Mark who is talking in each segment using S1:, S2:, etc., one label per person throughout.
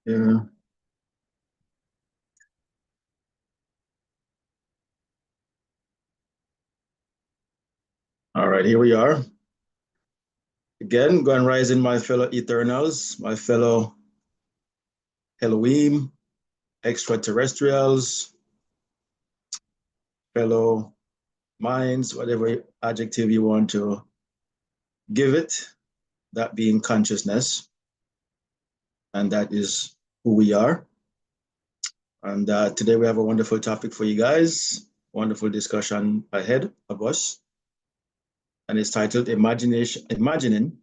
S1: Yeah. All right, here we are. Again, go and rise in my fellow Eternals, my fellow Elohim, extraterrestrials, fellow minds, whatever adjective you want to give it, that being consciousness. And that is who we are. And today we have a wonderful topic for you guys, wonderful discussion ahead of us. And it's titled Imagining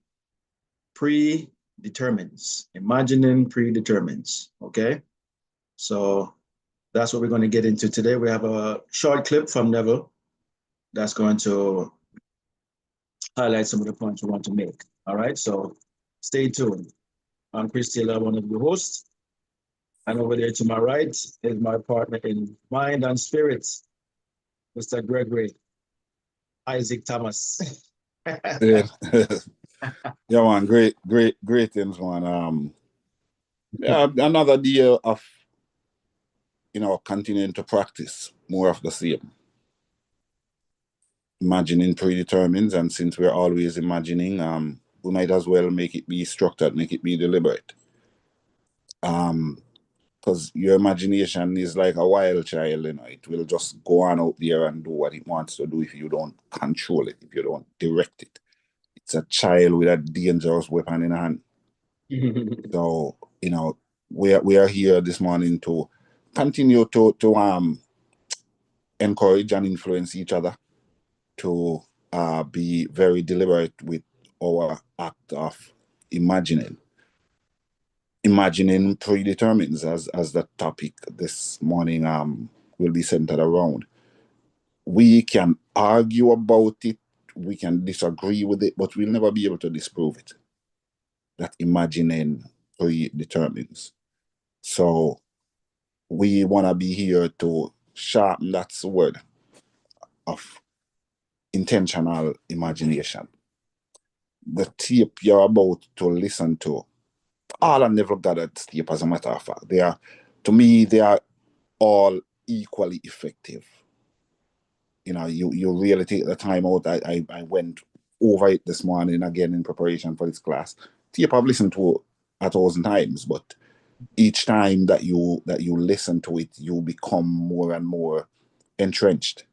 S1: Pre-Determines. Imagining Pre-Determines. Okay. So that's what we're going to get into today. We have a short clip from Neville that's going to highlight some of the points we want to make. All right. So stay tuned. I'm Chris Taylor, one of your hosts. And over there to my right is my partner in mind and spirit, Mr. Gregory Isaac Thomas.
S2: Yeah, yeah, man. Great things, man. Yeah, another day of continuing to practice more of the same. Imagining predetermines, and since we're always imagining, we might as well make it be structured, make it be deliberate. Because your imagination is like a wild child, it will just go on out there and do what it wants to do if you don't control it, if you don't direct it. It's a child with a dangerous weapon in hand. So, we are here this morning to continue to encourage and influence each other to be very deliberate with our act of imagining. Imagining predetermines as the topic this morning will be centered around. We can argue about it, we can disagree with it, but we'll never be able to disprove it. That imagining predetermines. So we want to be here to sharpen that sword of intentional imagination. The tape you're about to listen to, all I never gathered tape, as a matter of fact, to me, they are all equally effective. You really take the time out. I went over it this morning again in preparation for this class. Tape I've listened to 1,000 times, but each time that you listen to it, you become more and more entrenched.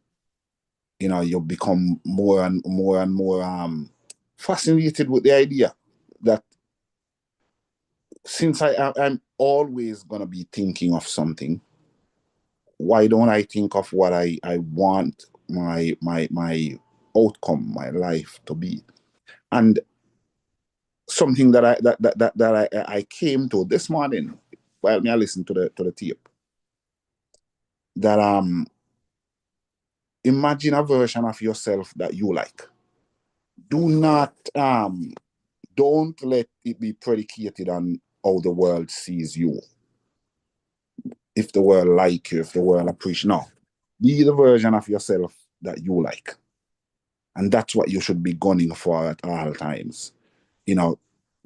S2: You become more and more fascinated with the idea that since I'm always gonna be thinking of something, why don't I think of what I want my outcome, my life to be? And something that I came to this morning while I listened to the tape, that imagine a version of yourself that you like. Do not don't let it be predicated on how the world sees you. If the world like you, if the world appreciate, no. Be the version of yourself that you like. And that's what you should be gunning for at all times. You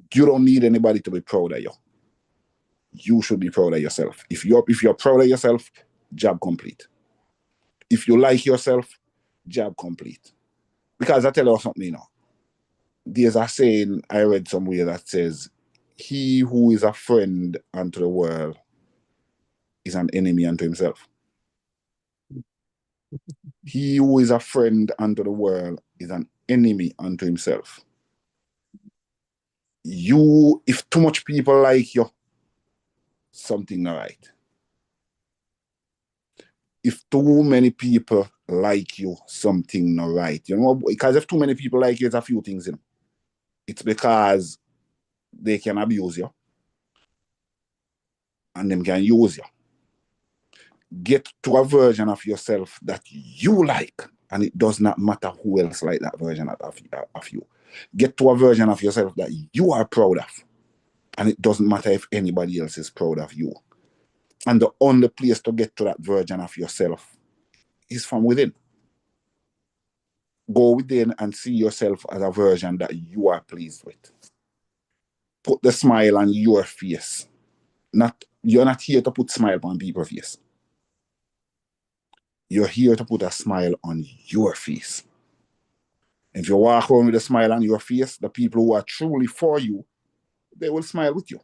S2: don't need anybody to be proud of you. You should be proud of yourself. If you're proud of yourself, job complete. If you like yourself, job complete. Because I tell you something, there's a saying I read somewhere that says, he who is a friend unto the world is an enemy unto himself. He who is a friend unto the world is an enemy unto himself. If too much people like you, something not right. If too many people like you, something not right. Because if too many people like you, it's a few things. It's because they can abuse you and them can use you. Get to a version of yourself that you like, and it does not matter who else like that version of you. Get to a version of yourself that you are proud of, and it doesn't matter if anybody else is proud of you. And the only place to get to that version of yourself is from within. Go within and see yourself as a version that you are pleased with. Put the smile on your face. You're not here to put smile on people's face. You're here to put a smile on your face. If you walk around with a smile on your face, the people who are truly for you, they will smile with you.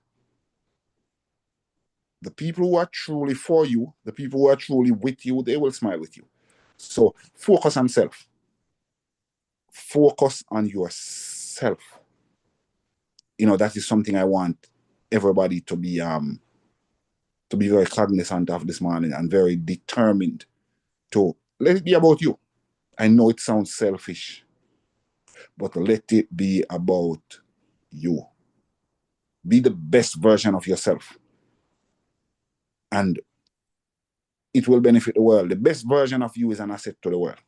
S2: The people who are truly for you, the people who are truly with you, they will smile with you. So focus on self. Focus on yourself. That is something I want everybody to be very cognizant of this morning and very determined to let it be about you. I know it sounds selfish, but let it be about you. Be the best version of yourself. And it will benefit the world. The best version of you is an asset to the world.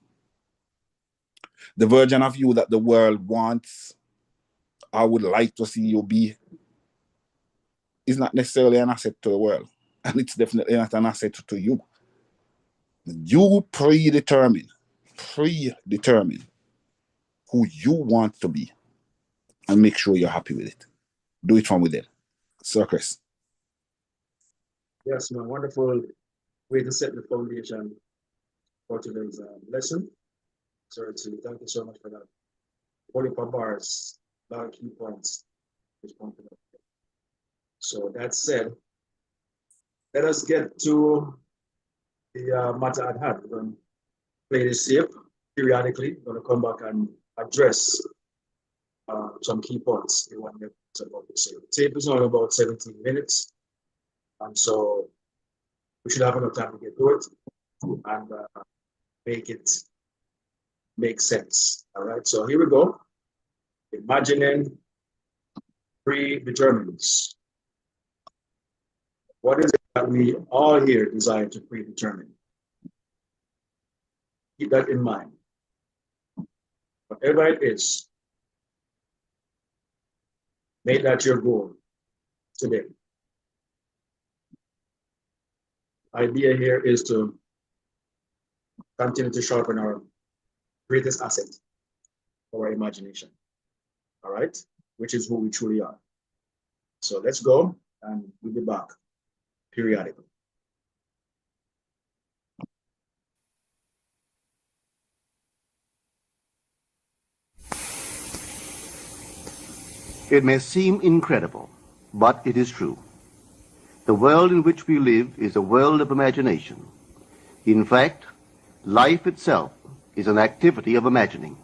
S2: The version of you that the world wants, I would like to see you be, is not necessarily an asset to the world. And it's definitely not an asset to you. You predetermine who you want to be and make sure you're happy with it. Do it from within. Sir Chris.
S1: Yes, man, wonderful way to set the foundation for today's lesson. Sir, thank you so much for that. Holy bars, a lot of key points. So that said, let us get to the matter at hand. We're going to play this safe periodically. We're going to come back and address some key points we want to about this. So the tape is only about 17 minutes. And so we should have enough time to get through it and make it make sense. All right, so here we go. Imagining predetermines. What is it that we all here desire to predetermine? Keep that in mind. Whatever it is, make that your goal today. Idea here is to continue to sharpen our greatest asset, our imagination. All right, which is who we truly are. So let's go, and we'll be back periodically.
S3: It may seem incredible, but it is true. The world in which we live is a world of imagination. In fact, life itself is an activity of imagining.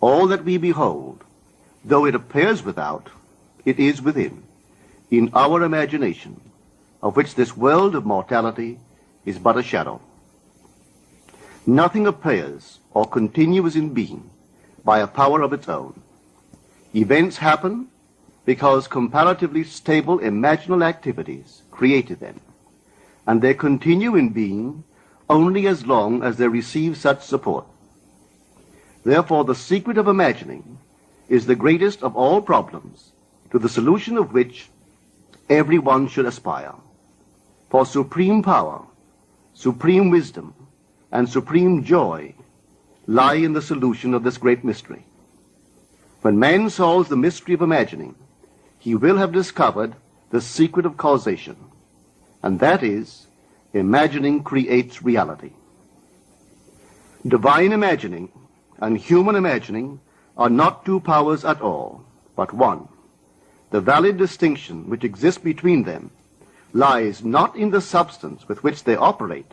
S3: All that we behold, though it appears without, it is within, in our imagination, of which this world of mortality is but a shadow. Nothing appears or continues in being by a power of its own. Events happen because comparatively stable imaginal activities created them, and they continue in being only as long as they receive such support. Therefore, the secret of imagining is the greatest of all problems, to the solution of which everyone should aspire. For supreme power, supreme wisdom, and supreme joy lie in the solution of this great mystery. When man solves the mystery of imagining, he will have discovered the secret of causation, and that is, imagining creates reality. Divine imagining and human imagining are not two powers at all, but one. The valid distinction which exists between them lies not in the substance with which they operate,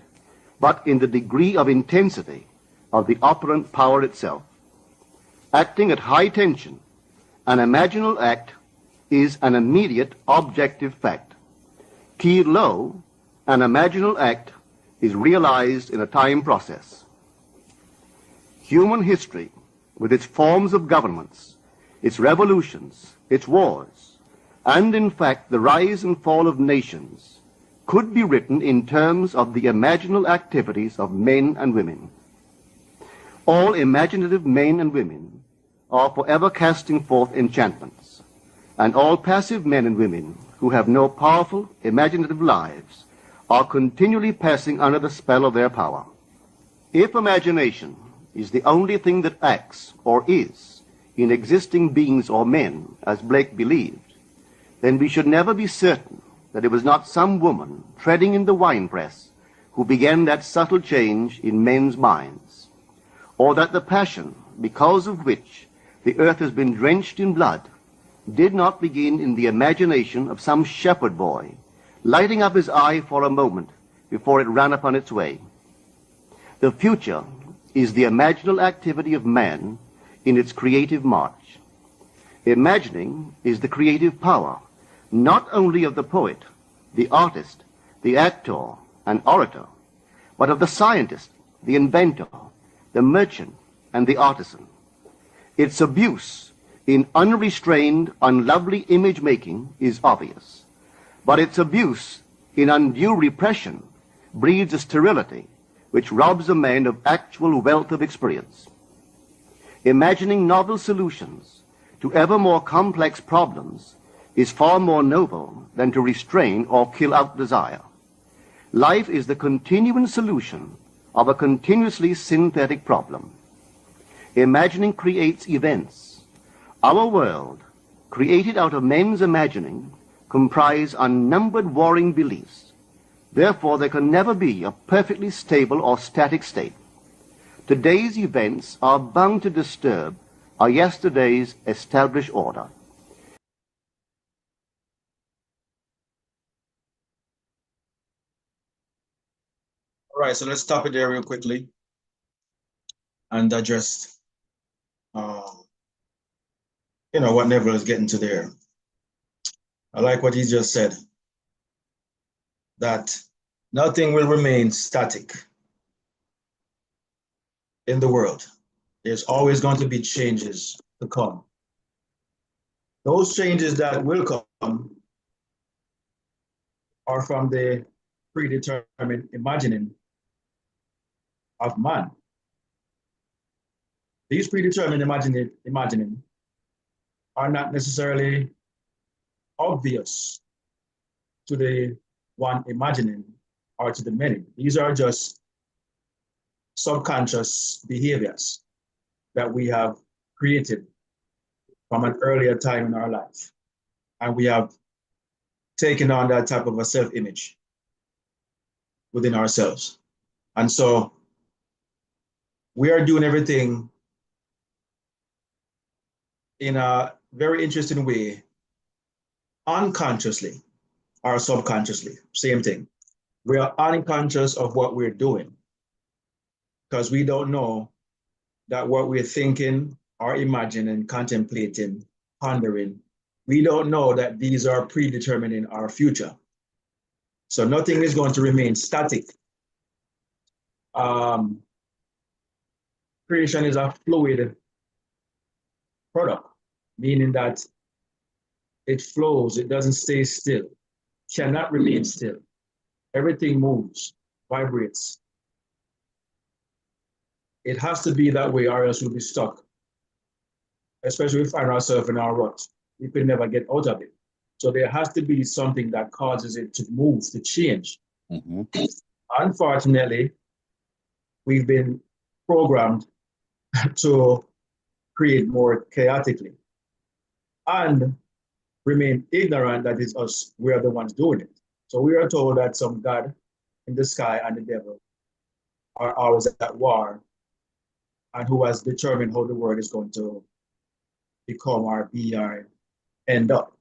S3: but in the degree of intensity of the operant power itself. Acting at high tension, an imaginal act is an immediate objective fact. Keyed low, an imaginal act is realized in a time process. Human history, with its forms of governments, its revolutions, its wars, and in fact the rise and fall of nations, could be written in terms of the imaginal activities of men and women. All imaginative men and women are forever casting forth enchantments, and all passive men and women who have no powerful imaginative lives are continually passing under the spell of their power. If imagination is the only thing that acts or is in existing beings or men, as Blake believed, then we should never be certain that it was not some woman treading in the winepress who began that subtle change in men's minds, or that the passion because of which the earth has been drenched in blood did not begin in the imagination of some shepherd boy, lighting up his eye for a moment before it ran upon its way. The future is the imaginal activity of man in its creative march. Imagining is the creative power, not only of the poet, the artist, the actor, and orator, but of the scientist, the inventor, the merchant, and the artisan. Its abuse in unrestrained, unlovely image-making is obvious, but its abuse in undue repression breeds a sterility which robs a man of actual wealth of experience. Imagining novel solutions to ever more complex problems is far more noble than to restrain or kill out desire. Life is the continuing solution of a continuously synthetic problem. Imagining creates events. Our world, created out of men's imagining, comprise unnumbered warring beliefs. Therefore, there can never be a perfectly stable or static state. Today's events are bound to disturb our yesterday's established order.
S1: All right, so let's stop it there real quickly and address, what Neville is getting to there. I like what he just said, that nothing will remain static in the world. There's always going to be changes to come. Those changes that will come are from the predetermined imagining of man. These predetermined imagining are not necessarily obvious to the one imagining or to the many. These are just subconscious behaviors that we have created from an earlier time in our life. And we have taken on that type of a self-image within ourselves. And so we are doing everything in a very interesting way, unconsciously or subconsciously, same thing. We are unconscious of what we're doing because we don't know that what we're thinking or imagining, contemplating, pondering, we don't know that these are predetermining our future. So nothing is going to remain static. Creation is a fluid product, meaning that it flows, it doesn't stay still, cannot remain still. Everything moves, vibrates. It has to be that way or else we'll be stuck. Especially if we find ourselves in our rut. We could never get out of it. So there has to be something that causes it to move, to change. Mm-hmm. Unfortunately, we've been programmed to create more chaotically and remain ignorant that it's us, we are the ones doing it. So we are told that some God in the sky and the devil are always at war and who has determined how the world is going to become or be or end up.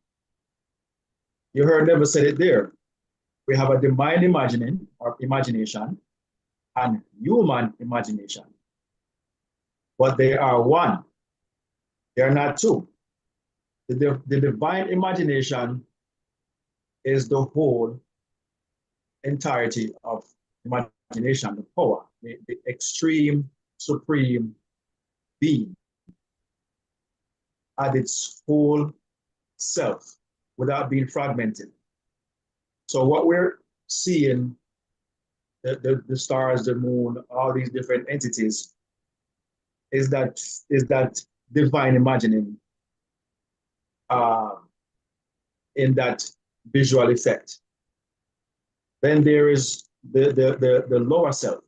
S1: You heard Neville said it there. We have a divine imagining or imagination and human imagination. But they are one. They are not two. The divine imagination is the whole entirety of imagination, the power, the extreme, supreme being at its whole self without being fragmented. So what we're seeing, the stars, the moon, all these different entities, is that divine imagining in that visual effect. Then there is the lower self.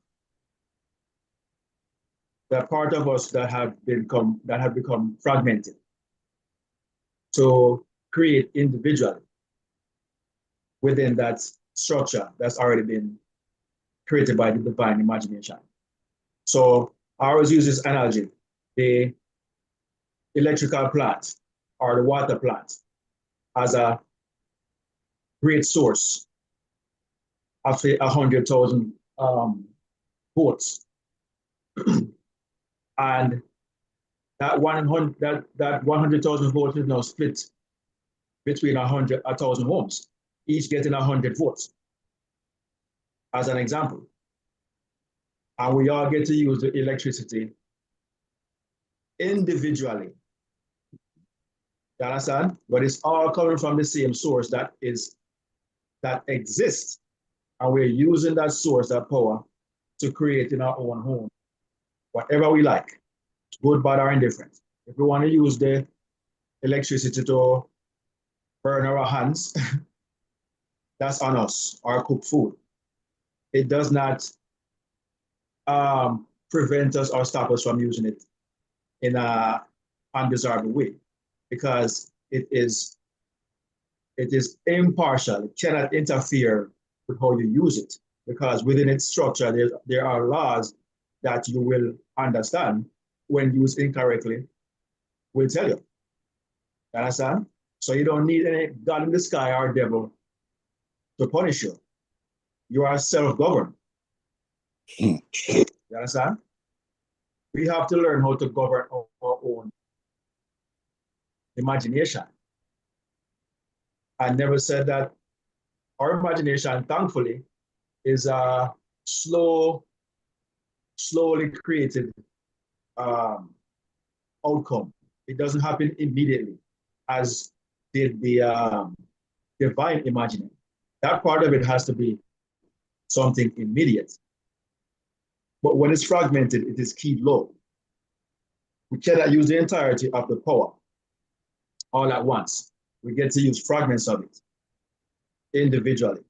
S1: the part of us that have become fragmented to create individually within that structure that's already been created by the divine imagination. So I always use this analogy: the electrical plant or the water plant as a great source of 100,000 volts, and that 100,000 volts is now split between 1,000 homes, each getting 100 volts, as an example. And we all get to use the electricity individually. You understand? But it's all coming from the same source that exists, and we're using that source, that power, to create in our own home whatever we like, good, bad, or indifferent. If we want to use the electricity to burn our hands, that's on us, or cook food. It does not prevent us or stop us from using it in an undesirable way, because it is impartial. It cannot interfere with how you use it, because within its structure, there are laws that you will understand when used incorrectly, will tell you. You understand? So you don't need any God in the sky or devil to punish you. You are self-governed. You understand? We have to learn how to govern our own imagination. I never said that our imagination, thankfully, is a slowly created outcome. It doesn't happen immediately, as did the divine imagining. That part of it has to be something immediate. But when it's fragmented, it is keyed low. We cannot use the entirety of the power all at once. We get to use fragments of it individually.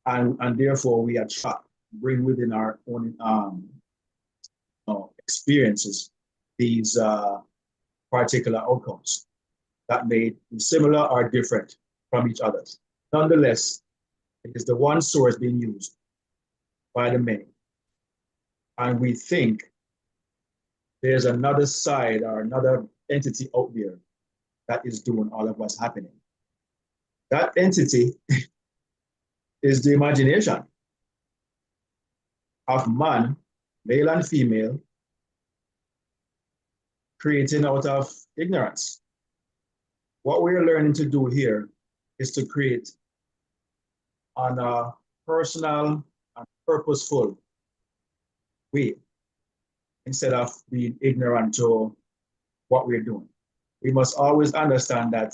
S1: And therefore, we attract, bring within our own experiences these particular outcomes that may be similar or different from each other. Nonetheless, it is the one source being used by the many. And we think there's another side or another entity out there that is doing all of what's happening. That entity is the imagination of man, male and female, creating out of ignorance. What we're learning to do here is to create on a personal and purposeful way, instead of being ignorant to what we're doing. We must always understand that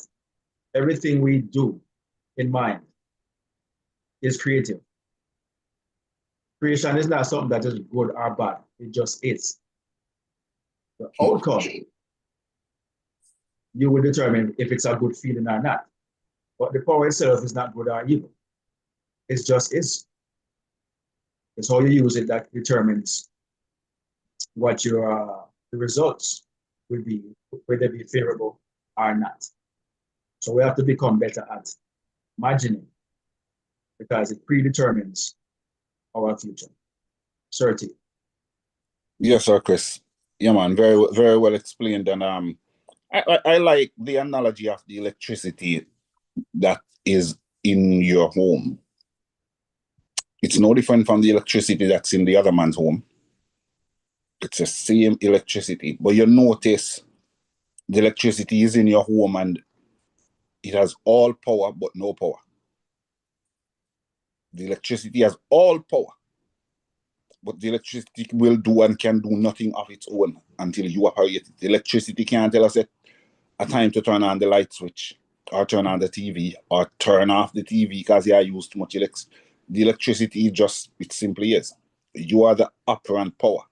S1: everything we do in mind is creative. Creation is not something that is good or bad. It just is. The outcome, you will determine if it's a good feeling or not. But the power itself is not good or evil. It just is. It's how you use it that determines what the results will be, whether they be favorable or not. So we have to become better at imagining, because it predetermines our future. Certainly.
S2: Yes, sir, Chris. Yeah, man, very, very well explained. And I like the analogy of the electricity that is in your home. It's no different from the electricity that's in the other man's home. It's the same electricity, but you notice the electricity is in your home and it has all power but no power. The electricity has all power, but the electricity will do and can do nothing of its own until you operate it. The electricity can't tell us a time to turn on the light switch or turn on the TV or turn off the TV because you used too much the electricity. Just, it simply is. You are the operant power.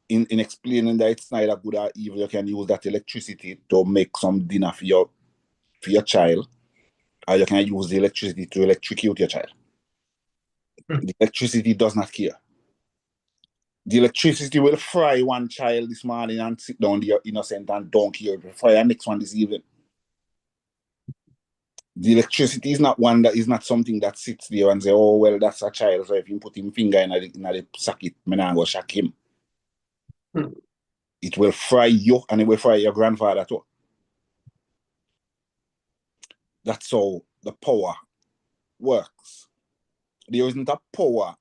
S2: In explaining that it's neither good or evil, you can use that electricity to make some dinner for your child, or you can use the electricity to electrocute your child. The electricity does not care. The electricity will fry one child this morning and sit down there innocent and don't care. Fry the next one this evening. The electricity is not one that is not something that sits there and say, oh, well, that's a child. So if you put him finger in the socket, I'm not going to shock him. It will fry you and it will fry your grandfather too. That's how the power works. There isn't a power,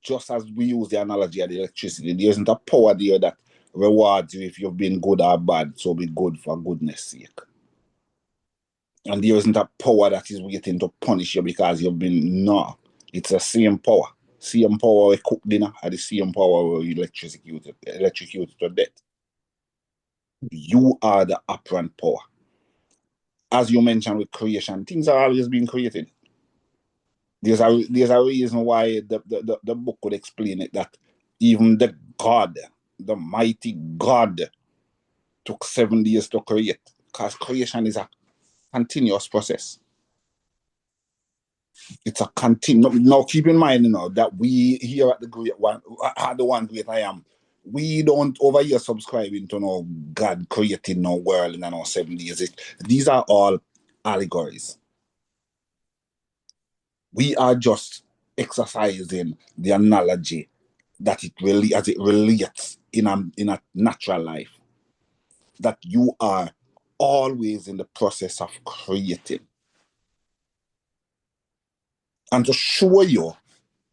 S2: just as we use the analogy of the electricity, there isn't a power there that rewards you if you've been good or bad, so be good for goodness sake. And there isn't a power that is waiting to punish you because you've been, no. It's the same power. Same power we cook dinner and the same power where you electrocute to death. You are the operant power. As you mentioned with creation, things are always being created. There's a reason why the book would explain it, that even the God, the mighty God, took 7 days to create, because creation is a continuous process. It's a continuous. Now, keep in mind, that we here at the Great One, the One Great I Am, we don't over here subscribing to no God creating no world in no 7 days. These are all allegories. We are just exercising the analogy that it really, as it relates in a natural life, that you are always in the process of creating. And to show you,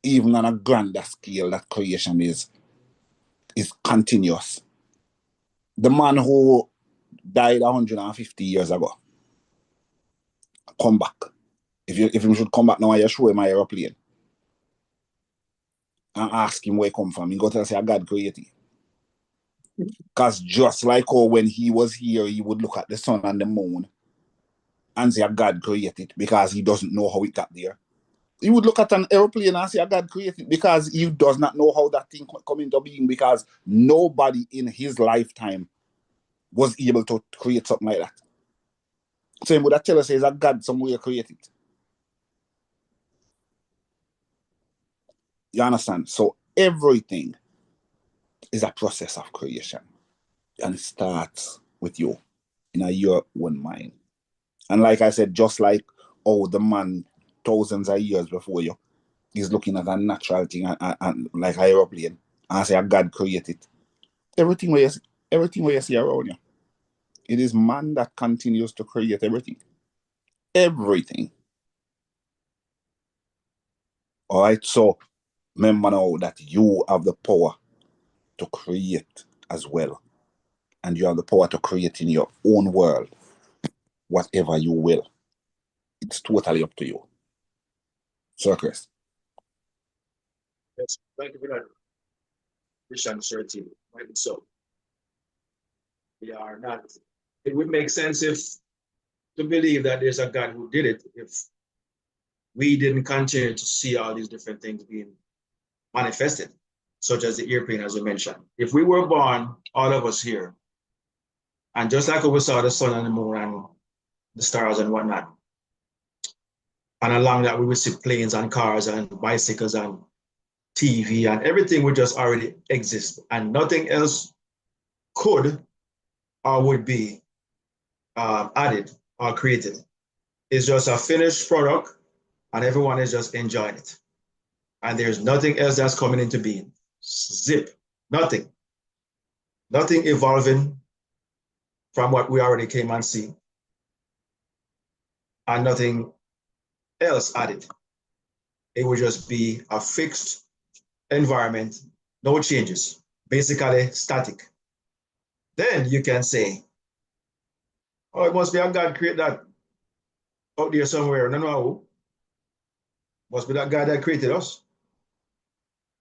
S2: even on a grander scale, that creation is continuous. The man who died 150 years ago, come back. If he should come back now, I show him my aeroplane and ask him where he come from. He go to say, God created. Because just like how when he was here, he would look at the sun and the moon and say God created, because he doesn't know how it got there. He would look at an airplane and say God created because he does not know how that thing come into being, because nobody in his lifetime was able to create something like that. So he would have tell us that God somewhere created. You understand? So everything is a process of creation. And it starts with you in your own mind. And like I said, just like the man thousands of years before you is looking at a natural thing and like an aeroplane and say God created. Everything where you see around you, it is man that continues to create everything. Everything. All right. So remember now that you have the power to create as well. And you have the power to create in your own world whatever you will. It's totally up to you. So, Chris.
S1: Yes, thank you for that. So we are not. It would make sense if to believe that there's a God who did it if we didn't continue to see all these different things being manifested, such as the airplane, as you mentioned. If we were born, all of us here, and just like we saw the sun and the moon and the stars and whatnot, and along that we would see planes and cars and bicycles and TV and everything would just already exist, and nothing else could or would be added or created. It's just a finished product, and everyone is just enjoying it. And there's nothing else that's coming into being. Zip, nothing. Nothing evolving from what we already came and see, and nothing else added. It would just be a fixed environment, no changes, basically static. Then you can say, oh, it must be a God create that out there somewhere. No. Must be that God that created us.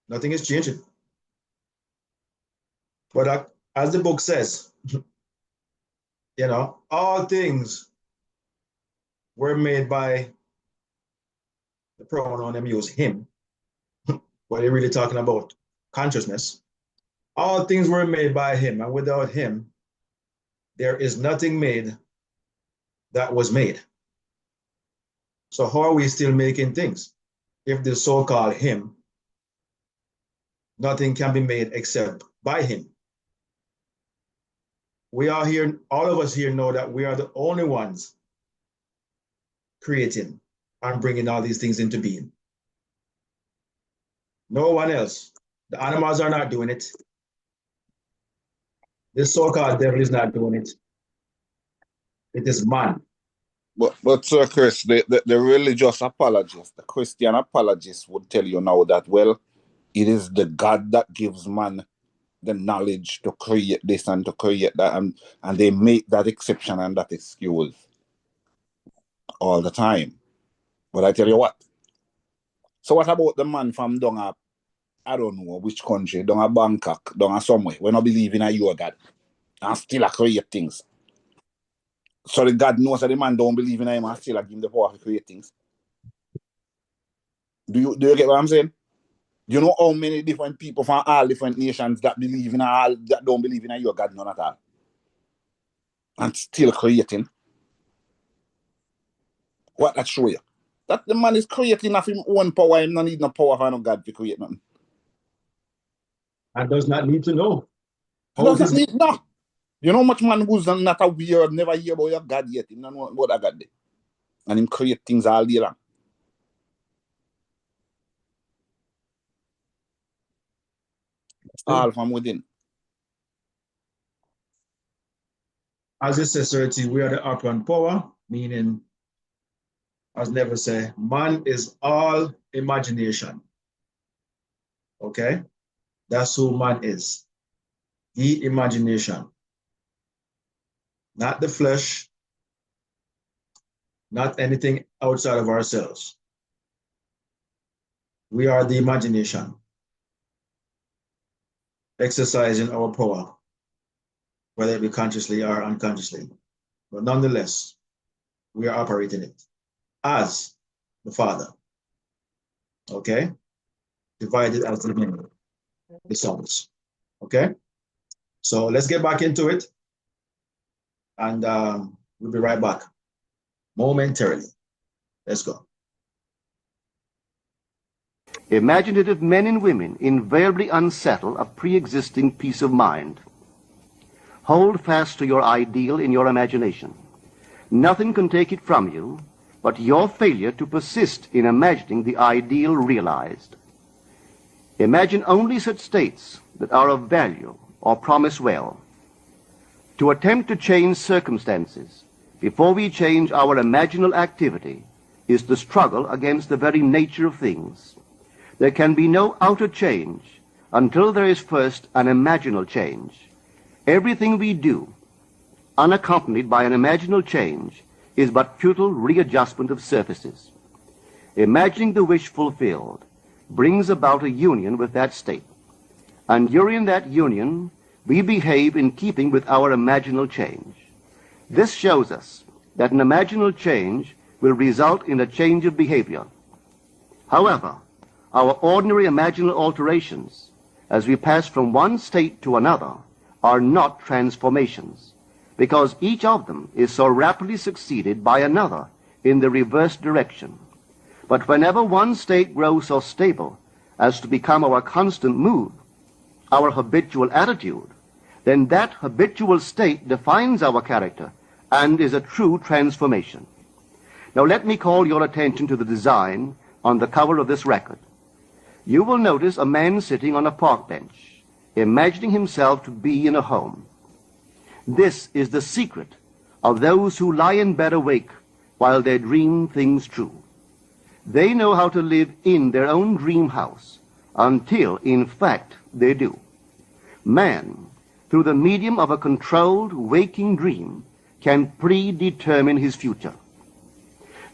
S1: Nothing is changing. But as the book says, all things were made by the pronoun them use him. What they're really talking about consciousness. All things were made by him, and without him, there is nothing made that was made. So how are we still making things if the so-called him Nothing can be made except by him. We are here, all of us here know that we are the only ones creating and bringing all these things into being. No one else. The animals are not doing it. This so-called devil is not doing it. It is man.
S2: But Sir Chris, the religious apologists, the Christian apologists would tell you now that, well, it is the God that gives man the knowledge to create this and to create that, and they make that exception and that excuse all the time. But I tell you what, so what about the man from down at, I don't know which country, down at Bangkok, down at somewhere, when I believe in a your God, and still create things? So the God knows that the man don't believe in him and still give him the power to create things. Do you get what I'm saying? You know how many different people from all different nations that believe in all, that don't believe in your God none at all, and still creating? What that show you? That the man is creating of his own power. He don't need no power from no God to create nothing.
S1: And does not need to know.
S2: He doesn't need no. You know how much man who's not aware, never hear about your God yet. He don't know about that God there. And him create things all day long. All from within.
S1: As it says, Sir T, we are the operant power, meaning, as Never say, man is all imagination. Okay? That's who man is. The imagination. Not the flesh, not anything outside of ourselves. We are the imagination, exercising our power, whether it be consciously or unconsciously. But nonetheless, we are operating it as the Father. Okay? Divided as the sons. Okay? So let's get back into it. And we'll be right back momentarily. Let's go.
S3: Imaginative men and women invariably unsettle a pre-existing peace of mind. Hold fast to your ideal in your imagination. Nothing can take it from you but your failure to persist in imagining the ideal realized. Imagine only such states that are of value or promise well. To attempt to change circumstances before we change our imaginal activity is the struggle against the very nature of things. There can be no outer change until there is first an imaginal change. Everything we do, unaccompanied by an imaginal change, is but futile readjustment of surfaces. Imagining the wish fulfilled brings about a union with that state, and during that union we behave in keeping with our imaginal change. This shows us that an imaginal change will result in a change of behavior. However, our ordinary imaginal alterations, as we pass from one state to another, are not transformations, because each of them is so rapidly succeeded by another in the reverse direction. But whenever one state grows so stable as to become our constant mood, our habitual attitude, then that habitual state defines our character and is a true transformation. Now let me call your attention to the design on the cover of this record. You will notice a man sitting on a park bench, imagining himself to be in a home. This is the secret of those who lie in bed awake while they dream things true. They know how to live in their own dream house until, in fact, they do. Man, through the medium of a controlled waking dream, can predetermine his future.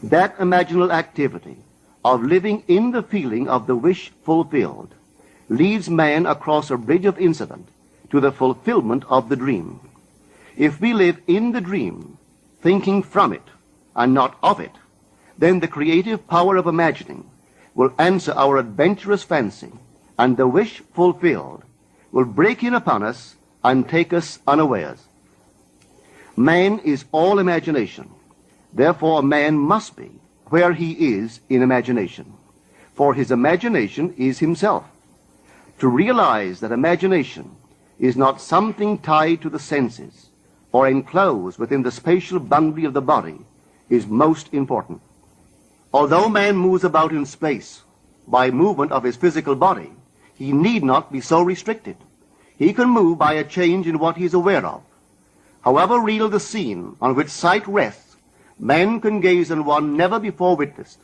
S3: That imaginal activity of living in the feeling of the wish fulfilled leads man across a bridge of incident to the fulfillment of the dream. If we live in the dream, thinking from it and not of it, then the creative power of imagining will answer our adventurous fancy, and the wish fulfilled will break in upon us and take us unawares. Man is all imagination. Therefore, man must be where he is in imagination, for his imagination is himself. To realize that imagination is not something tied to the senses or enclosed within the spatial boundary of the body is most important. Although man moves about in space by movement of his physical body, he need not be so restricted. He can move by a change in what he is aware of. However real the scene on which sight rests, man can gaze on one never before witnessed.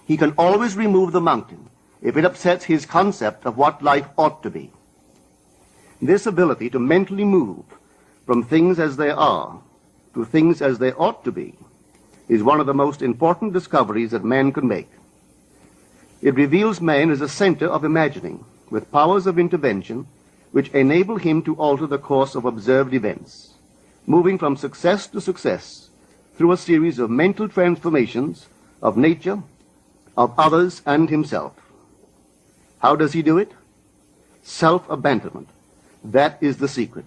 S3: He can always remove the mountain if it upsets his concept of what life ought to be. This ability to mentally move from things as they are to things as they ought to be is one of the most important discoveries that man can make. It reveals man as a center of imagining, with powers of intervention which enable him to alter the course of observed events, moving from success to success through a series of mental transformations of nature, of others, and himself. How does he do it? Self-abandonment. That is the secret.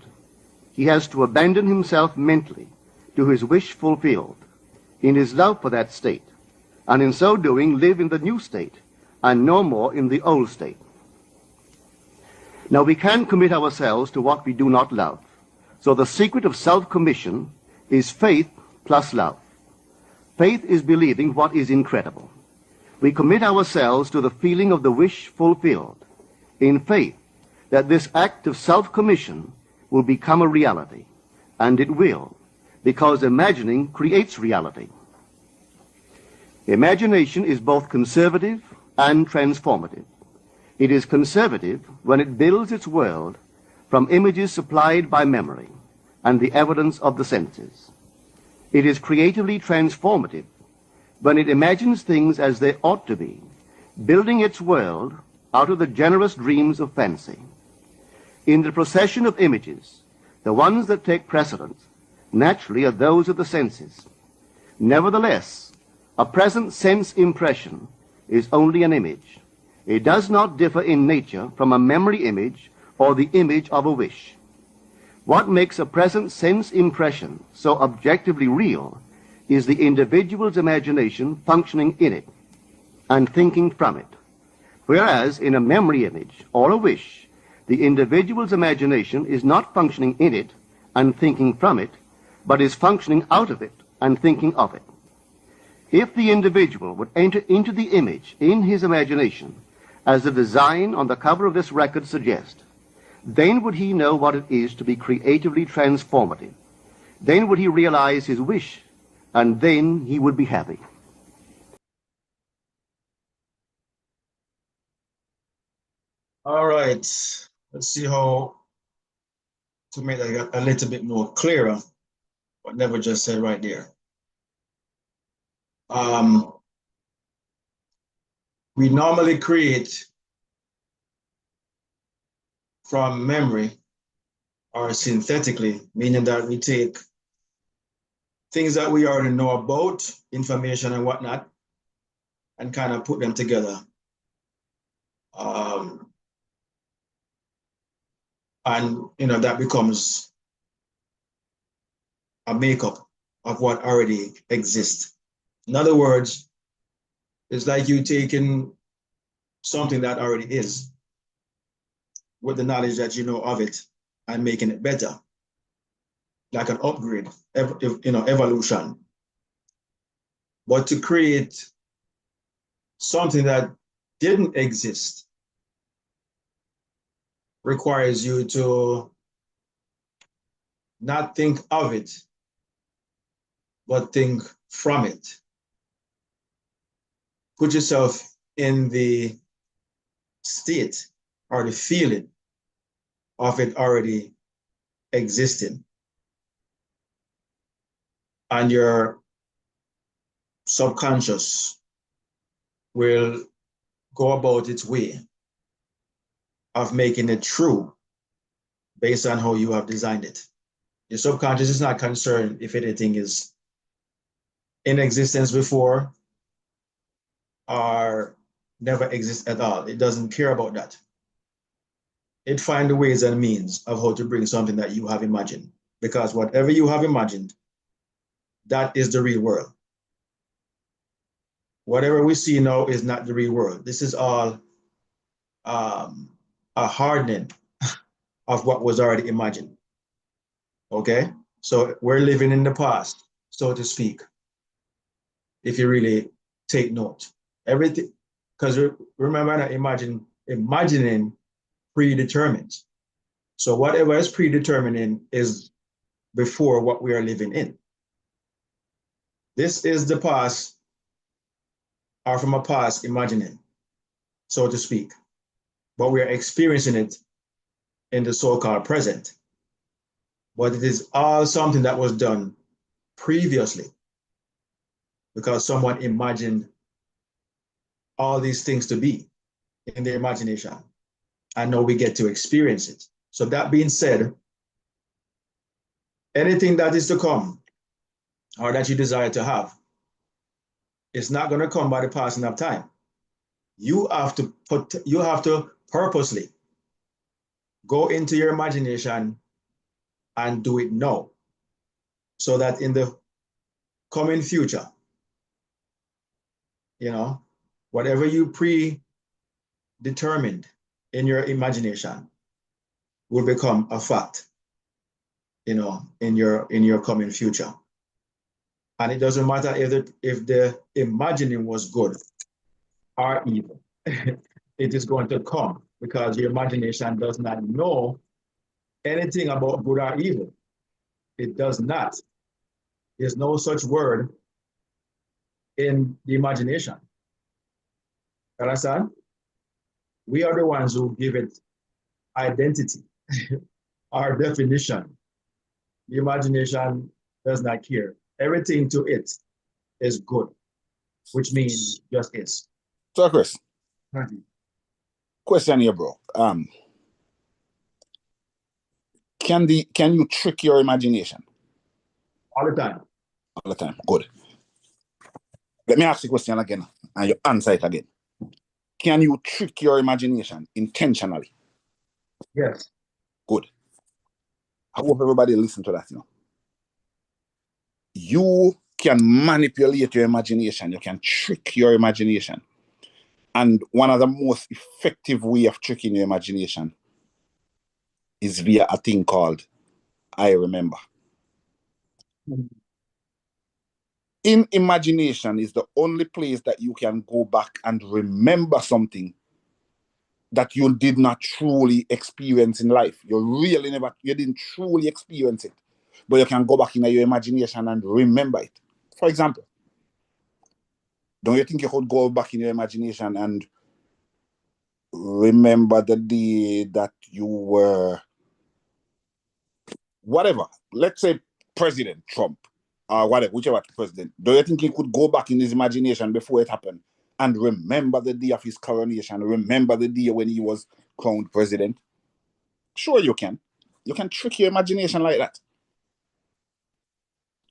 S3: He has to abandon himself mentally to his wish fulfilled, in his love for that state, and in so doing live in the new state and no more in the old state. Now we can commit ourselves to what we do not love. So the secret of self-commission is faith plus love. Faith is believing what is incredible. We commit ourselves to the feeling of the wish fulfilled, in faith that this act of self-commission will become a reality, and it will, because imagining creates reality. Imagination is both conservative and transformative. It is conservative when it builds its world from images supplied by memory and the evidence of the senses. It is creatively transformative when it imagines things as they ought to be, building its world out of the generous dreams of fancy. In the procession of images, the ones that take precedence naturally are those of the senses. Nevertheless, a present sense impression is only an image. It does not differ in nature from a memory image or the image of a wish. What makes a present sense impression so objectively real is the individual's imagination functioning in it and thinking from it. Whereas in a memory image or a wish, the individual's imagination is not functioning in it and thinking from it, but is functioning out of it and thinking of it. If the individual would enter into the image in his imagination, as the design on the cover of this record suggests, then would he know what it is to be creatively transformative. Then would he realize his wish, and then he would be happy.
S1: All right, let's see how to make that a little bit more clearer, what Never just said right there. We normally create from memory or synthetically, meaning that we take things that we already know about, information and whatnot, and kind of put them together. And that becomes a makeup of what already exists. In other words, it's like you taking something that already is with the knowledge that you know of it and making it better, like an upgrade, evolution. But to create something that didn't exist requires you to not think of it, but think from it. Put yourself in the state or the feeling of it already existing. And your subconscious will go about its way of making it true based on how you have designed it. Your subconscious is not concerned if anything is in existence before or never exists at all. It doesn't care about that. It finds the ways and means of how to bring something that you have imagined, because whatever you have imagined, that is the real world. Whatever we see now is not the real world. This is all a hardening of what was already imagined. Okay? So we're living in the past, so to speak, if you really take note. Everything, because remember that imagining predetermines. So whatever is predetermining is before what we are living in. This is the past, or from a past imagining, so to speak. But we are experiencing it in the so-called present. But it is all something that was done previously because someone imagined all these things to be in their imagination. And now we get to experience it. So that being said, anything that is to come or that you desire to have, it's not going to come by the passing of time. You have to purposely go into your imagination and do it now, so that in the coming future, whatever you predetermined in your imagination will become a fact, in your coming future. And it doesn't matter if the imagining was good or evil. It is going to come because your imagination does not know anything about good or evil. It does not. There's no such word in the imagination. Understand? We are the ones who give it identity, our definition. The imagination does not care. Everything to it is good, which means just is.
S2: So, Chris,
S1: Mm-hmm.
S2: question here, bro. Can you trick your imagination?
S1: All the time.
S2: All the time. Good. Let me ask the question again, and you answer it again. Can you trick your imagination intentionally?
S1: Yes.
S2: Good. I hope everybody listen to that, You can manipulate your imagination. You can trick your imagination. And one of the most effective way of tricking your imagination is via a thing called I remember.
S1: Mhm.
S2: In imagination is the only place that you can go back and remember something that you did not truly experience in life. You didn't truly experience it, but you can go back in your imagination and remember it. For example, don't you think you could go back in your imagination and remember the day that you were, whatever, let's say President Trump, or whatever, whichever president, do you think he could go back in his imagination before it happened and remember the day of his coronation, remember the day when he was crowned president? Sure, you can. You can trick your imagination like that.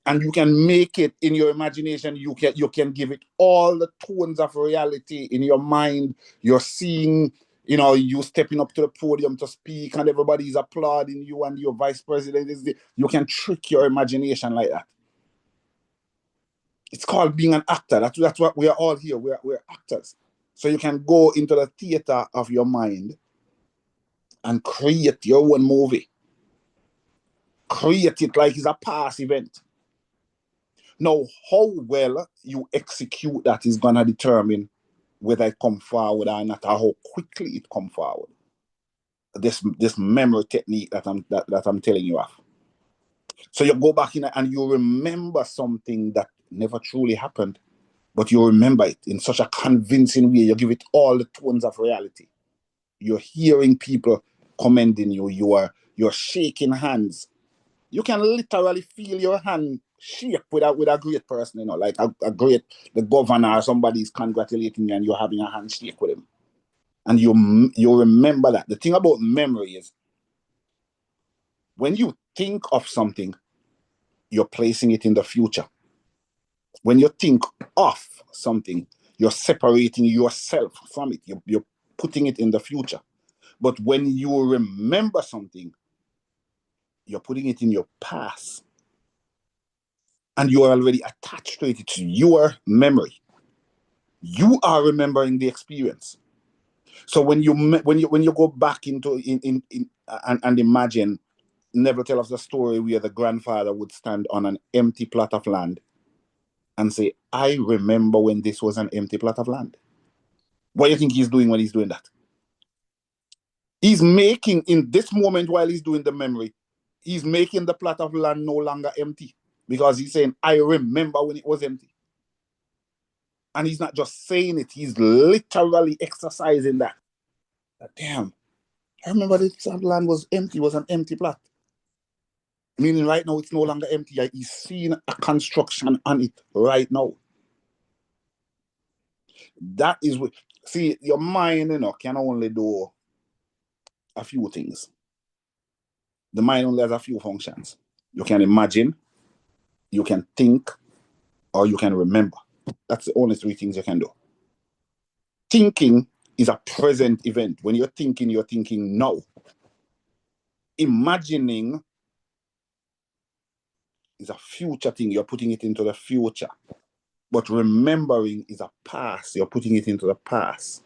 S2: And you can make it in your imagination. You can give it all the tones of reality in your mind. You're seeing, you stepping up to the podium to speak and everybody's applauding you and your vice president is there. You can trick your imagination like that. It's called being an actor. That's what we are all here. We're actors. So you can go into the theater of your mind and create your own movie. Create it like it's a past event. Now, how well you execute that is gonna determine whether it come forward or not, or how quickly it come forward. This memory technique that I'm telling you of. So you go back in and you remember something that never truly happened, but you remember it in such a convincing way. You give it all the tones of reality. You're hearing people commending you. You're shaking hands. You can literally feel your hand shake with a great person, like the governor or somebody's congratulating you and you're having a handshake with him. And you remember that. The thing about memory is when you think of something, you're placing it in the future. When you think of something, you're separating yourself from it. You're putting it in the future. But when you remember something, you're putting it in your past. And you are already attached to it. It's your memory. You are remembering the experience. So when you go back into and imagine, never tell us the story where the grandfather would stand on an empty plot of land and say, I remember when this was an empty plot of land. What do you think he's doing when he's doing that? He's making, in this moment while he's doing the memory, he's making the plot of land no longer empty, because he's saying, I remember when it was empty. And he's not just saying it, he's literally exercising that. Damn, I remember this plot of land was empty, was an empty plot. Meaning right now it's no longer empty. He's seeing a construction on it right now. That is what, see, your mind, can only do a few things. The mind only has a few functions. You can imagine, you can think, or you can remember. That's the only three things you can do. Thinking is a present event. When you're thinking now. Imagining is a future thing. You're putting it into the future. But remembering is a past. You're putting it into the past.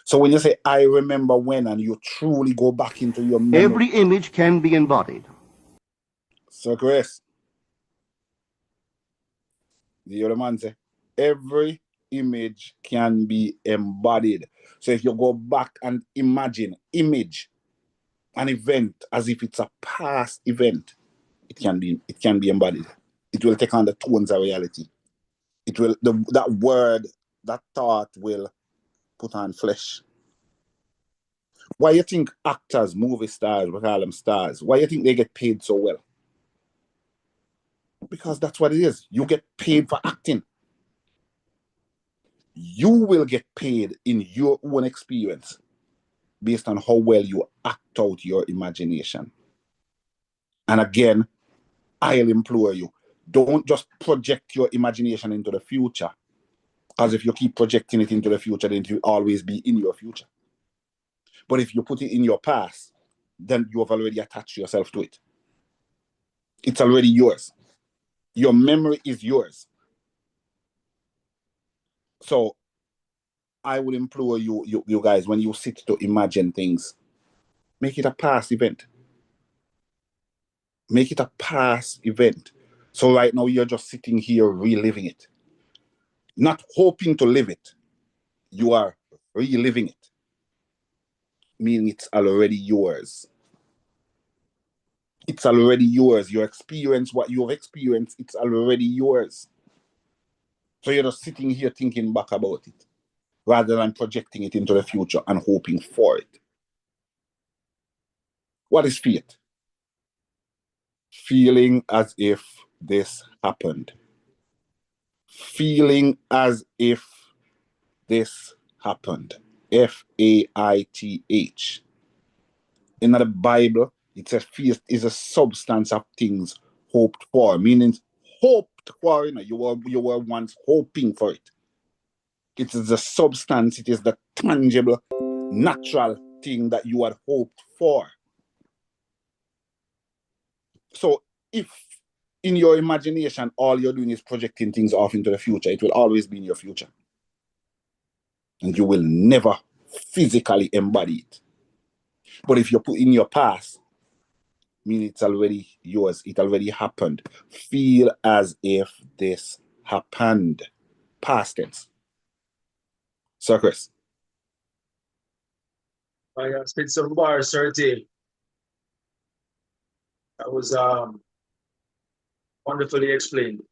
S2: So when you say, I remember when, and you truly go back into your memory.
S3: Every image can be embodied.
S2: So, Chris, the other man say, every image can be embodied. So if you go back and image an event as if it's a past event, it can be embodied. It will take on the tones of reality. It will, that word, that thought will put on flesh. Why you think actors, movie stars, we call them stars, why you think they get paid so well? Because that's what it is. You get paid for acting. You will get paid in your own experience based on how well you act out your imagination. And again, I'll implore you, don't just project your imagination into the future. Because if you keep projecting it into the future, then it will always be in your future. But if you put it in your past, then you have already attached yourself to it. It's already yours. Your memory is yours. So I would implore you guys, when you sit to imagine things, make it a past event. Make it a past event. So right now you're just sitting here reliving it. Not hoping to live it. You are reliving it. Meaning it's already yours. It's already yours. Your experience, what you have experienced, it's already yours. So you're just sitting here thinking back about it, rather than projecting it into the future and hoping for it. What is fate? Feeling as if this happened. Feeling as if this happened. Faith. In the Bible, it says faith is a substance of things hoped for, meaning hoped for. You were once hoping for it. It is the substance, it is the tangible, natural thing that you had hoped for. So if in your imagination all you're doing is projecting things off into the future, it will always be in your future. And you will never physically embody it. But if you put in your past, meaning it's already yours, it already happened. Feel as if this happened. Past tense. So, Chris.
S1: I spit some bars, 30. That was wonderfully explained.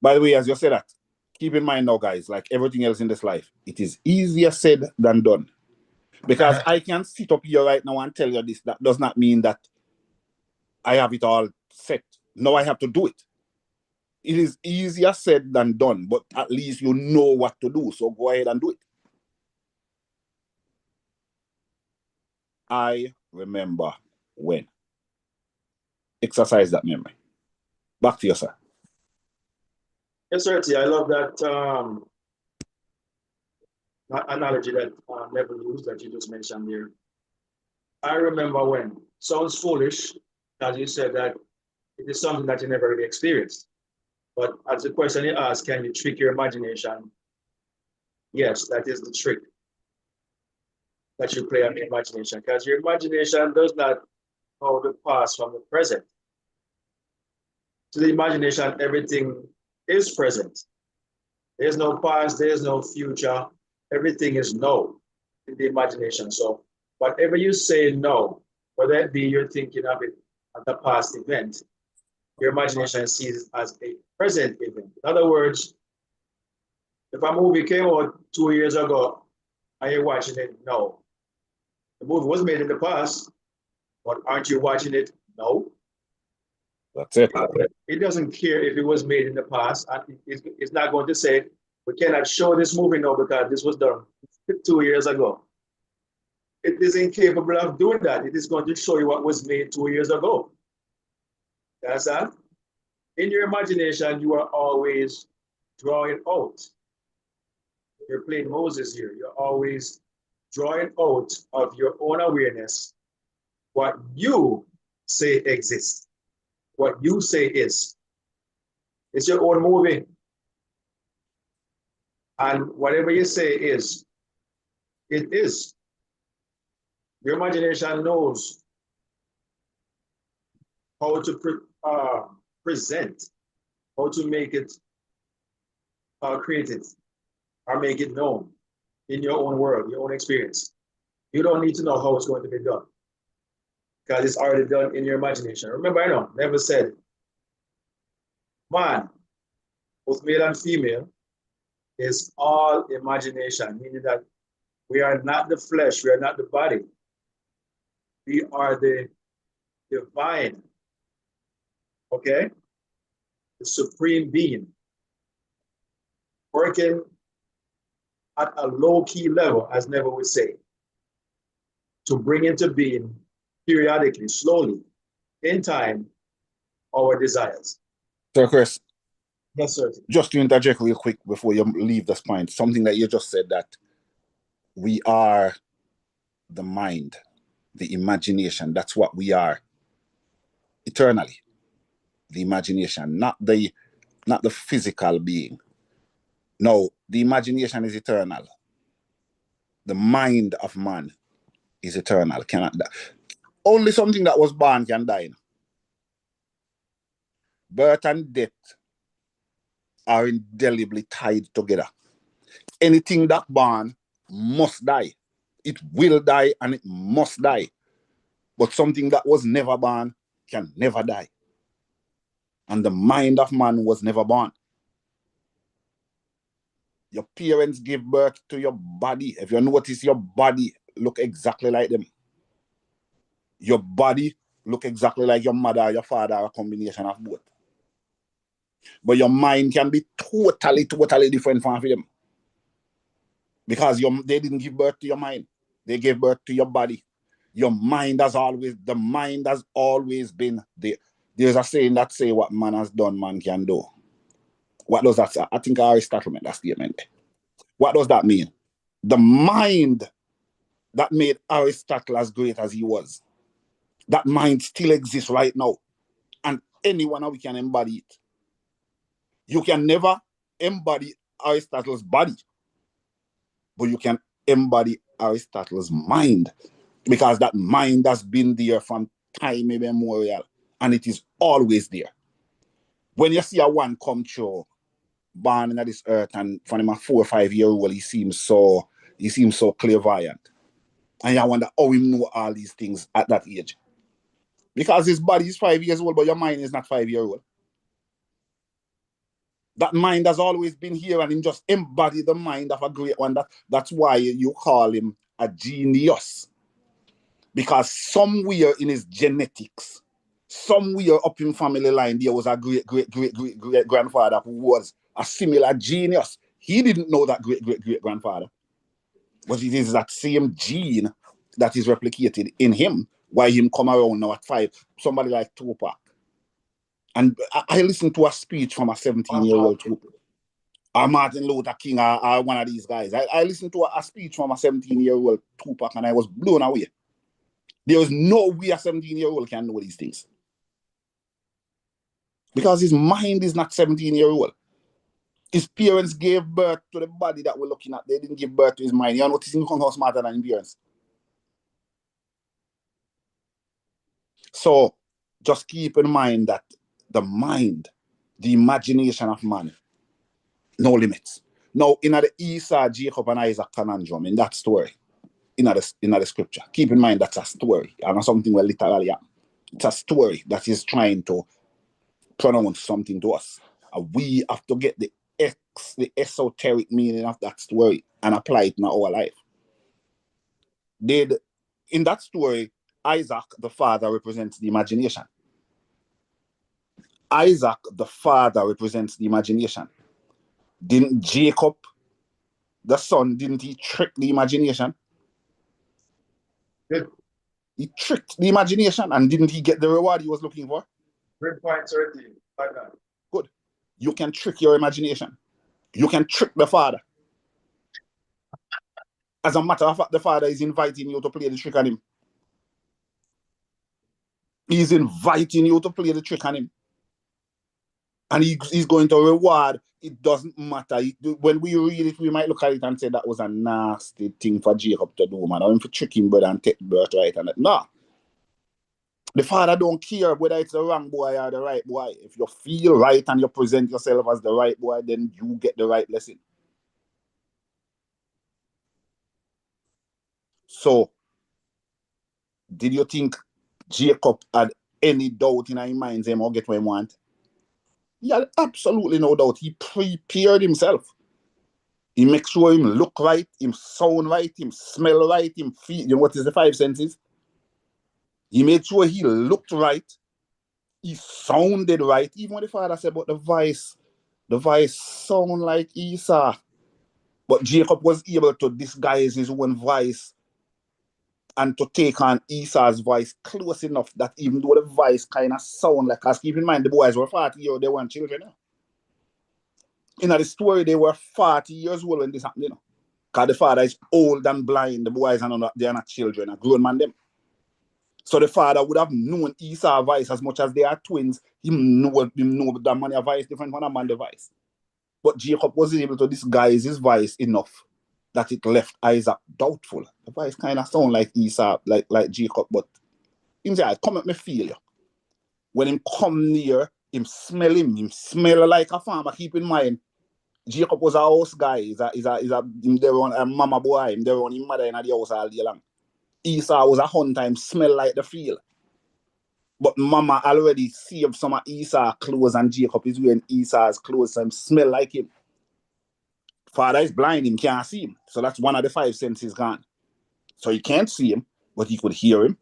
S2: By the way, as you say that, keep in mind now, guys, like everything else in this life, it is easier said than done. Because I can sit up here right now and tell you this. That does not mean that I have it all set. No, I have to do it. It is easier said than done, but at least you know what to do. So go ahead and do it. I remember when. Exercise that memory. Back to you, sir.
S1: Yes, sir. I love that analogy that Neville used that you just mentioned here. I remember when. Sounds foolish, as you said, that it is something that you never really experienced. But as the question you asked, can you trick your imagination? Yes, that is the trick. that you play on the imagination, because your imagination does not know the past from the present. To the imagination, everything is present. There's no past, there's no future. Everything is no in the imagination. So whatever you say no, whether it be you're thinking of it as a past event, your imagination sees it as a present event. In other words, if a movie came out 2 years ago and you're watching it, no. The movie was made in the past, but aren't you watching it? No.
S2: That's it.
S1: It doesn't care if it was made in the past. It's not going to say, we cannot show this movie now because this was done 2 years ago. It is incapable of doing that. It is going to show you what was made 2 years ago. You understand? In your imagination, you are always drawing out. You're playing Moses here. You're always drawing out of your own awareness what you say exists, what you say is. It's your own movie. And whatever you say is, it is. Your imagination knows how to present, how to make it, create it, or make it known in your own world, your own experience. You don't need to know how it's going to be done because it's already done in your imagination. Remember, I know, never said, man, both male and female, is all imagination, meaning that we are not the flesh, we are not the body. We are the divine, okay? The supreme being, working at a low-key level, as Neville would say, to bring into being periodically, slowly, in time, our desires.
S2: So, Chris.
S1: Yes, sir.
S2: Just to interject real quick before you leave this point, something that you just said, that we are the mind, the imagination. That's what we are eternally. The imagination, not the physical being. No, the imagination is eternal. The mind of man is eternal. Cannot die. Only something that was born can die. Birth and death are indelibly tied together. Anything that born must die. It will die and it must die. But something that was never born can never die. And the mind of man was never born. Your parents give birth to your body. If you notice, your body look exactly like them. Your body look exactly like your mother or your father, or a combination of both. But your mind can be totally different from them. Because they didn't give birth to your mind. They gave birth to your body. The mind has always been there. There's a saying that say what man has done, man can do. What does that say? I think Aristotle made that statement. What does that mean? The mind that made Aristotle as great as he was, that mind still exists right now. And anyone we can embody it. You can never embody Aristotle's body, but you can embody Aristotle's mind, because that mind has been there from time immemorial, and it is always there. When you see a one come through, born in this earth, and from him a 4 or 5 year old, he seems so clairvoyant, and you wonder how he know all these things at that age, because his body is 5 years old, but your mind is not 5 years old. That mind has always been here, and him just embody the mind of a great one. That's why you call him a genius. Because somewhere in his genetics, somewhere up in family line, there was a great grandfather who was a similar genius. He didn't know that great grandfather. But it is that same gene that is replicated in him, why him come around now at 5. Somebody like Tupac. And I listened to a speech from a 17-year-old Tupac, or Martin Luther King, or one of these guys. I listened to a speech from a 17-year-old Tupac, and I was blown away. There is no way a 17-year-old can know these things. Because his mind is not 17-year-old. His parents gave birth to the body that we're looking at. They didn't give birth to his mind. You're noticing how smarter than his parents. So just keep in mind that the mind, the imagination of man, no limits. Now, in the Esau, Jacob, and Isaac conundrum, in that story, in the scripture, keep in mind that's a story, and not something well literally happened. It's a story that is trying to pronounce something to us. And we have to get the esoteric meaning of that story and apply it in our life. In that story, Isaac, the father, represents the imagination. Isaac, the father, represents the imagination. Didn't Jacob, the son, didn't he trick the imagination?
S1: Yeah.
S2: He tricked the imagination, and didn't he get the reward he was looking for?
S1: Great point, 13. Like that.
S2: Good. You can trick your imagination. You can trick the father. As a matter of fact, the father is inviting you to play the trick on him. He's inviting you to play the trick on him. And he's going to reward. It doesn't matter. When we read it, we might look at it and say that was a nasty thing for Jacob to do, man. Or him for trick him brother and take birthright and that. No. The father don't care whether it's the wrong boy or the right boy. If you feel right and you present yourself as the right boy, then you get the right blessing. So, did you think Jacob had any doubt in his mind him or get what he want? He had absolutely no doubt. He prepared himself. He makes sure him look right, him sound right, him smell right, him feel. You know what is the five senses? He made sure he looked right, he sounded right. Even when the father said about the voice sound like Esau. But Jacob was able to disguise his own voice and to take on Esau's voice close enough that even though the voice kind of sound like, because keep in mind the boys were 40 years old, they weren't children. In the story, they were 40 years old when this happened, you know. Because the father is old and blind, the boys are not, they are not children, a grown man them. So the father would have known Esau's voice as much as they are twins. He know that man voice different from a man voice. But Jacob wasn't able to disguise his voice enough that it left Isaac doubtful. The voice kind of sound like Esau, like Jacob, but him say, come at me feel you. When him come near, him smell like a farmer. Keep in mind, Jacob was a house guy. He's they were on a mama boy. They were on his mother in the house all day long. Esau was a hunter. Him smell like the field. But mama already saved some of Esau's clothes and Jacob is wearing Esau's clothes, so him smell like him. Father is blind, him can't see him. So that's one of the five senses gone. So he can't see him, but he could hear him.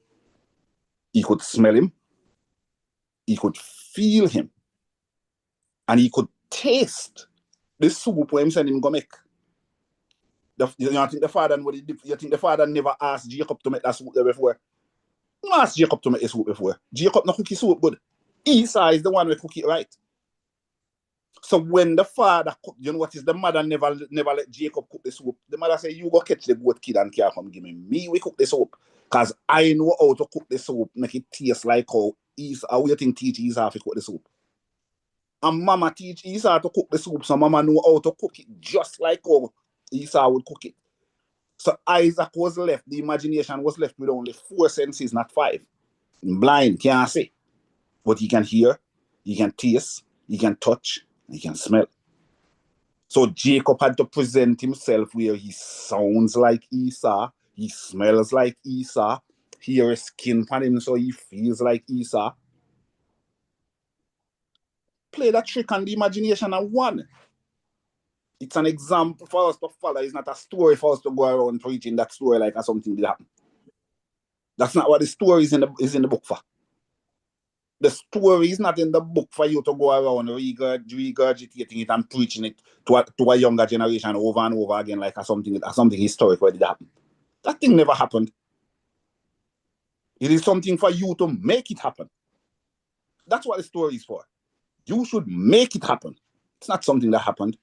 S2: He could smell him. He could feel him. And he could taste the soup when him send him go make. You think the father never asked Jacob to make that soup there before? He asked Jacob to make the soup before. Jacob no cook his soup good. Esau is the one who cook it right. So when the father cook, you know what is the mother never let Jacob cook the soup. The mother say, you go catch the goat kid and care come give me. We cook the soup. Because I know how to cook the soup, make it taste like how you think teach Esau to cook the soup. And mama teach Esau to cook the soup, so mama know how to cook it just like how Esau would cook it. So Isaac was left, the imagination was left with only 4 senses, not 5. Blind, can't see. But he can hear, he can taste, he can touch, he can smell. So Jacob had to present himself where he sounds like Esau, he smells like Esau, here is skin on him so he feels like Esau. Play that trick on the imagination and one. It's an example for us to follow. It's not a story for us to go around preaching that story like something did happen. That's not what the story is in the book for. The story is not in the book for you to go around regurgitating it and preaching it to a younger generation over and over again like something historical did happen. That thing never happened. It is something for you to make it happen. That's what the story is for. You should make it happen. It's not something that happened.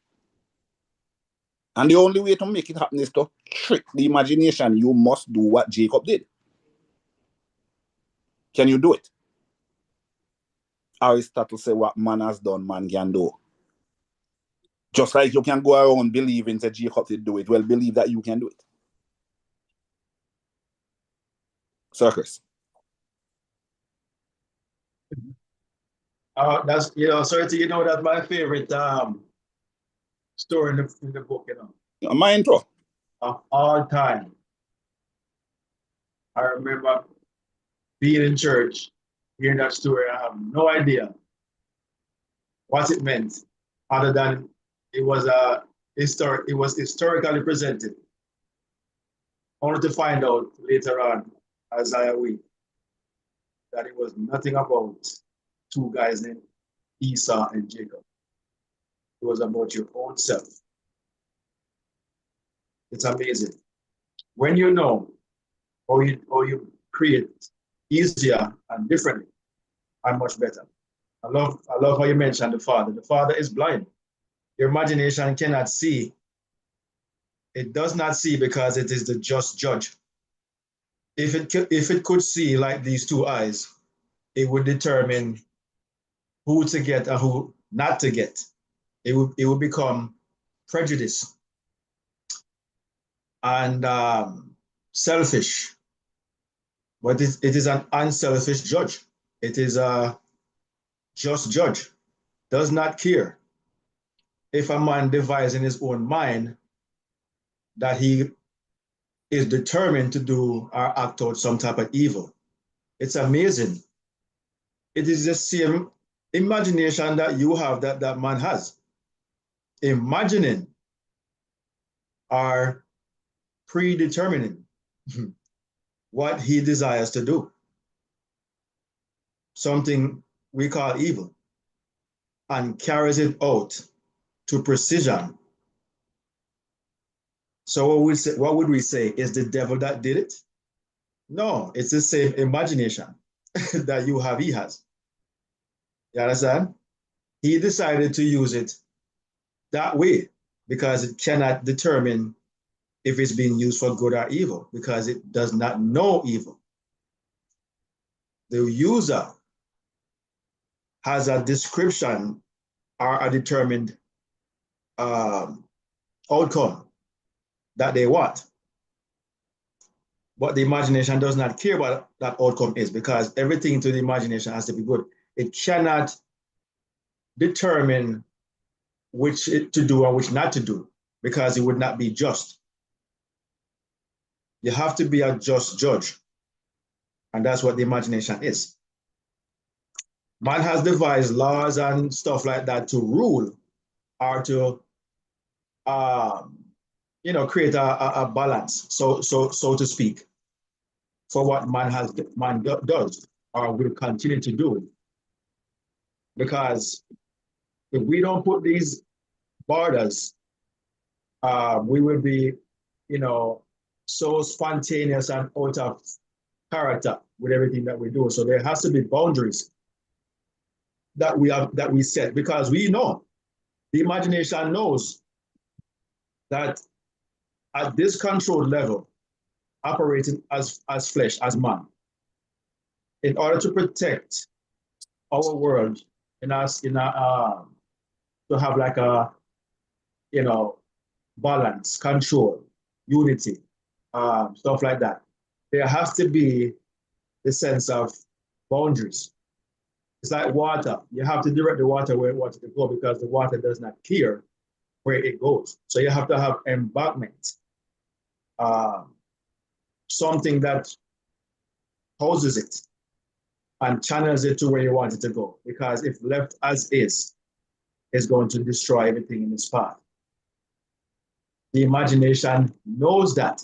S2: And the only way to make it happen is to trick the imagination. You must do what Jacob did. Can you do it? Aristotle said what man has done, man can do. Just like you can go around believing that Jacob did do it, well, believe that you can do it. Circus.
S1: That's sorry to that's my favorite story in the book,
S2: Mine too.
S1: of all time. I remember being in church, hearing that story. I have no idea what it meant, other than it was historically presented. Only to find out later on, as I read, that it was nothing about two guys named Esau and Jacob. It was about your own self. It's amazing. When you know or you create easier and differently and much better. I love how you mentioned the Father. The Father is blind. Your imagination cannot see. It does not see because it is the just judge. If it could see like these two eyes, it would determine who to get and who not to get. It would become prejudice and selfish. But it is an unselfish judge. It is a just judge. Does not care if a man devises in his own mind that he is determined to do or act out some type of evil. It's amazing. It is the same imagination that you have that man has. Imagining or predetermining what he desires to do. Something we call evil, and carries it out to precision. So what would we say? Is the devil that did it? No, it's the same imagination that he has. You understand? He decided to use it that way because it cannot determine if it's being used for good or evil because it does not know evil. The user has a description or a determined outcome that they want. But the imagination does not care what that outcome is because everything to the imagination has to be good. It cannot determine which to do and which not to do because it would not be just. You have to be a just judge. And that's what the imagination is. Man has devised laws and stuff like that to rule or to create a balance, so to speak, for what man does or will continue to do. Because if we don't put these borders, we will be, so spontaneous and out of character with everything that we do. So there has to be boundaries that we set because we know the imagination knows that at this controlled level, operating as flesh, as man, in order to protect our world, to have like a balance, control, unity, stuff like that. There has to be the sense of boundaries. It's like water. You have to direct the water where it wants to go because the water does not care where it goes. So you have to have embankment, something that houses it and channels it to where you want it to go. Because if left as is, it's going to destroy everything in its path. The imagination knows that.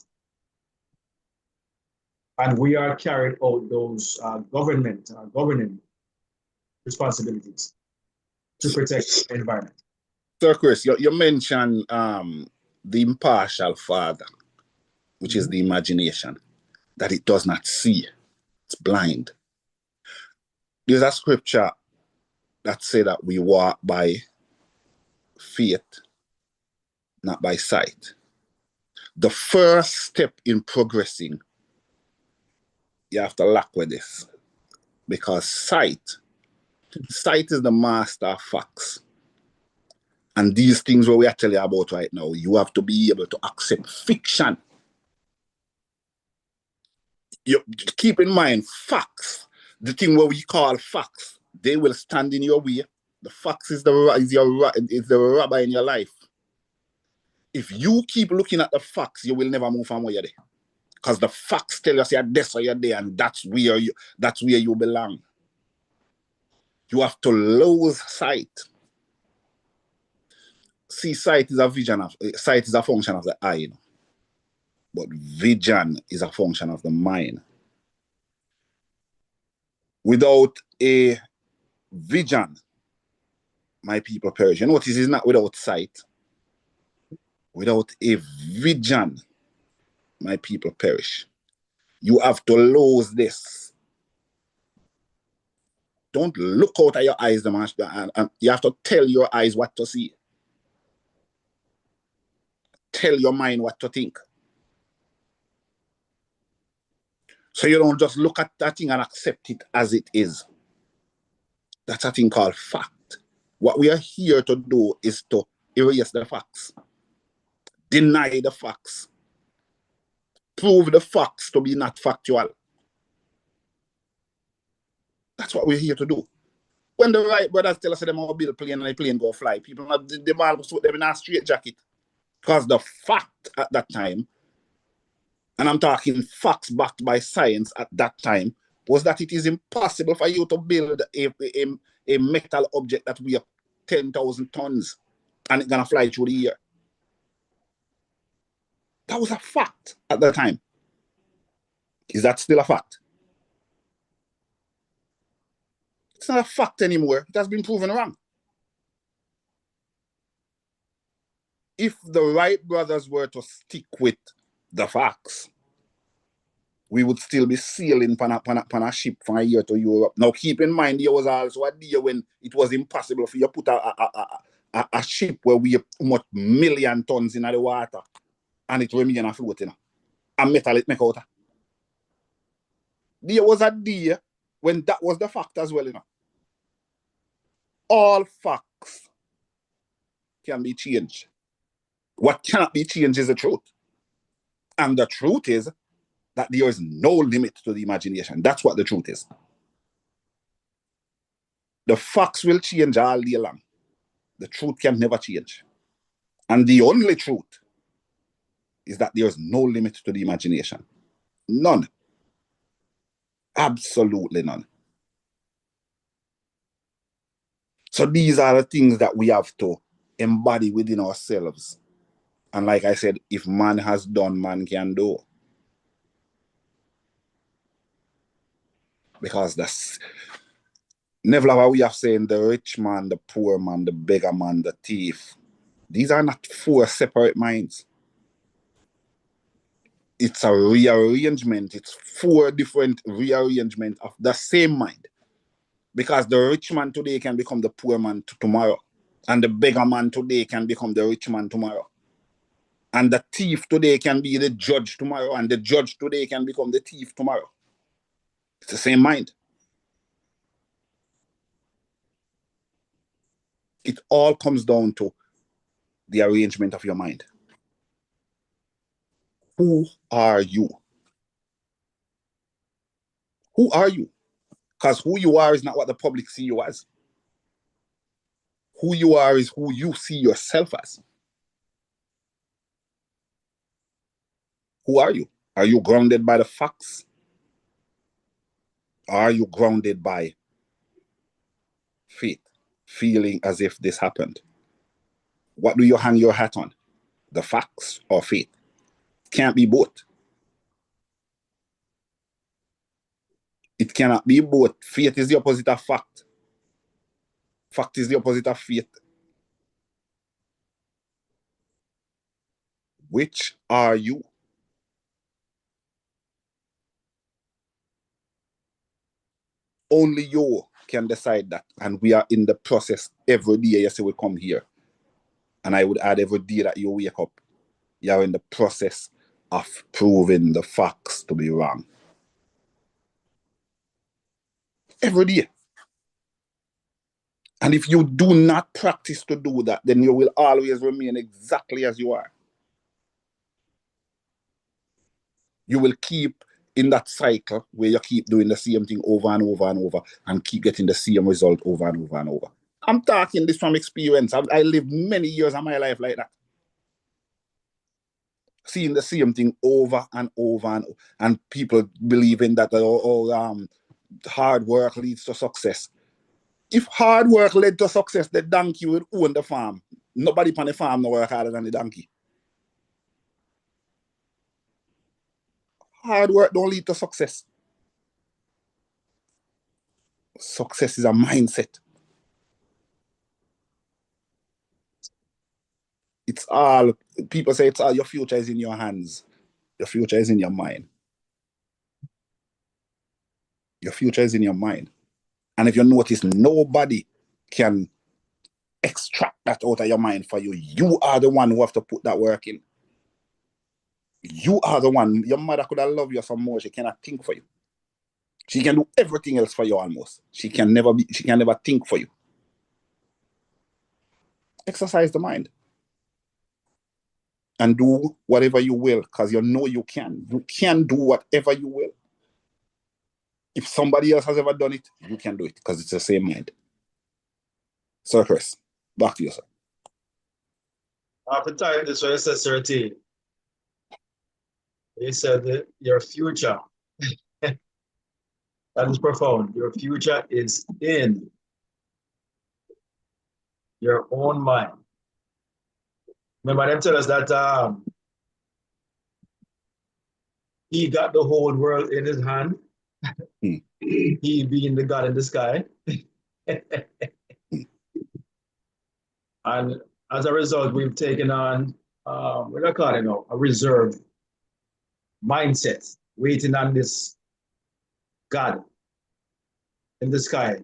S1: And we are carried out those governing responsibilities to protect the environment.
S2: So, Chris, you mentioned the impartial father, which is the imagination, that it does not see. It's blind. There's a scripture that says that we walk by faith, not by sight. The first step in progressing, you have to lock with this, because sight is the master of facts. And these things what we are telling you about right now, you have to be able to accept fiction. You keep in mind facts, the thing what we call facts, They will stand in your way. The facts is the rubber in your life. If you keep looking at the facts, you will never move from where you're there. Because the facts tell us you're this or you're there, and that's where you belong. You have to lose sight. See, sight is a function of the eye, but vision is a function of the mind. Without a vision, my people perish. You notice it's not without sight. Without a vision, my people perish. You have to lose this. Don't look out at your eyes, and you have to tell your eyes what to see. Tell your mind what to think. So you don't just look at that thing and accept it as it is. That's a thing called fact. What we are here to do is to erase the facts, deny the facts, prove the facts to be not factual. That's what we're here to do. When the right brothers tell us that they want to build a plane and the plane go fly, people not the man put them in a straight jacket. Because the fact at that time, and I'm talking facts backed by science at that time, was that it is impossible for you to build a metal object that weighs 10,000 tons and it's going to fly through the air. That was a fact at that time. Is that still a fact? It's not a fact anymore. It has been proven wrong. If the Wright brothers were to stick with the facts, we would still be sailing on a ship from here to Europe. Now, keep in mind, there was also a day when it was impossible for you to put a ship where we have much million tons in the water and it remain afloat, and metal it make out. There was a day when that was the fact as well, All facts can be changed. What cannot be changed is the truth. And the truth is that there is no limit to the imagination. That's what the truth is. The facts will change all day long. The truth can never change. And the only truth is that there is no limit to the imagination. None. Absolutely none. So these are the things that we have to embody within ourselves. And like I said, if man has done, man can do. Because that's never have we have saying the rich man, the poor man, the beggar man, the thief. These are not four separate minds. It's a rearrangement. It's four different rearrangements of the same mind. Because the rich man today can become the poor man tomorrow. And the beggar man today can become the rich man tomorrow. And the thief today can be the judge tomorrow. And the judge today can become the thief tomorrow. It's the same mind. It all comes down to the arrangement of your mind. Who are you? Who are you? Because who you are is not what the public see you as. Who you are is who you see yourself as. Who are you? Are you grounded by the facts? Or are you grounded by faith, feeling as if this happened? What do you hang your hat on? The facts or faith? Can't be both. It cannot be both. Faith is the opposite of fact. Fact is the opposite of faith. Which are you? Only you can decide that. And we are in the process every day. You say we come here. And I would add every day that you wake up, you are in the process of proving the facts to be wrong. Every day. And if you do not practice to do that, then you will always remain exactly as you are. You will keep in that cycle where you keep doing the same thing over and over and over and keep getting the same result over and over and over. I'm talking this from experience. I lived many years of my life like that. Seeing the same thing over and over and people believing that hard work leads to success. If hard work led to success, the donkey would own the farm. Nobody on the farm no work harder than the donkey. Hard work don't lead to success. Success is a mindset. It's all, people say it's all, your future is in your hands. Your future is in your mind. Your future is in your mind. And if you notice, nobody can extract that out of your mind for you. You are the one who have to put that work in. You are the one. Your mother could have loved you so much, she cannot think for you. She can do everything else for you almost. She can never think for you. Exercise the mind. And do whatever you will, because you know you can. You can do whatever you will. If somebody else has ever done it, you can do it, because it's the same mind. Sir Chris, back to you, sir.
S1: After time, this was said, Sir T. He said that your future, that is profound. Your future is in your own mind. Remember, them tell us that he got the whole world in his hand. He being the God in the sky. And as a result, we've taken on, we're not calling it a reserved mindset, waiting on this God in the sky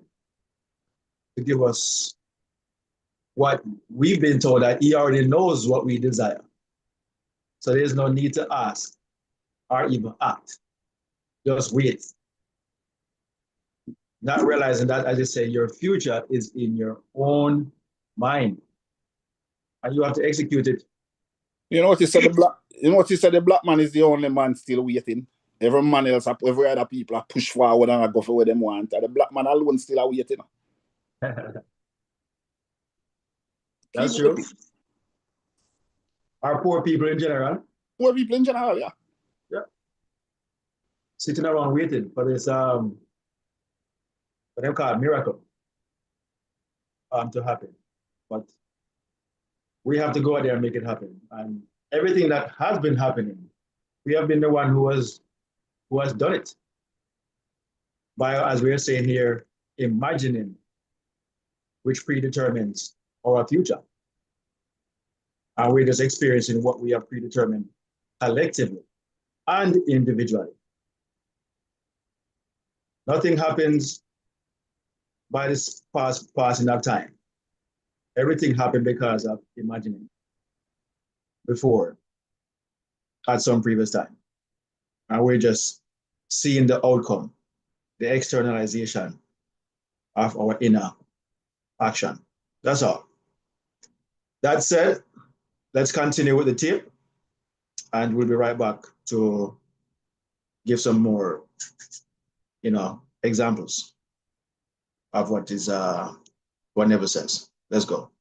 S1: to give us what we've been told, that he already knows what we desire. So there's no need to ask or even act. Just wait. Not realizing that, as you say, your future is in your own mind. And you have to execute it.
S2: You know what you said, the black man is the only man still waiting. Every man else, every other people are push forward and go for what they want. And the black man alone still are waiting.
S1: That's true. Our poor people in general.
S2: Poor people in general, yeah.
S1: Yeah. Sitting around waiting for this what they call a miracle to happen. But we have to go out there and make it happen. And everything that has been happening, we have been the one who has done it. By, as we are saying here, imagining, which predetermines our future. And we're just experiencing what we have predetermined collectively and individually. Nothing happens by this passing of time. Everything happened because of imagining before at some previous time. And we're just seeing the outcome, the externalization of our inner action. That's all. That said, let's continue with the tape, and we'll be right back to give some more, examples of what Neville says. Let's go.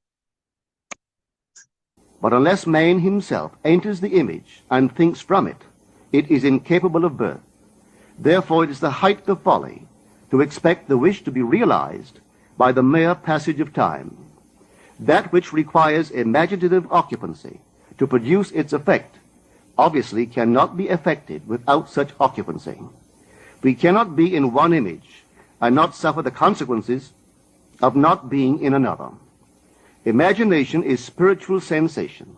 S3: But unless man himself enters the image and thinks from it, it is incapable of birth. Therefore it is the height of folly to expect the wish to be realized by the mere passage of time. That which requires imaginative occupancy to produce its effect obviously cannot be effected without such occupancy. We cannot be in one image and not suffer the consequences of not being in another. Imagination is spiritual sensation.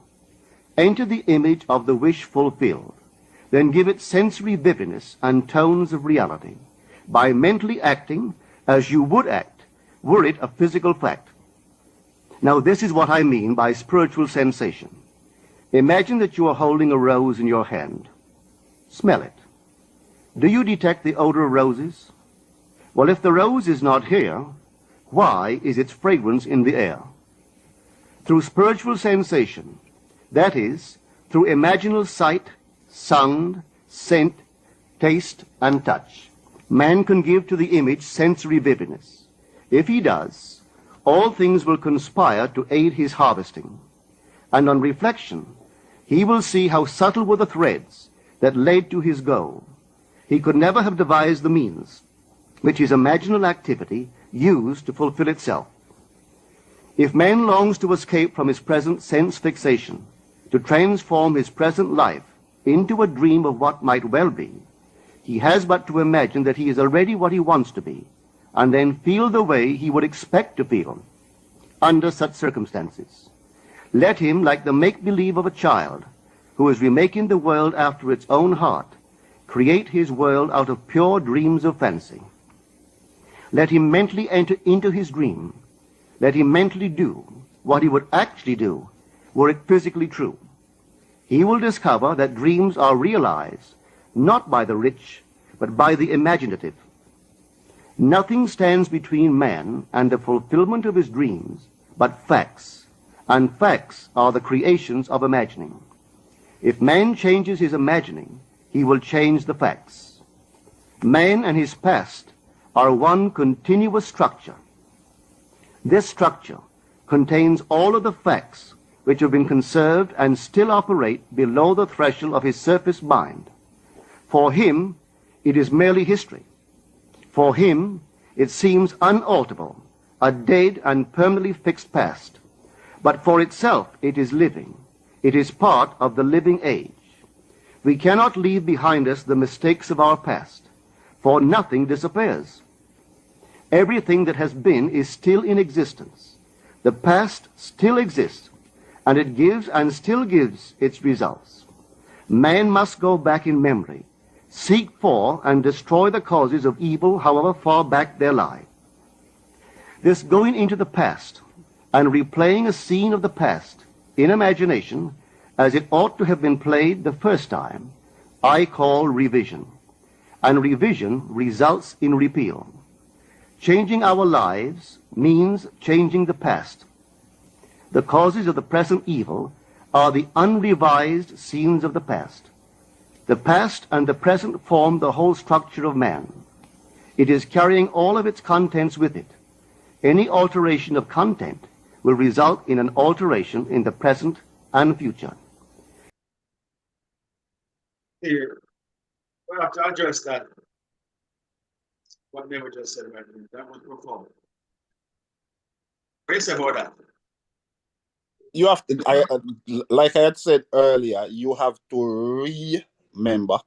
S3: Enter the image of the wish fulfilled, then give it sensory vividness and tones of reality by mentally acting as you would act were it a physical fact. Now this is what I mean by spiritual sensation. Imagine that you are holding a rose in your hand. Smell it. Do you detect the odor of roses? Well, if the rose is not here, why is its fragrance in the air? Through spiritual sensation, that is, through imaginal sight, sound, scent, taste, and touch. Man can give to the image sensory vividness. If he does, all things will conspire to aid his harvesting. And on reflection, he will see how subtle were the threads that led to his goal. He could never have devised the means which his imaginal activity used to fulfill itself. If man longs to escape from his present sense fixation, to transform his present life into a dream of what might well be, he has but to imagine that he is already what he wants to be, and then feel the way he would expect to feel under such circumstances. Let him, like the make-believe of a child who is remaking the world after its own heart, create his world out of pure dreams of fancy. Let him mentally enter into his dream. Let him mentally do what he would actually do were it physically true. He will discover that dreams are realized not by the rich, but by the imaginative. Nothing stands between man and the fulfillment of his dreams but facts, and facts are the creations of imagining. If man changes his imagining, he will change the facts. Man and his past are one continuous structure. This structure contains all of the facts which have been conserved and still operate below the threshold of his surface mind. For him, it is merely history. For him, it seems unalterable, a dead and permanently fixed past. But for itself, it is living. It is part of the living age. We cannot leave behind us the mistakes of our past, for nothing disappears. Everything that has been is still in existence. The past still exists, and it gives and still gives its results. Man must go back in memory, seek for and destroy the causes of evil however far back they lie. This going into the past and replaying a scene of the past in imagination as it ought to have been played the first time, I call revision. And revision results in repeal. Changing our lives means changing the past. The causes of the present evil are the unrevised scenes of the past. The past and the present form the whole structure of man. It is carrying all of its contents with it. Any alteration of content will result in an alteration in the present and future.
S1: Here, we have to address that. What Never just said right there. That was profound. What do you say about that?
S2: You have to, like I had said earlier, you have to remember.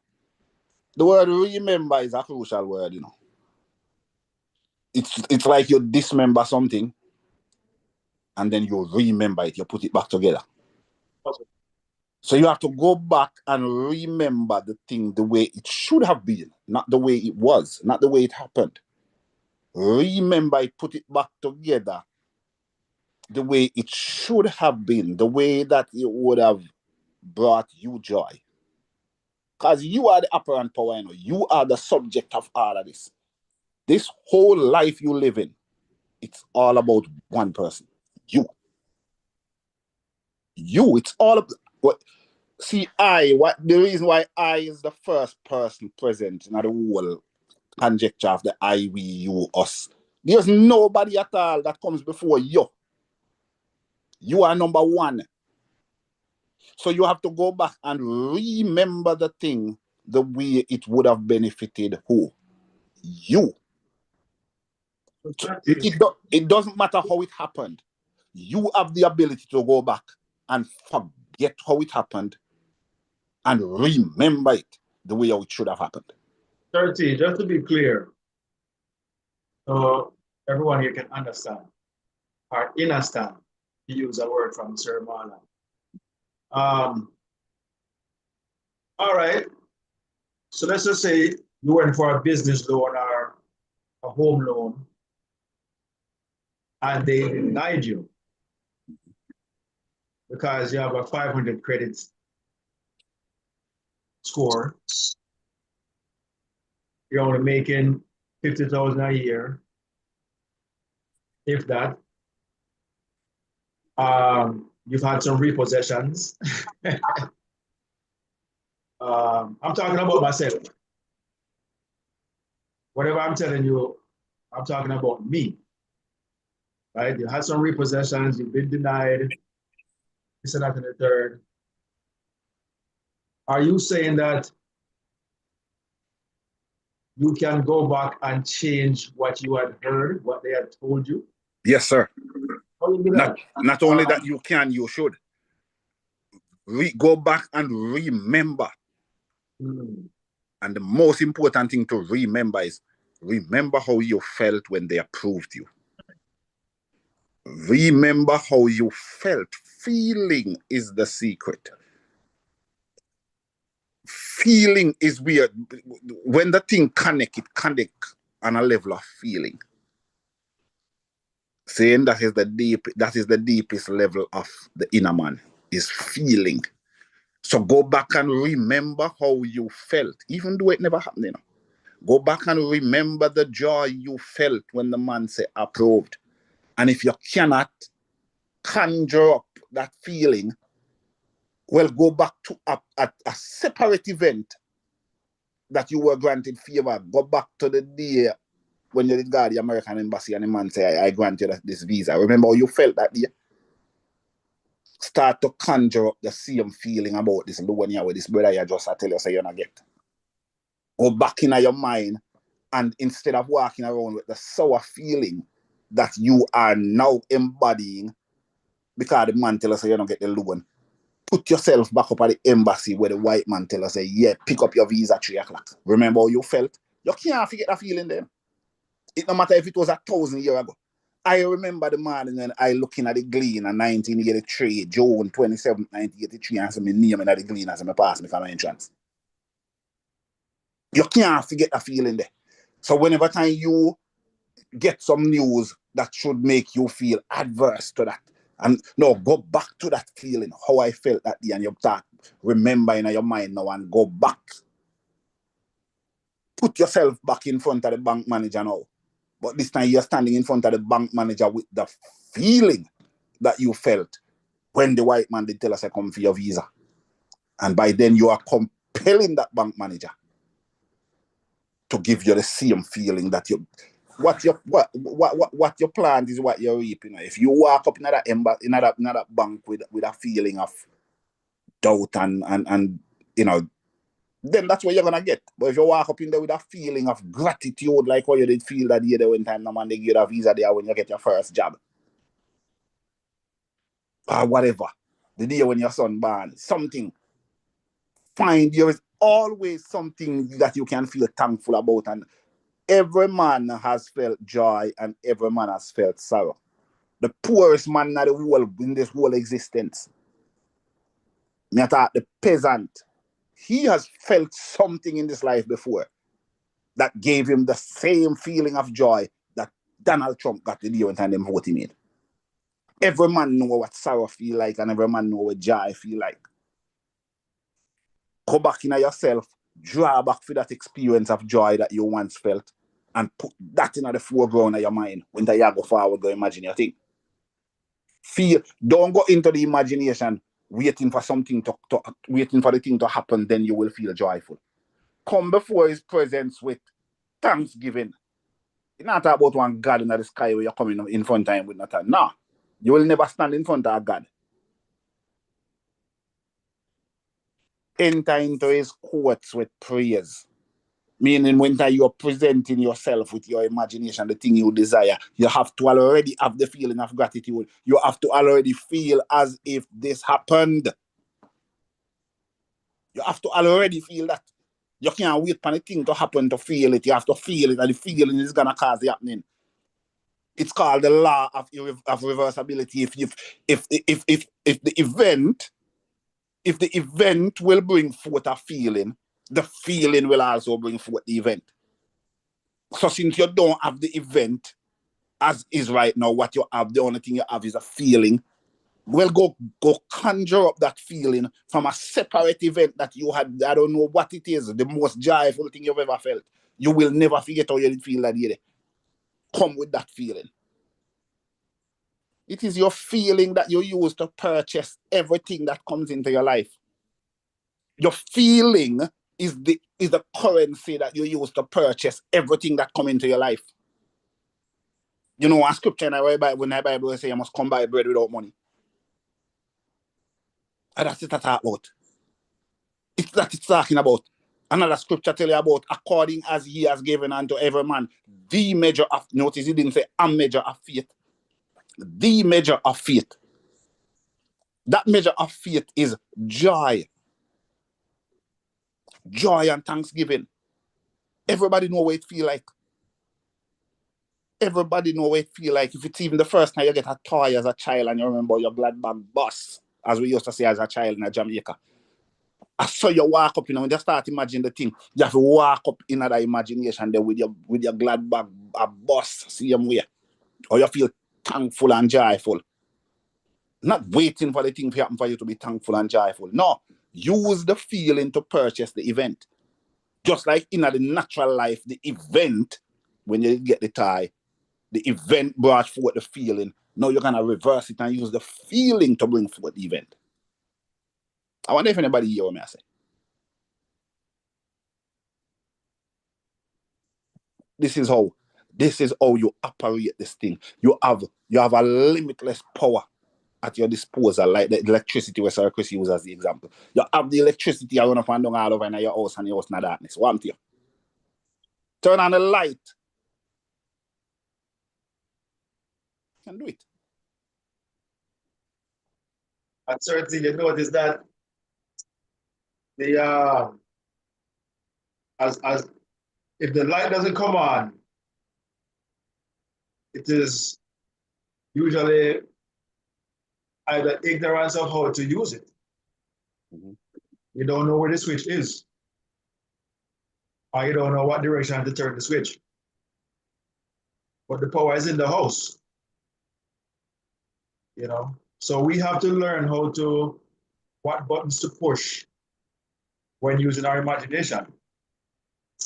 S2: The word remember is a crucial word, you know. It's like you dismember something and then you remember it, you put it back together.
S1: Okay.
S2: So you have to go back and remember the thing the way it should have been, not the way it was, not the way it happened. Remember it, put it back together the way it should have been, the way that it would have brought you joy. Because you are the apparent power, you know. You are the subject of all of this. This whole life you live in, it's all about one person. You. It's all of what. See, the reason why I is the first person present in the whole conjecture of the I, we, you, us. There's nobody at all that comes before you. You are number one. So you have to go back and remember the thing the way it would have benefited who? You. It doesn't matter how it happened. You have the ability to go back and forget how it happened and remember it the way it should have happened.
S1: 30, just to be clear, so everyone here can understand or understand, to use a word from Sir Marlon. All right. So let's just say you went for a business loan or a home loan and they denied you because you have a 500 credit score. You're only making 50,000 a year, if that. You've had some repossessions. I'm talking about myself. whatever I'm telling you, I'm talking about me, right? You had some repossessions, you've been denied, this and that and the third. Are you saying that you can go back and change what you had heard, what they had told you?
S2: Yes, sir.
S1: How you do that?
S2: Not only that you can, you should. Go back and remember. And the most important thing to remember is remember how you felt when they approved you. Remember how you felt. Feeling is the secret. Feeling is weird. When the thing connect, it connect on a level of feeling. Saying that is the deepest level of the inner man, is feeling. So go back and remember how you felt, even though it never happened, you know. Go back and remember the joy you felt when the man said approved. And if you cannot conjure up that feeling, well, go back to a separate event that you were granted favor. Go back to the day when you did go to the American embassy and the man said, I grant you this visa. Remember how you felt that day? Start to conjure up the same feeling about this one here with this brother you just I tell you, say you're not get. Go back in your mind, and instead of walking around with the sour feeling that you are now embodying because the man tell us you don't get the loan, put yourself back up at the embassy where the white man tell us, yeah, pick up your visa at 3 o'clock. Remember how you felt? You can't forget that feeling then. It no matter if it was 1,000 years ago. I remember the morning when I looking at the Glean in 1983, June 27, 1983, and so my name in the Glean as I pass me for my entrance. You can't forget that feeling there. So whenever time you get some news that should make you feel adverse to that, and no, go back to that feeling, how I felt that day, and you start remembering in your mind now and go back. Put yourself back in front of the bank manager now. But this time you're standing in front of the bank manager with the feeling that you felt when the white man did tell us I come for your visa. And by then you are compelling that bank manager to give you the same feeling that you what you plant is what you're reaping. If you walk up in another bank with a feeling of doubt and you know, then that's what you're gonna get. But if you walk up in there with a feeling of gratitude, like what you did feel that year there one time, no man they give you a visa there when you get your first job. Or whatever. The day when your son born, something. Find there is always something that you can feel thankful about. And every man has felt joy and every man has felt sorrow. The poorest man in this whole existence. Me thought the peasant. He has felt something in this life before that gave him the same feeling of joy that Donald Trump got the day when time them vote he made. Every man know what sorrow feel like and every man know what joy feel like. Go back in yourself, draw back for that experience of joy that you once felt and put that in the foreground of your mind. When you go forward, go imagine your thing. Feel, don't go into the imagination waiting for something waiting for the thing to happen, then you will feel joyful. Come before his presence with thanksgiving. It's not about one God in the sky where you're coming in front of him with nothing. No. You will never stand in front of God. Enter into his courts with praise. Meaning when you're presenting yourself with your imagination, the thing you desire, you have to already have the feeling of gratitude. You have to already feel as if this happened. You have to already feel that. You can't wait for the thing to happen to feel it. You have to feel it, and the feeling is gonna cause the happening. It's called the law of reversibility. If the event will bring forth a feeling, the feeling will also bring forth the event. So since you don't have the event as is right now, what you have, the only thing you have is a feeling. Well, go conjure up that feeling from a separate event that you had. I don't know what it is, the most joyful thing you've ever felt. You will never forget how you did feel that day. Come with that feeling. It is your feeling that you use to purchase everything that comes into your life. Your feeling is the is the currency that you use to purchase everything that come into your life. You know, a scripture in the Bible, when the Bible says you must come buy bread without money. And that's it I talk about. It's that it's talking about. Another scripture tell you about according as he has given unto every man the measure of, notice he didn't say a measure of faith. The measure of faith. That measure of faith is joy. Joy and thanksgiving. Everybody know what it feel like. Everybody know what it feel like. If it's even the first time you get a toy as a child and you remember your glad bag bus, as we used to say as a child in Jamaica. I saw you walk up, when you start imagining the thing, you have to walk up in that imagination there with your glad bag, a bus, same way. Or you feel thankful and joyful. Not waiting for the thing to happen for you to be thankful and joyful. No, use the feeling to purchase the event. Just like in the natural life, the event, when you get the tie, the event brought forth the feeling. Now you're going to reverse it and use the feeling to bring forth the event. I wonder if anybody hear what I say. This is how you operate this thing. You have a limitless power at your disposal, like the electricity where Sir Chris used as the example. You have the electricity around up and down all over in your house and your house in the darkness. What you? Turn on the light. You can do it.
S1: And certainly you notice that the as if the light doesn't come on, it is usually either ignorance of how to use it.
S2: Mm-hmm.
S1: You don't know where the switch is, or you don't know what direction to turn the switch. But the power is in the house. You know, so we have to learn what buttons to push when using our imagination,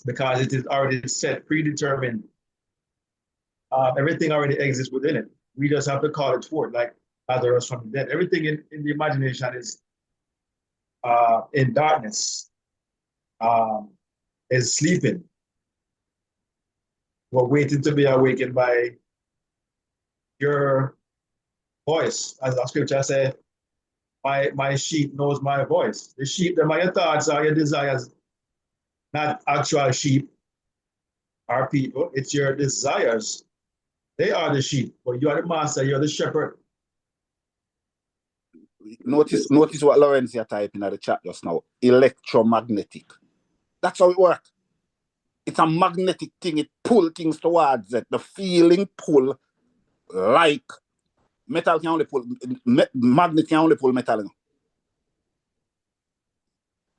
S1: because it is already set, predetermined. Everything already exists within it. We just have to call it forth, like Lazarus from the dead. Everything in the imagination is in darkness, is sleeping. We're waiting to be awakened by your voice. As the scripture says, my sheep knows my voice. The sheep, them are your thoughts, are your desires, not actual sheep or people. It's your desires. They are the sheep, but you are the master, you're the shepherd.
S2: Notice what Lawrence is typing at the chat just now. Electromagnetic. That's how it works. It's a magnetic thing. It pulls things towards it. The feeling pull like metal can only pull, magnet can only pull metal.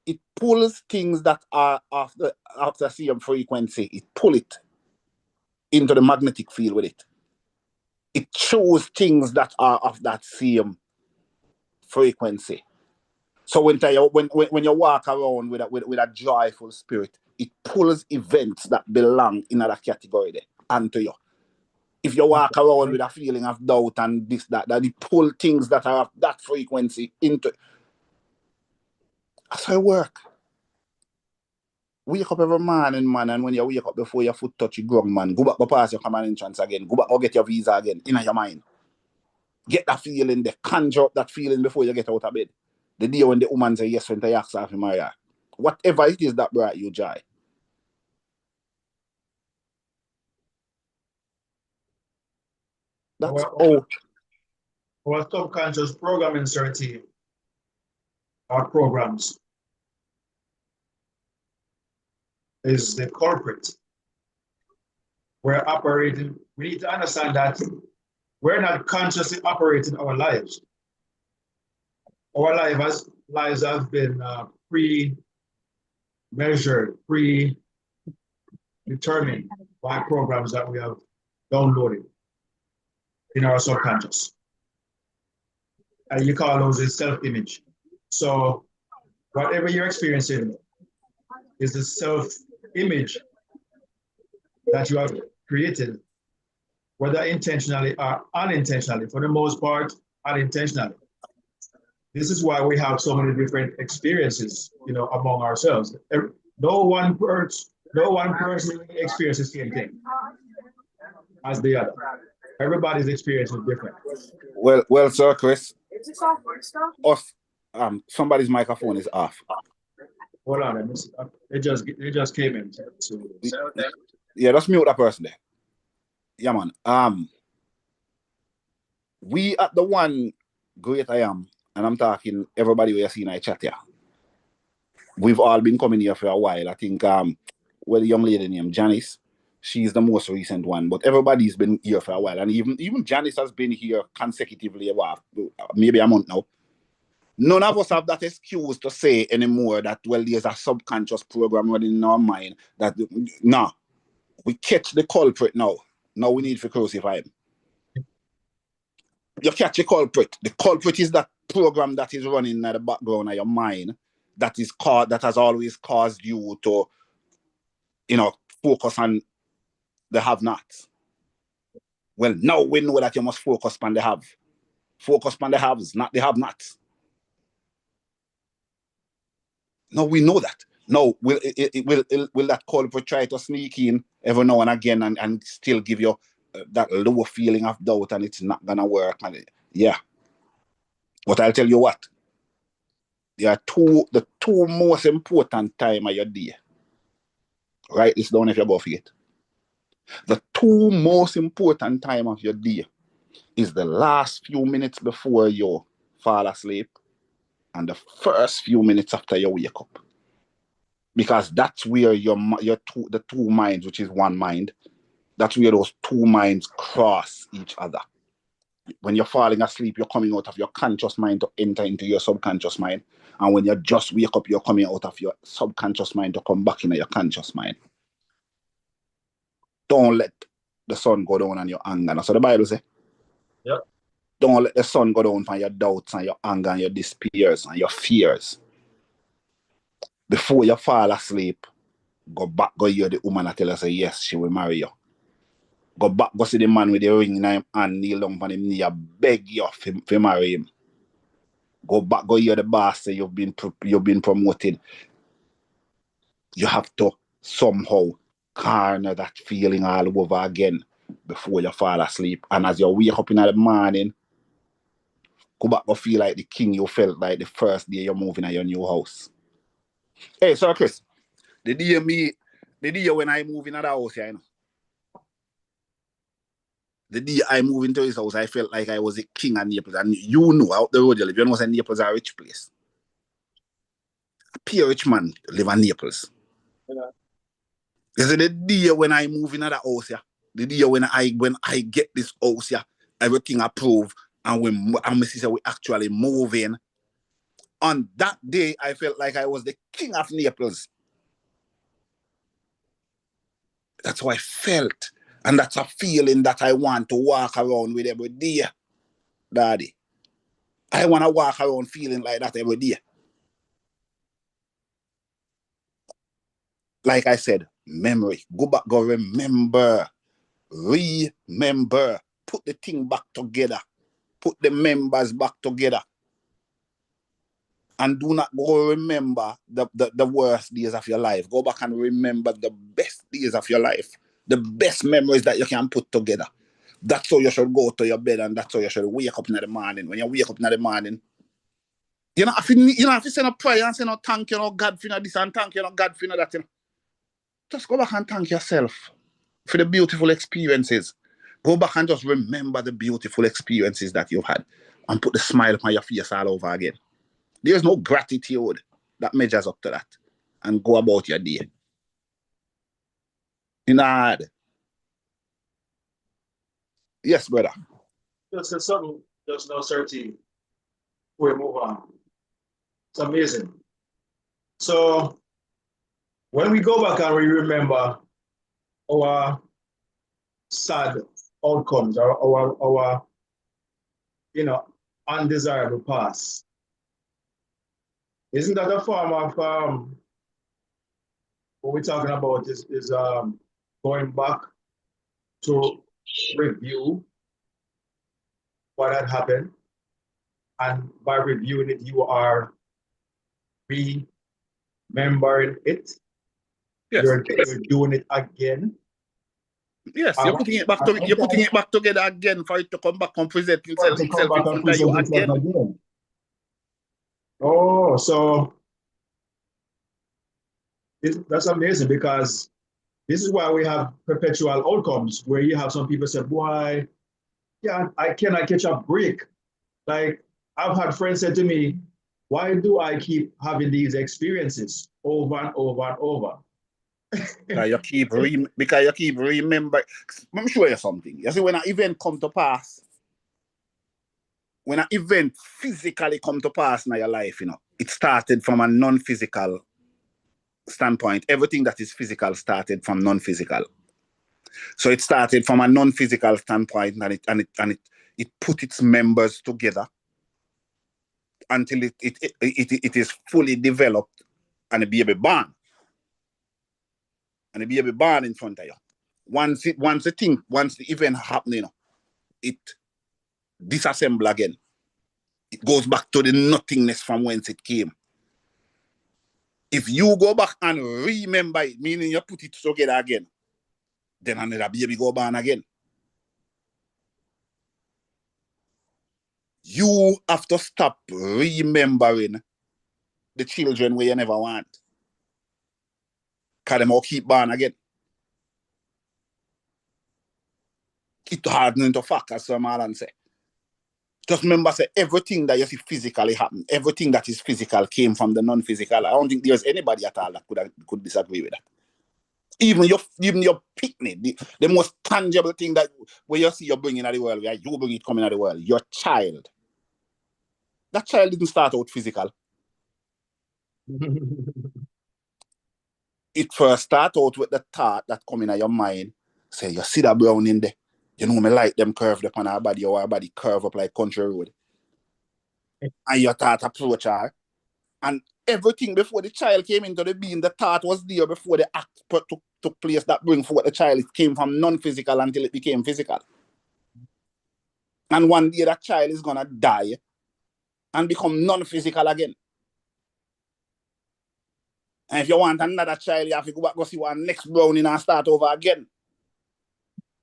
S2: It pulls things that are of the same frequency. It pulls it into the magnetic field with it. It shows things that are of that same frequency. So when you walk around with a joyful spirit, it pulls events that belong in that category there onto you. If you walk around with a feeling of doubt and this, that it pull things that are of that frequency into. That's how it work. Wake up every morning, man, and when you wake up before your foot touch your ground, man, go back, go past your command entrance again, go back, go get your visa again, in your mind. Get that feeling there, conjure up that feeling before you get out of bed. The day when the woman say yes when they ask her to marry her. Whatever it is that brought you joy. That's
S1: our subconscious programming certainty, our programs, is the culprit. We're operating, we need to understand that we're not consciously operating our lives. Our lives have been pre-measured, pre-determined by programs that we have downloaded in our subconscious. And you call those a self-image. So whatever you're experiencing is the self-image that you have created, whether intentionally or unintentionally, for the most part, unintentionally. This is why we have so many different experiences, among ourselves. no one person experiences the same thing as the other. Everybody's experience is different.
S2: Well, sir, Chris. Us, somebody's microphone is off.
S1: Hold on, it just came in. So,
S2: yeah, just mute that person there. Yeah, man. We at the one great I am, and I'm talking everybody we are seeing I chat here. We've all been coming here for a while. I think well, the young lady named Janice, she's the most recent one, but everybody's been here for a while, and even Janice has been here consecutively maybe a month now. None of us have that excuse to say anymore that, well, there's a subconscious program running in our mind that, no, we catch the culprit now. Now we need to crucify him. You catch a culprit. The culprit is that program that is running in the background of your mind that has always caused you to, focus on the have-nots. Well, now we know that you must focus on the have. Focus on the haves, not the have-nots. No, we know that. No, will that culprit try to sneak in every now and again and still give you that lower feeling of doubt, and it's not gonna work? Yeah. But I'll tell you what. There are the two most important time of your day. Write this down if you go forget. The two most important time of your day is the last few minutes before you fall asleep and the first few minutes after you wake up. Because that's where the two minds, which is one mind, that's where those two minds cross each other. When you're falling asleep, you're coming out of your conscious mind to enter into your subconscious mind. And when you just wake up, you're coming out of your subconscious mind to come back into your conscious mind. Don't let the sun go down on your anger. That's what the Bible says.
S1: Yep.
S2: Don't let the sun go down on your doubts and your anger and your despairs and your fears. Before you fall asleep, go back, go hear the woman that tell her, say, yes, she will marry you. Go back, go see the man with the ring in him and kneel down on him knee and beg you to marry him. Go back, go hear the boss say you've been promoted. You have to somehow corner that feeling all over again before you fall asleep. And as you wake up in the morning, go back, go feel like the king you felt like the first day you're moving at your new house. Hey, sorry, Chris. The day when I move in at the house, the day I moved into his house, I felt like I was a king of Naples. And you know, out the road you live, you know, Naples is a rich place. A pure rich man live in Naples. Yeah. You see, the day when I move into the house, the day when I get this house, everything approved, and my sister we actually move in. On that day, I felt like I was the king of Naples. That's how I felt. And that's a feeling that I want to walk around with every day, Daddy. I want to walk around feeling like that every day. Like I said, memory. Go back, go remember. Remember. Put the thing back together. Put the members back together. And do not go remember the worst days of your life. Go back and remember the best days of your life. The best memories that you can put together. That's how you should go to your bed, and that's how you should wake up in the morning. When you wake up in the morning, you know, if you say no prayer and say no thank you, no God for this and thank you, no God for that, just go back and thank yourself for the beautiful experiences. Go back and just remember the beautiful experiences that you've had and put the smile on your face all over again. There's no gratitude that measures up to that. And go about your day. Yes, brother.
S1: Just something, just no certainty. We move on. It's amazing. So when we go back and we remember our sad outcomes, our undesirable past, isn't that a form of what we're talking about is going back to review what had happened, and by reviewing it, you are remembering it.
S2: Yes.
S1: you're doing it again.
S2: Yes, you're putting it back together again for it to come back and present itself in front of you again.
S1: Oh, so that's amazing, because this is why we have perpetual outcomes, where you have some people say, boy, yeah, I cannot catch a break. Like, I've had friends say to me, why do I keep having these experiences over and over and over?
S2: Because you keep remembering. Let me show you something. You see, when an event come to pass, when an event physically come to pass in your life, it started from a non-physical standpoint. Everything that is physical started from non-physical. So it started from a non-physical standpoint, and it put its members together until it is fully developed, and the baby born. And the baby born in front of you. Once the event happening, it disassemble again. It goes back to the nothingness from whence it came. If you go back and remember it, meaning you put it together again, then another baby go born again. You have to stop remembering the children where you never want. Because them all keep born again. It hardening to fact, as some Alan say. Just remember, say, everything that you see physically happen, everything that is physical came from the non-physical. I don't think there's anybody at all that could disagree with that. Even your picnic, the most tangible thing that where you see you're bringing out the world, where you bring it coming out the world, your child. That child didn't start out physical. It first start out with the thought that come in your mind. Say, you see that brown in there? You know me like them curved up on our body, or our body curve up like country road. And your thought approach her. And everything before the child came into the being, the thought was there before the act took place that bring forth the child. It came from non-physical until it became physical. And one day that child is going to die and become non-physical again. And if you want another child, you have to go back go see one next browning and start over again.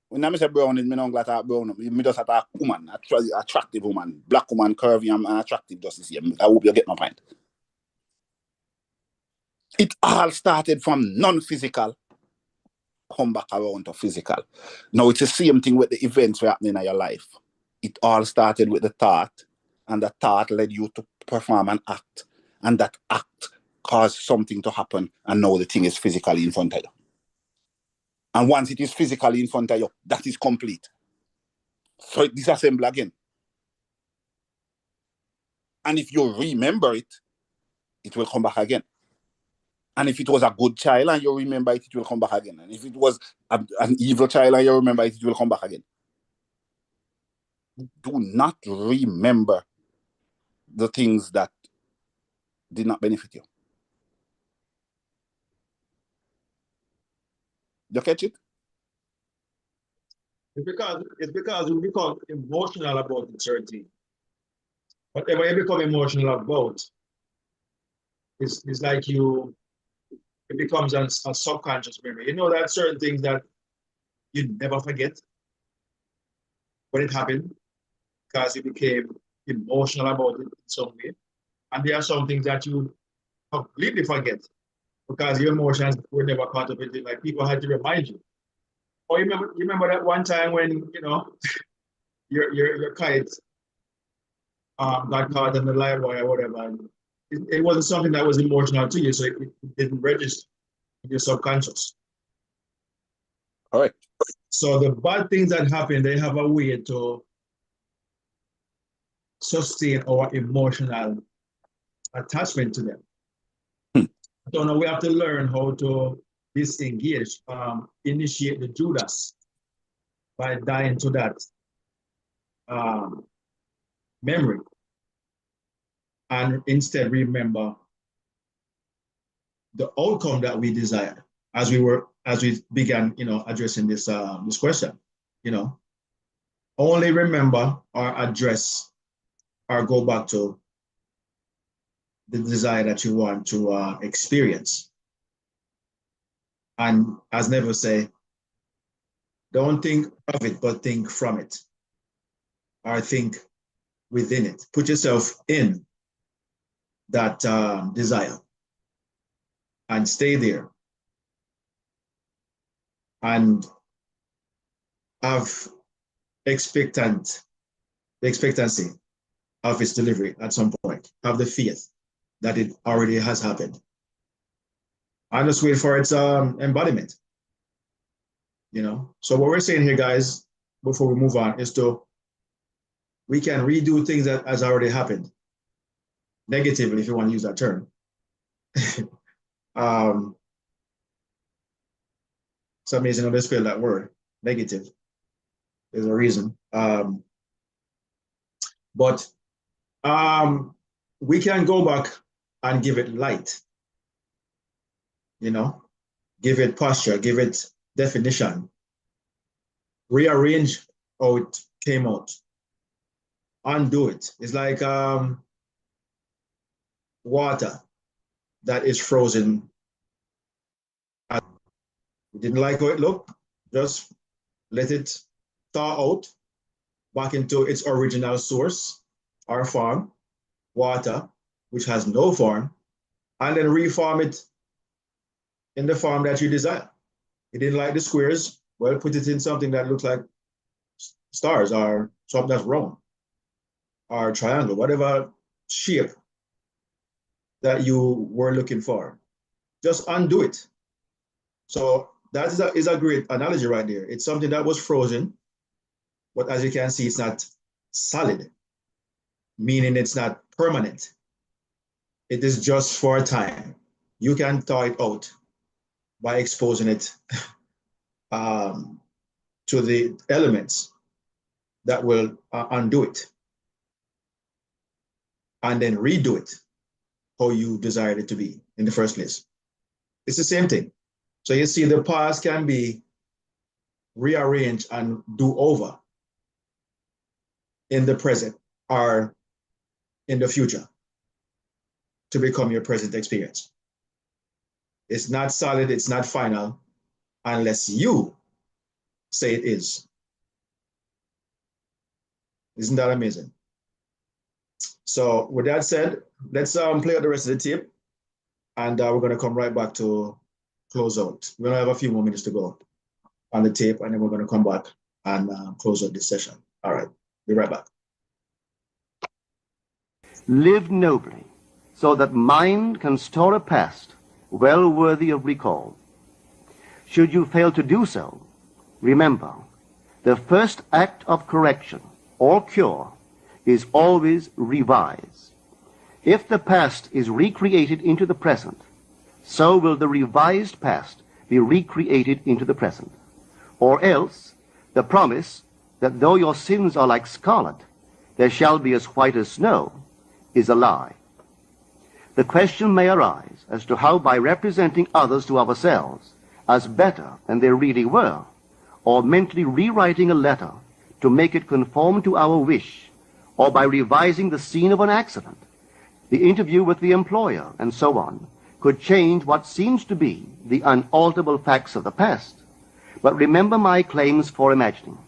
S2: When I say browning, I don't like brown. I just attack woman, attractive woman, black woman, curvy and attractive, just to see. I hope you get my point. It all started from non-physical, come back around to physical. Now it's the same thing with the events happening in your life. It all started with the thought, and the thought led you to perform an act, and that act caused something to happen, and now the thing is physically in front of you. And once it is physically in front of you, that is complete. So it disassemble again. And if you remember it, it will come back again. And if it was a good child and you remember it, it will come back again. And if it was an evil child and you remember it, it will come back again. Do not remember the things that did not benefit you. You catch it?
S1: It's because you become emotional about the certain thing. Whatever you become emotional about, it's like it becomes a subconscious memory. You know that certain things that you never forget when it happened, because you became emotional about it in some way. And there are some things that you completely forget because your emotions were never caught up with it. Like, people had to remind you. Or you remember that one time when, your kite got caught in the live wire or whatever. And it wasn't something that was emotional to you, so it didn't register in your subconscious.
S2: All right.
S1: So the bad things that happen, they have a way to sustain our emotional attachment to them. So now we have to learn how to disengage, initiate the Judas by dying to that memory, and instead remember the outcome that we desire as we began, addressing this question. Only remember or address or go back to the desire that you want to experience. And as Neville say, don't think of it, but think from it, or think within it. Put yourself in that desire and stay there and have expectancy of its delivery at some point. Have the faith that it already has happened. And just wait for its embodiment. You know, so what we're saying here, guys, before we move on, is we can redo things that has already happened. Negatively, if you want to use that term. Some reason I just feel that word, negative. There's a reason. But we can go back and give it light, you know, give it posture, give it definition, rearrange how it came out, undo it. It's like water that is frozen. You didn't like how it looked, just let it thaw out back into its original source or form, water, which has no form, and then reform it in the form that you desire. You didn't like the squares, well, put it in something that looks like stars or something that's round or triangle, whatever shape that you were looking for. Just undo it. So that is a great analogy right there. It's something that was frozen, but as you can see, it's not solid, meaning it's not permanent. It is just for a time. You can thaw it out by exposing it to the elements that will undo it and then redo it how you desired it to be in the first place. It's the same thing. So you see, the past can be rearranged and do over in the present or in the future to become your present experience. It's not solid, it's not final, unless you say it is. Isn't that amazing? So with that said, let's play out the rest of the tape, and we're going to come right back to close out. We're going to have a few more minutes to go on the tape, and then we're going to come back and close out this session. All right, be right back.
S3: Live nobly, so that mind can store a past well worthy of recall. Should you fail to do so, remember, the first act of correction or cure is always revise. If the past is recreated into the present, so will the revised past be recreated into the present. Or else, the promise that though your sins are like scarlet, they shall be as white as snow, is a lie. The question may arise as to how, by representing others to ourselves as better than they really were, or mentally rewriting a letter to make it conform to our wish, or by revising the scene of an accident, the interview with the employer, and so on, could change what seems to be the unalterable facts of the past. But remember my claims for imagining.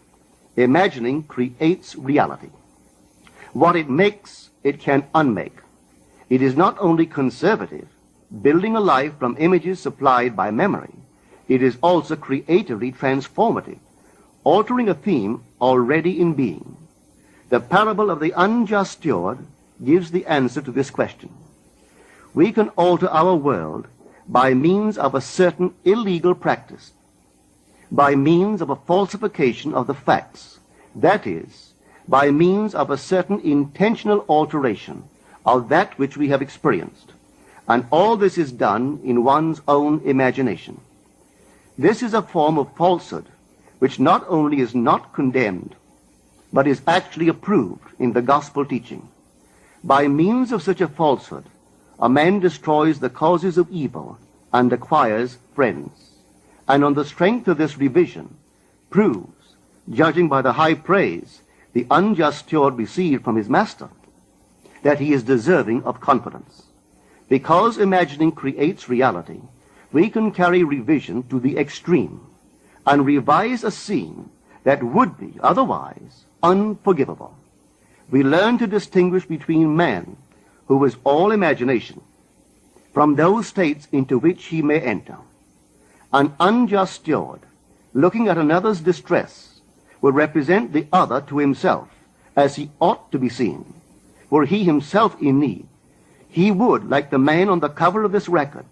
S3: Imagining creates reality. What it makes, it can unmake. It is not only conservative, building a life from images supplied by memory, it is also creatively transformative, altering a theme already in being. The parable of the unjust steward gives the answer to this question. We can alter our world by means of a certain illegal practice, by means of a falsification of the facts, that is, by means of a certain intentional alteration of that which we have experienced, and all this is done in one's own imagination. This is a form of falsehood which not only is not condemned, but is actually approved in the gospel teaching. By means of such a falsehood, a man destroys the causes of evil and acquires friends, and on the strength of this revision proves, judging by the high praise the unjust steward received from his master, that he is deserving of confidence. Because imagining creates reality, we can carry revision to the extreme and revise a scene that would be otherwise unforgivable. We learn to distinguish between man, who is all imagination, from those states into which he may enter. An unjust steward, looking at another's distress, will represent the other to himself as he ought to be seen. Were he himself in need, he would, like the man on the cover of this record,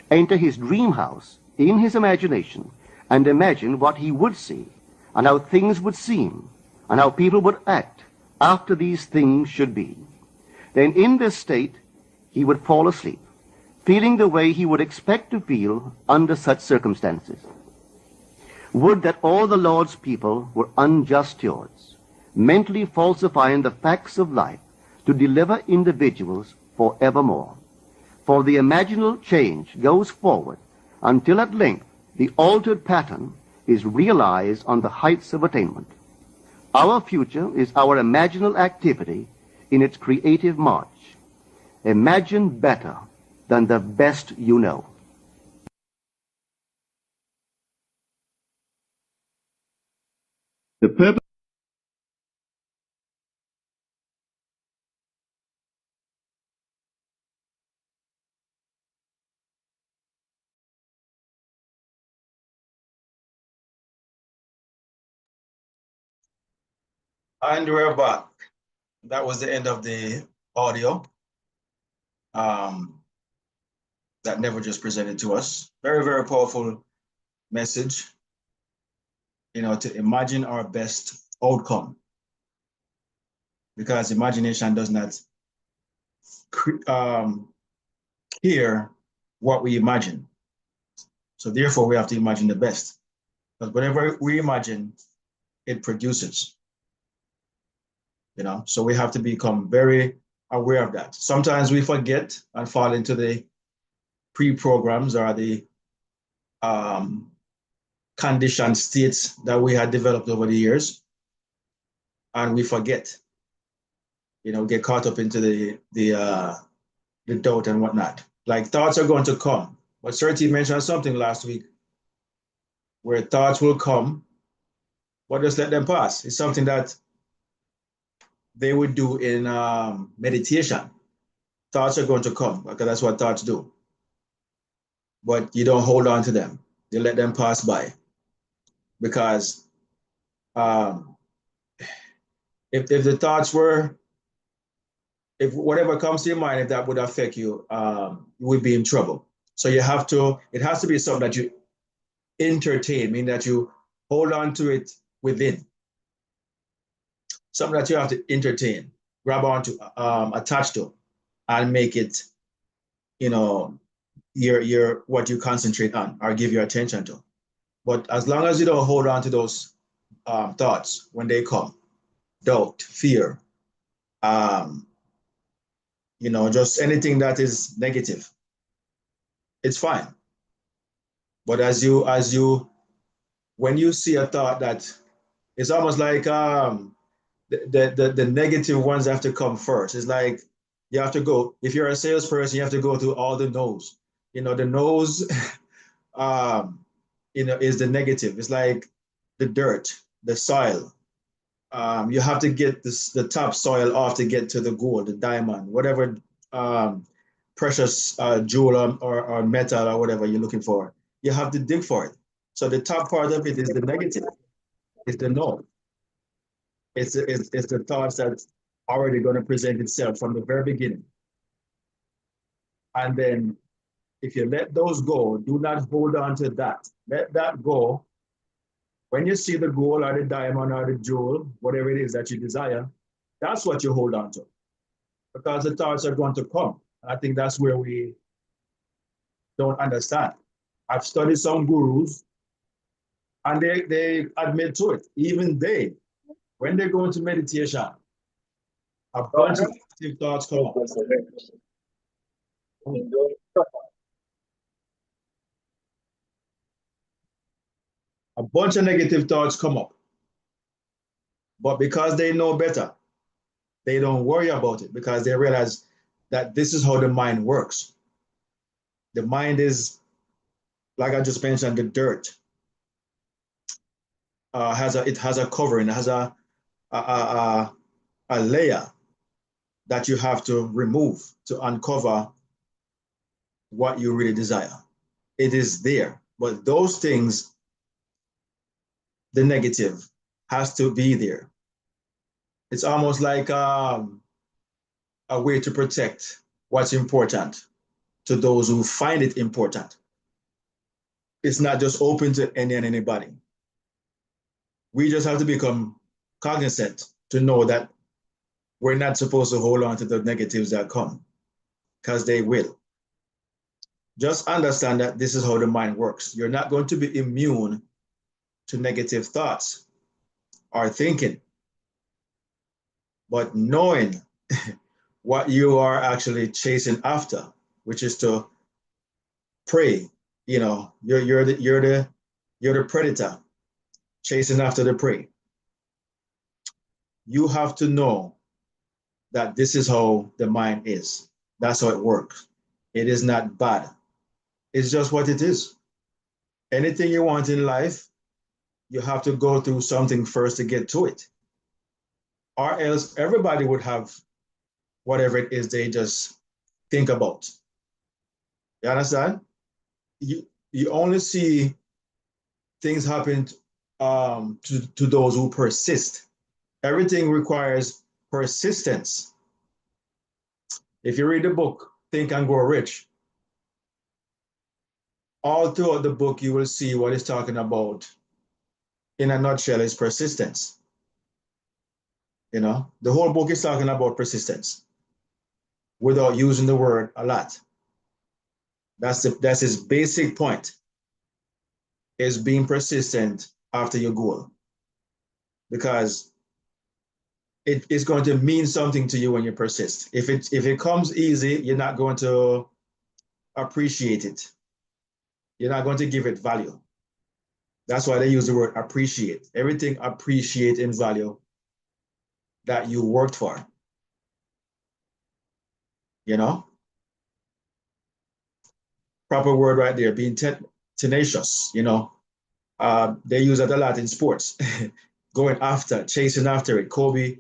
S3: enter his dream house in his imagination and imagine what he would see and how things would seem and how people would act after these things should be. Then in this state he would fall asleep, feeling the way he would expect to feel under such circumstances. Would that all the Lord's people were unjust stewards, mentally falsifying the facts of life to deliver individuals forevermore. For the imaginal change goes forward until at length the altered pattern is realized on the heights of attainment. Our future is our imaginal activity in its creative march. Imagine better than the best you know. The purpose
S1: And we're back. That was the end of the audio that Never just presented to us. Very, very powerful message, to imagine our best outcome. Because imagination does not care what we imagine. So therefore, we have to imagine the best. Because whatever we imagine, it produces. So we have to become very aware of that. Sometimes we forget and fall into the pre-programs or the conditioned states that we had developed over the years, and we forget. Get caught up into the doubt and whatnot. Like thoughts are going to come. But Serti mentioned something last week where thoughts will come, but just let them pass. It's something that they would do in meditation. Thoughts are going to come because that's what thoughts do. But you don't hold on to them. You let them pass by. Because if the thoughts were, if whatever comes to your mind, if that would affect you, you would be in trouble. So it has to be something that you entertain, meaning that you hold on to it within. Something that you have to entertain, grab onto, attach to, and make it, your what you concentrate on or give your attention to. But as long as you don't hold on to those thoughts when they come, doubt, fear, just anything that is negative, it's fine. But when you see a thought that it's almost like the negative ones have to come first. It's like you have to go, if you're a salesperson, you have to go through all the no's. The no's is the negative. It's like the dirt, the soil. You have to get the top soil off to get to the gold, the diamond, whatever precious jewel or metal or whatever you're looking for. You have to dig for it. So the top part of it is the negative. It's the no. It's the thoughts that's already going to present itself from the very beginning. And then if you let those go, do not hold on to that. Let that go. When you see the gold or the diamond or the jewel, whatever it is that you desire, that's what you hold on to. Because the thoughts are going to come. And I think that's where we don't understand. I've studied some gurus, and they admit to it. Even they, when they go into meditation, a bunch of negative thoughts come up. A bunch of negative thoughts come up. But because they know better, they don't worry about it because they realize that this is how the mind works. The mind is like I just mentioned, the dirt it has a covering, it has a layer that you have to remove to uncover what you really desire. It is there, but those things, the negative, has to be there. It's almost like a way to protect what's important to those who find it important. It's not just open to any and anybody. We just have to become cognizant to know that we're not supposed to hold on to the negatives that come, because they will. Just understand that this is how the mind works. You're not going to be immune to negative thoughts or thinking, but knowing what you are actually chasing after, which is to prey. You know, you're the predator chasing after the prey. You have to know that this is how the mind is. That's how it works. It is not bad. It's just what it is. Anything you want in life, you have to go through something first to get to it. Or else everybody would have whatever it is they just think about. You understand? You only see things happen to those who persist. Everything requires persistence. If you read the book, Think and Grow Rich, all throughout the book, you will see what it's talking about. In a nutshell, is persistence. You know, the whole book is talking about persistence without using the word a lot. That's his basic point, is being persistent after your goal. Because it is going to mean something to you when you persist. If it comes easy, you're not going to appreciate it. You're not going to give it value. That's why they use the word appreciate. Everything appreciate in value that you worked for. You know? Proper word right there, being tenacious, you know. They use it a lot in sports. Going after, chasing after it. Kobe,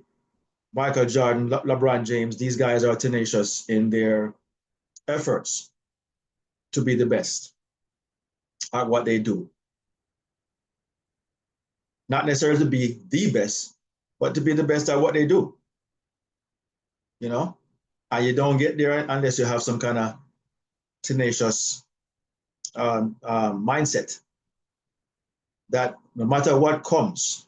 S1: Michael Jordan, LeBron James, these guys are tenacious in their efforts to be the best at what they do. Not necessarily to be the best, but to be the best at what they do. You know? And you don't get there unless you have some kind of tenacious mindset that no matter what comes,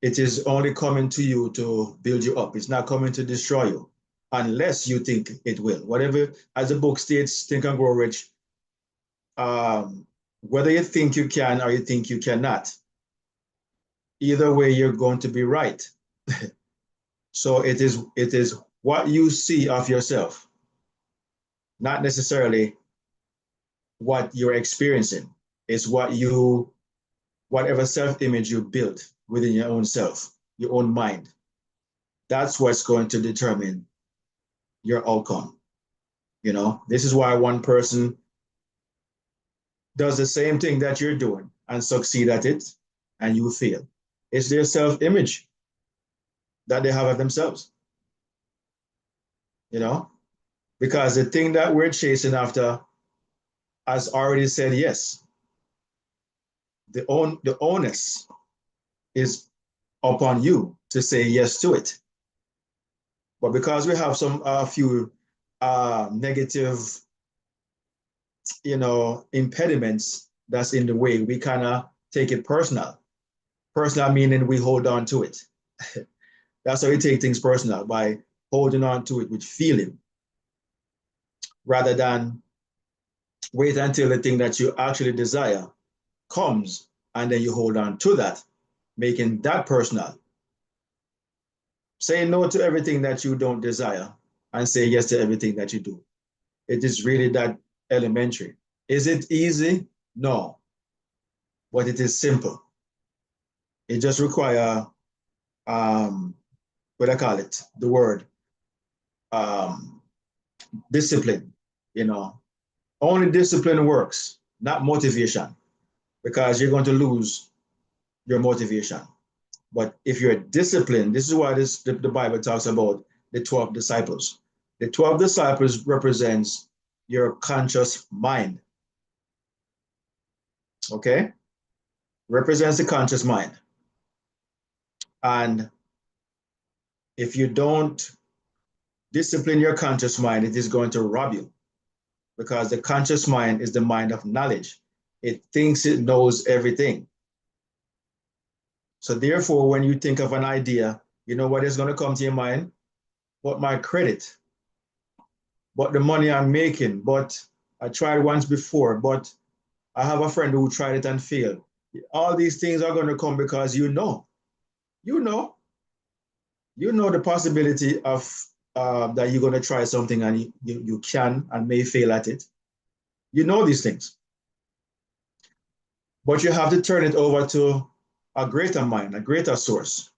S1: it is only coming to you to build you up. It's not coming to destroy you unless you think it will. Whatever, as the book states, Think and Grow Rich, whether you think you can or you think you cannot, either way, you're going to be right. So it is what you see of yourself, not necessarily what you're experiencing. It's whatever self-image you build within your own self, your own mind. That's what's going to determine your outcome. You know, this is why one person does the same thing that you're doing and succeed at it, and you fail. It's their self-image that they have of themselves. You know, because the thing that we're chasing after has already said yes. The onus is upon you to say yes to it. But because we have some few negative, you know, impediments that's in the way, we kind of take it personal. Personal meaning we hold on to it. That's how we take things personal, by holding on to it with feeling, rather than wait until the thing that you actually desire comes and then you hold on to that, making that personal. Say no to everything that you don't desire and say yes to everything that you do. It is really that elementary. Is it easy? No, but it is simple. It just requires, what I call it, the word, discipline, you know, Only discipline works, not motivation, because you're going to lose your motivation. But if you're disciplined, this is why the Bible talks about the 12 disciples. The 12 disciples represents your conscious mind. Okay? Represents the conscious mind. And if you don't discipline your conscious mind, it is going to rob you, because the conscious mind is the mind of knowledge. It thinks it knows everything. So therefore, when you think of an idea, you know what is going to come to your mind? But my credit, but the money I'm making, but I tried once before, but I have a friend who tried it and failed. All these things are going to come because you know the possibility of that you're going to try something and you can and may fail at it. You know these things. But you have to turn it over to a greater mind, a greater source.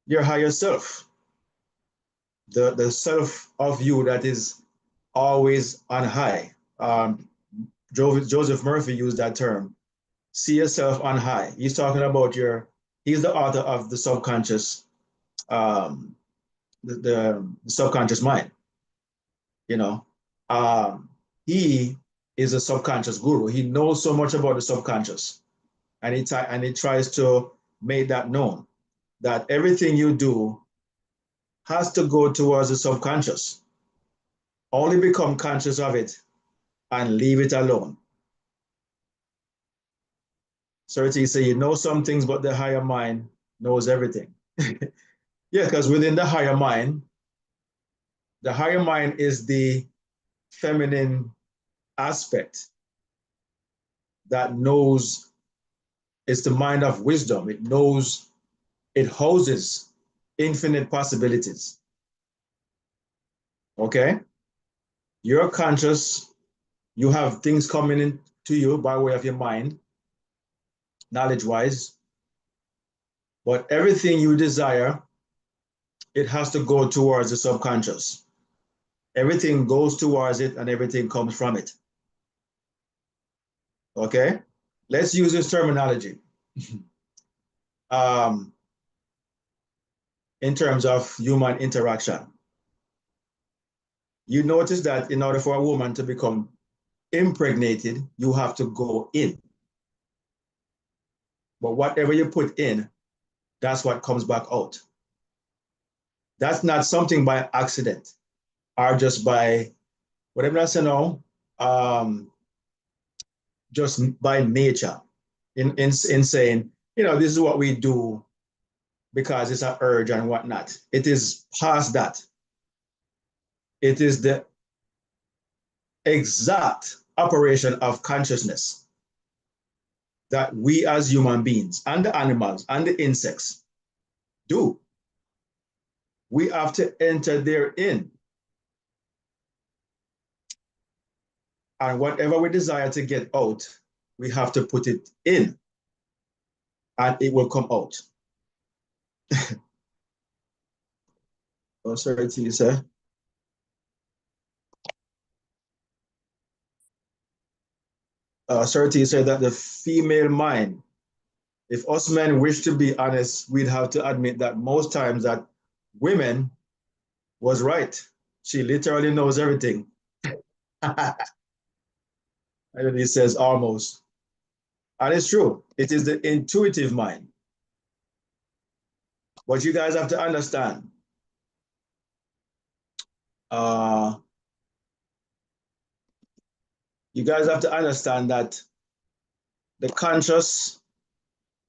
S1: Your higher self, the self of you that is always on high. Joseph Murphy used that term. See yourself on high. He's talking about he's the author of the subconscious, the subconscious mind. You know, he is a subconscious guru. He knows so much about the subconscious, and he tries to make that known, that everything you do has to go towards the subconscious. Only become conscious of it and leave it alone. So he say, you know some things, but the higher mind knows everything. Yeah, because within the higher mind is the feminine aspect that knows. It's the mind of wisdom. It knows, it houses infinite possibilities. Okay? You're conscious, you have things coming in to you by way of your mind, knowledge-wise, but everything you desire, it has to go towards the subconscious. Everything goes towards it and everything comes from it. Okay? Let's use this terminology. In terms of human interaction. You notice that in order for a woman to become impregnated, you have to go in. But whatever you put in, that's what comes back out. That's not something by accident or just by, whatever I say now, just by nature, in saying, this is what we do because it's an urge and whatnot. It is past that. It is the exact operation of consciousness that we as human beings and the animals and the insects do. We have to enter therein. And whatever we desire to get out, we have to put it in and it will come out. Oh, sorry, Tisa. Sorry, said that the female mind, if us men wish to be honest, we'd have to admit that most times that women was right. She literally knows everything. And then he says almost. And it's true. It is the intuitive mind. But you guys have to understand. You guys have to understand that the conscious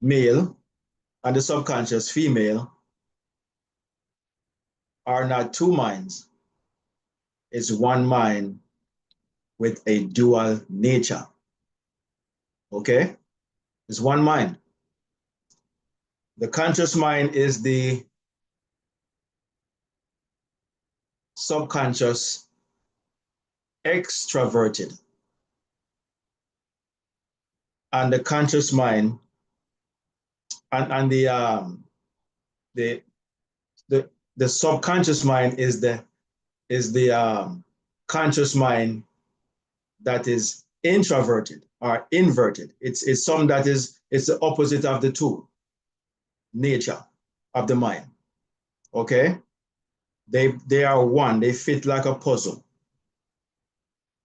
S1: male and the subconscious female are not two minds. It's one mind with a dual nature. Okay? It's one mind. The conscious mind is the subconscious extroverted. And the conscious mind and the subconscious mind is the is the conscious mind that is introverted or inverted. It's some that is, it's the opposite of the two nature of the mind. Okay? They are one, they fit like a puzzle.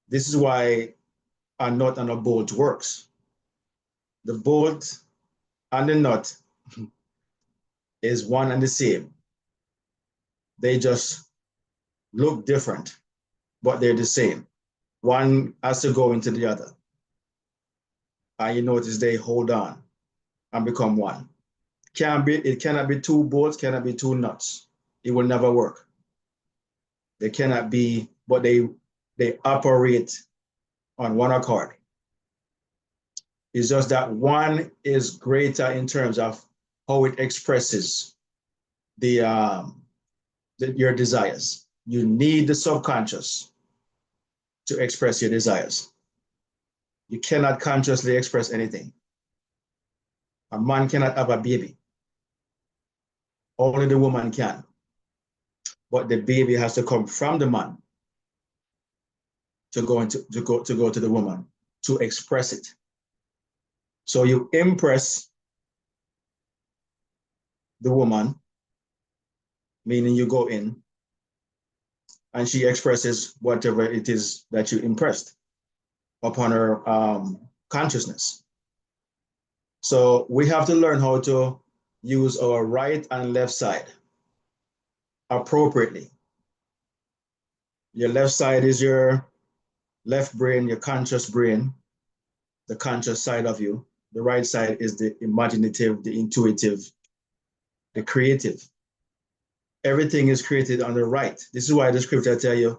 S1: This is why a nut and a bolt works. The bolt and the nut is one and the same. They just look different, but they're the same. One has to go into the other. And you notice they hold on and become one. It cannot be two bolts, cannot be two nuts. It will never work. They cannot be, but they operate on one accord. It's just that one is greater in terms of how it expresses your desires. You need the subconscious to express your desires. You cannot consciously express anything. A man cannot have a baby. Only the woman can. But the baby has to come from the man to go to the woman to express it. So you impress the woman, meaning you go in, and she expresses whatever it is that you impressed upon her consciousness. So we have to learn how to use our right and left side appropriately. Your left side is your left brain, your conscious brain, the conscious side of you. The right side is the imaginative, the intuitive, the creative. Everything is created on the right. This is why the scripture tell you,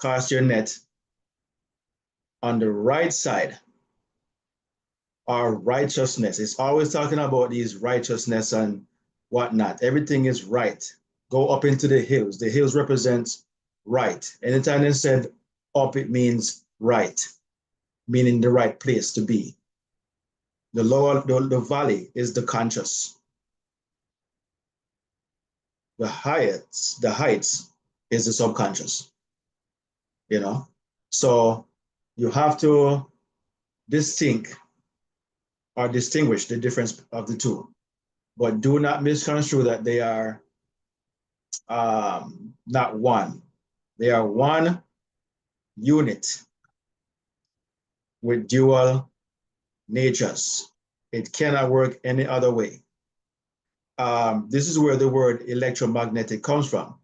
S1: cast your net on the right side. Our righteousness. It's always talking about these righteousness and whatnot. Everything is right. Go up into the hills. The hills represent right. Anytime they said up, it means right, meaning the right place to be. The lower, the valley is the conscious. The heights is the subconscious. You know, so you have to distinguish the difference of the two, but do not misconstrue that they are not one. They are one unit with dual natures. It cannot work any other way. This is where the word electromagnetic comes from.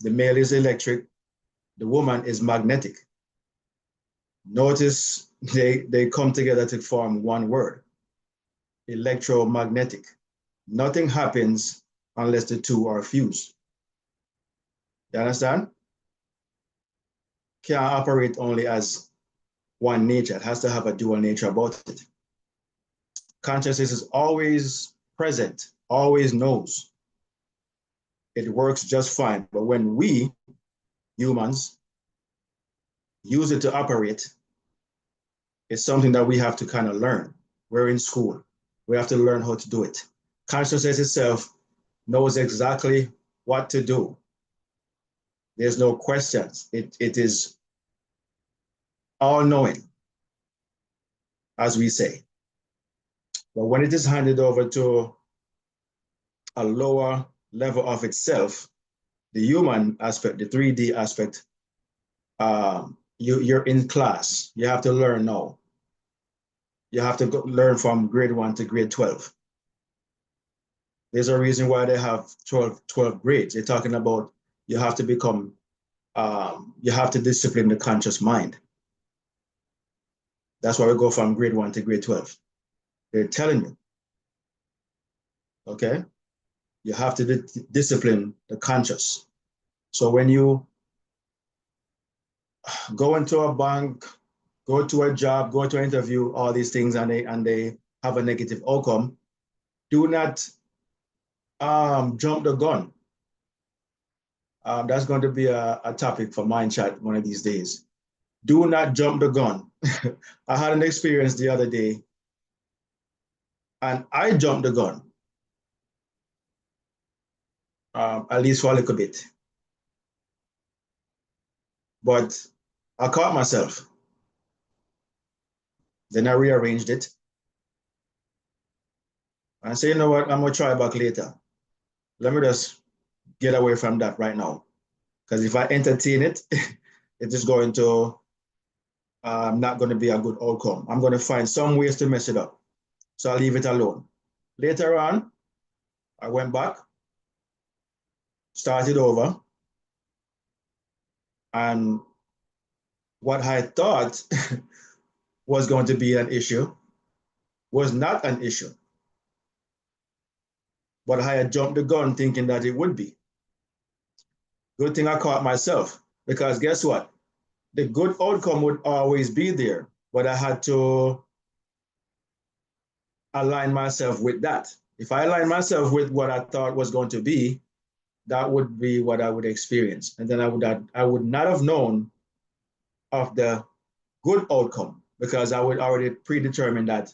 S1: The male is electric, the woman is magnetic. Notice they come together to form one word, electromagnetic. Nothing happens unless the two are fused. You understand? Can't operate only as one nature. It has to have a dual nature about it. Consciousness is always present, always knows. It works just fine. But when we, humans, use it to operate, it's something that we have to kind of learn. We're in school. We have to learn how to do it. Consciousness itself knows exactly what to do. There's no questions. It is all-knowing, as we say. But when it is handed over to a lower level of itself, the human aspect, the 3D aspect, you're in class. You have to learn now. You have to learn from grade 1 to grade 12. There's a reason why they have 12 grades. They're talking about you have to become, you have to discipline the conscious mind. That's why we go from grade 1 to grade 12. They're telling you, okay? You have to discipline the conscious. So when you go into a bank, go to a job, go to an interview, all these things, and they have a negative outcome, do not jump the gun. That's going to be a topic for Mind Chat one of these days. Do not jump the gun. I had an experience the other day, and I jumped the gun, at least for a little bit. But I caught myself. Then I rearranged it. And I say, you know what, I'm gonna try back later. Let me just get away from that right now. Because if I entertain it, it is going to not going to be a good outcome. I'm going to find some ways to mess it up. So I'll leave it alone. Later on, I went back, started over, and what I thought was going to be an issue was not an issue. But I had jumped the gun thinking that it would be. Good thing I caught myself, because guess what? The good outcome would always be there, but I had to align myself with that. If I align myself with what I thought was going to be, that would be what I would experience. And then I would not have known of the good outcome, because I would already predetermine that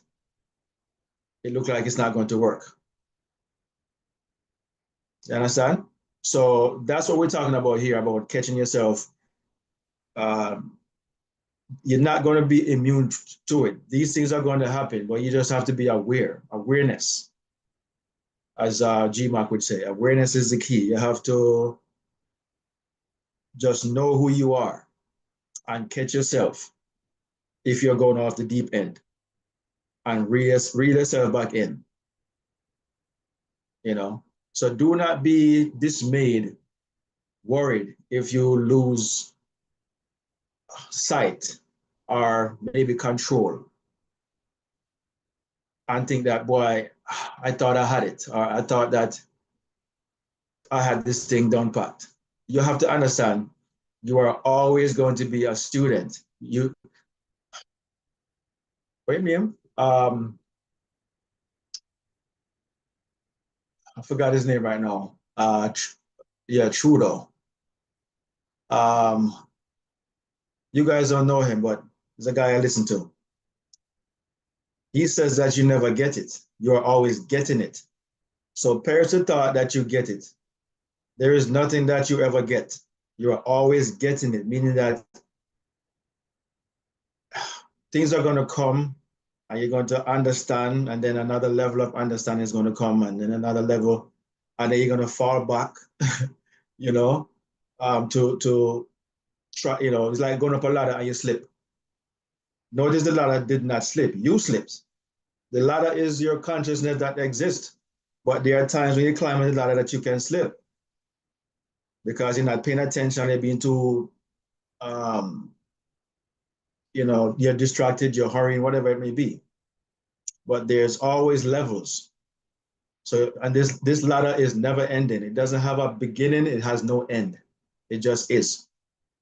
S1: it looked like it's not going to work. You understand? So that's what we're talking about here, about catching yourself. You're not going to be immune to it. These things are going to happen, but you just have to be aware. Awareness, as GMAC would say, awareness is the key. You have to just know who you are and catch yourself if you're going off the deep end, and reel yourself back in, you know? So do not be dismayed, worried if you lose sight or maybe control and think that, boy, I thought I had it, or I thought that I had this thing done pat. You have to understand, you are always going to be a student. Wait, name? I forgot his name right now. Yeah, Trudeau. Um, you guys don't know him, but he's a guy I listen to. He says that you never get it. You're always getting it. So perish the thought that you get it. There is nothing that you ever get. You're always getting it, meaning that things are going to come and you're going to understand, and then another level of understanding is going to come, and then another level, and then you're going to fall back, you know, to try, you know, it's like going up a ladder and you slip. Notice the ladder did not slip, you slipped. The ladder is your consciousness that exists, but there are times when you climb the ladder that you can slip because you're not paying attention, you're being too, you know, you're distracted, you're hurrying, whatever it may be. But there's always levels. So, and this ladder is never ending. It doesn't have a beginning, it has no end. It just is.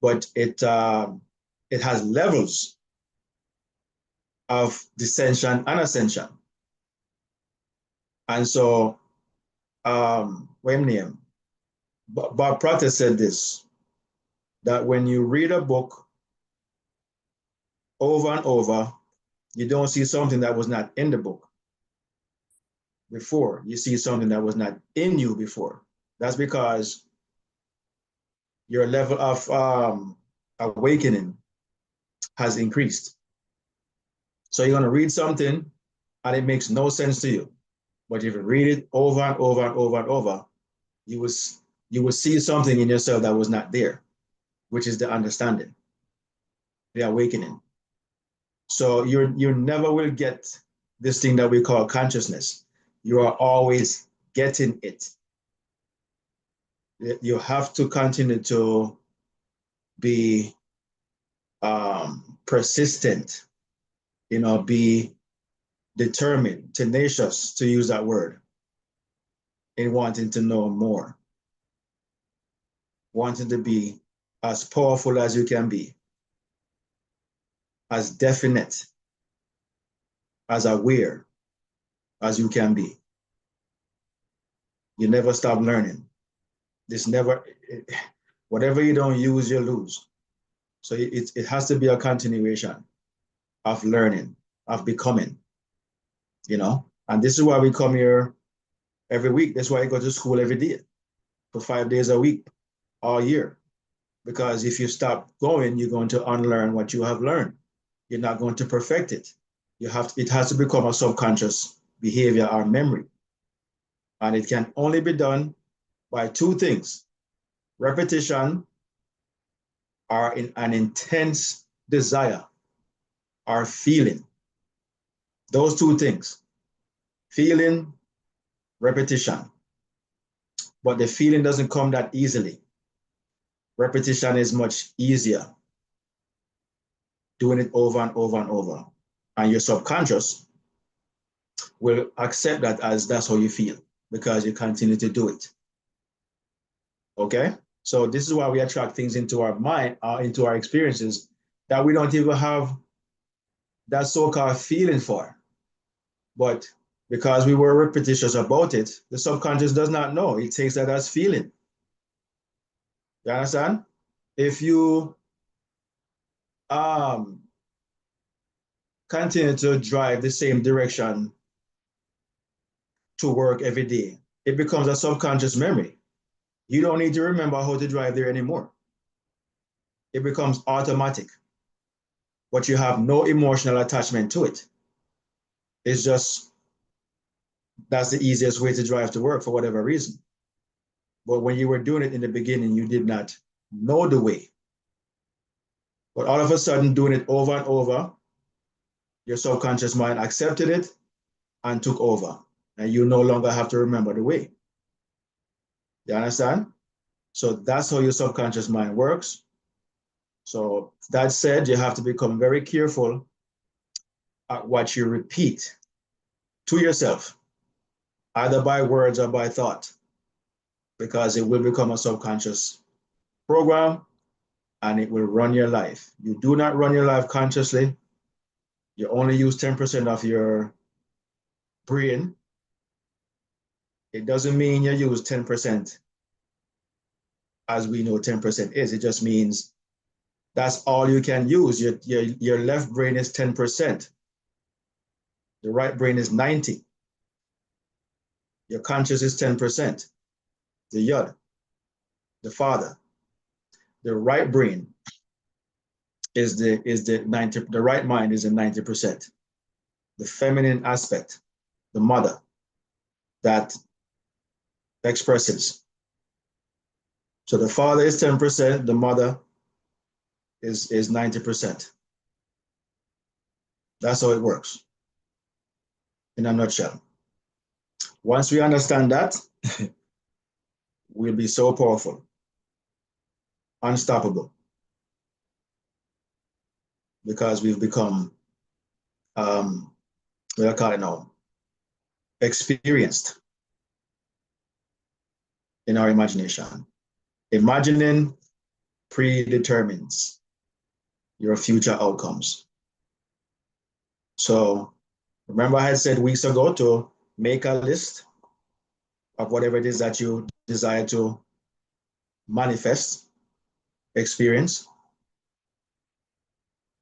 S1: But it has levels of descension and ascension. And so, wait a minute. Bob Proctor said this, that when you read a book over and over, you don't see something that was not in the book before. You see something that was not in you before. That's because your level of awakening has increased. So you're going to read something and it makes no sense to you. But if you read it over and over and over and over, you will see something in yourself that was not there, which is the understanding, the awakening. So you never will get this thing that we call consciousness. You are always getting it. You have to continue to be persistent, you know, be determined, tenacious, to use that word, in wanting to know more, wanting to be as powerful as you can be, as definite, as aware as you can be. You never stop learning. Whatever you don't use, you lose. So it has to be a continuation of learning, of becoming, you know? And this is why we come here every week. That's why I go to school every day for 5 days a week, all year, Because if you stop going, you're going to unlearn what you have learned. You're not going to perfect it. It has to become a subconscious behavior or memory. And it can only be done by two things: repetition or an intense desire or feeling. Those two things: feeling, repetition. But the feeling doesn't come that easily. Repetition is much easier, doing it over and over and over. And your subconscious will accept that as that's how you feel because you continue to do it. Okay? So this is why we attract things into our mind, into our experiences that we don't even have that so-called feeling for. But because we were repetitious about it, the subconscious does not know. It takes that as feeling. You understand? If you continue to drive the same direction to work every day, it becomes a subconscious memory. You don't need to remember how to drive there anymore. It becomes automatic, but you have no emotional attachment to it. It's just, that's the easiest way to drive to work for whatever reason. But when you were doing it in the beginning, you did not know the way. But all of a sudden, doing it over and over, your subconscious mind accepted it and took over. And you no longer have to remember the way. You understand? So that's how your subconscious mind works. So that said, you have to become very careful at what you repeat to yourself, either by words or by thought, because it will become a subconscious program and it will run your life. You do not run your life consciously. You only use 10% of your brain. It doesn't mean you use 10% as we know 10% is. It just means that's all you can use. Your left brain is 10%. The right brain is 90. Your conscious is 10%. The yod, the father. The right brain is the 90, the right mind is the 90%. The feminine aspect, the mother, that expresses. So the father is 10%, the mother is 90%. That's how it works in a nutshell. Once we understand that, we'll be so powerful, unstoppable, because we've become, what do I call it now, experienced in our imagination. Imagining predetermines your future outcomes. So remember I had said weeks ago to make a list of whatever it is that you desire to manifest, experience.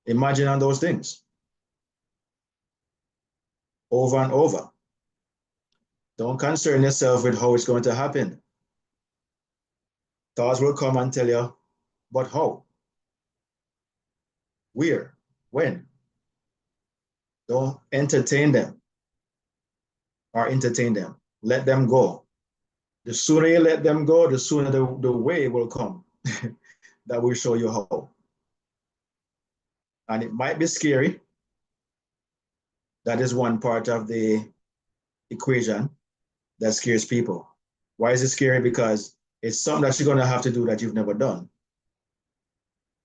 S1: Imagine on those things over and over. Don't concern yourself with how it's going to happen. Thoughts will come and tell you, but how? Where? When? Don't entertain them or entertain them. Let them go. The sooner you let them go, the sooner the way will come that will show you how. And it might be scary. That is one part of the equation that scares people. Why is it scary? Because it's something that you're going to have to do that you've never done.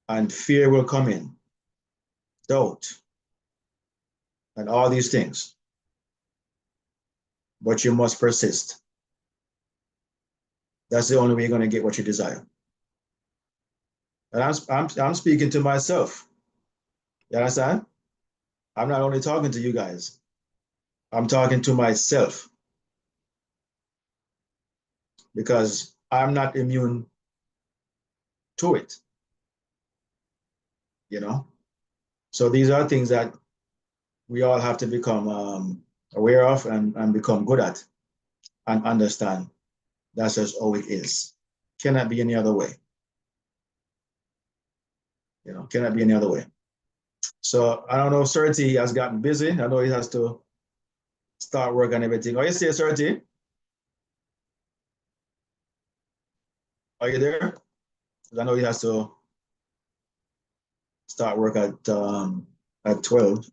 S1: And fear will come in, doubt, and all these things. But you must persist. That's the only way you're going to get what you desire. And I'm speaking to myself. You understand? I'm not only talking to you guys. I'm talking to myself. Because I'm not immune to it. You know? So these are things that we all have to become aware of and become good at and understand. That's just how it is. Cannot be any other way. You know, cannot be any other way. So I don't know if Surti has gotten busy. I know he has to start work and everything. Are you still Surti? Are you there? I know he has to start work at 12,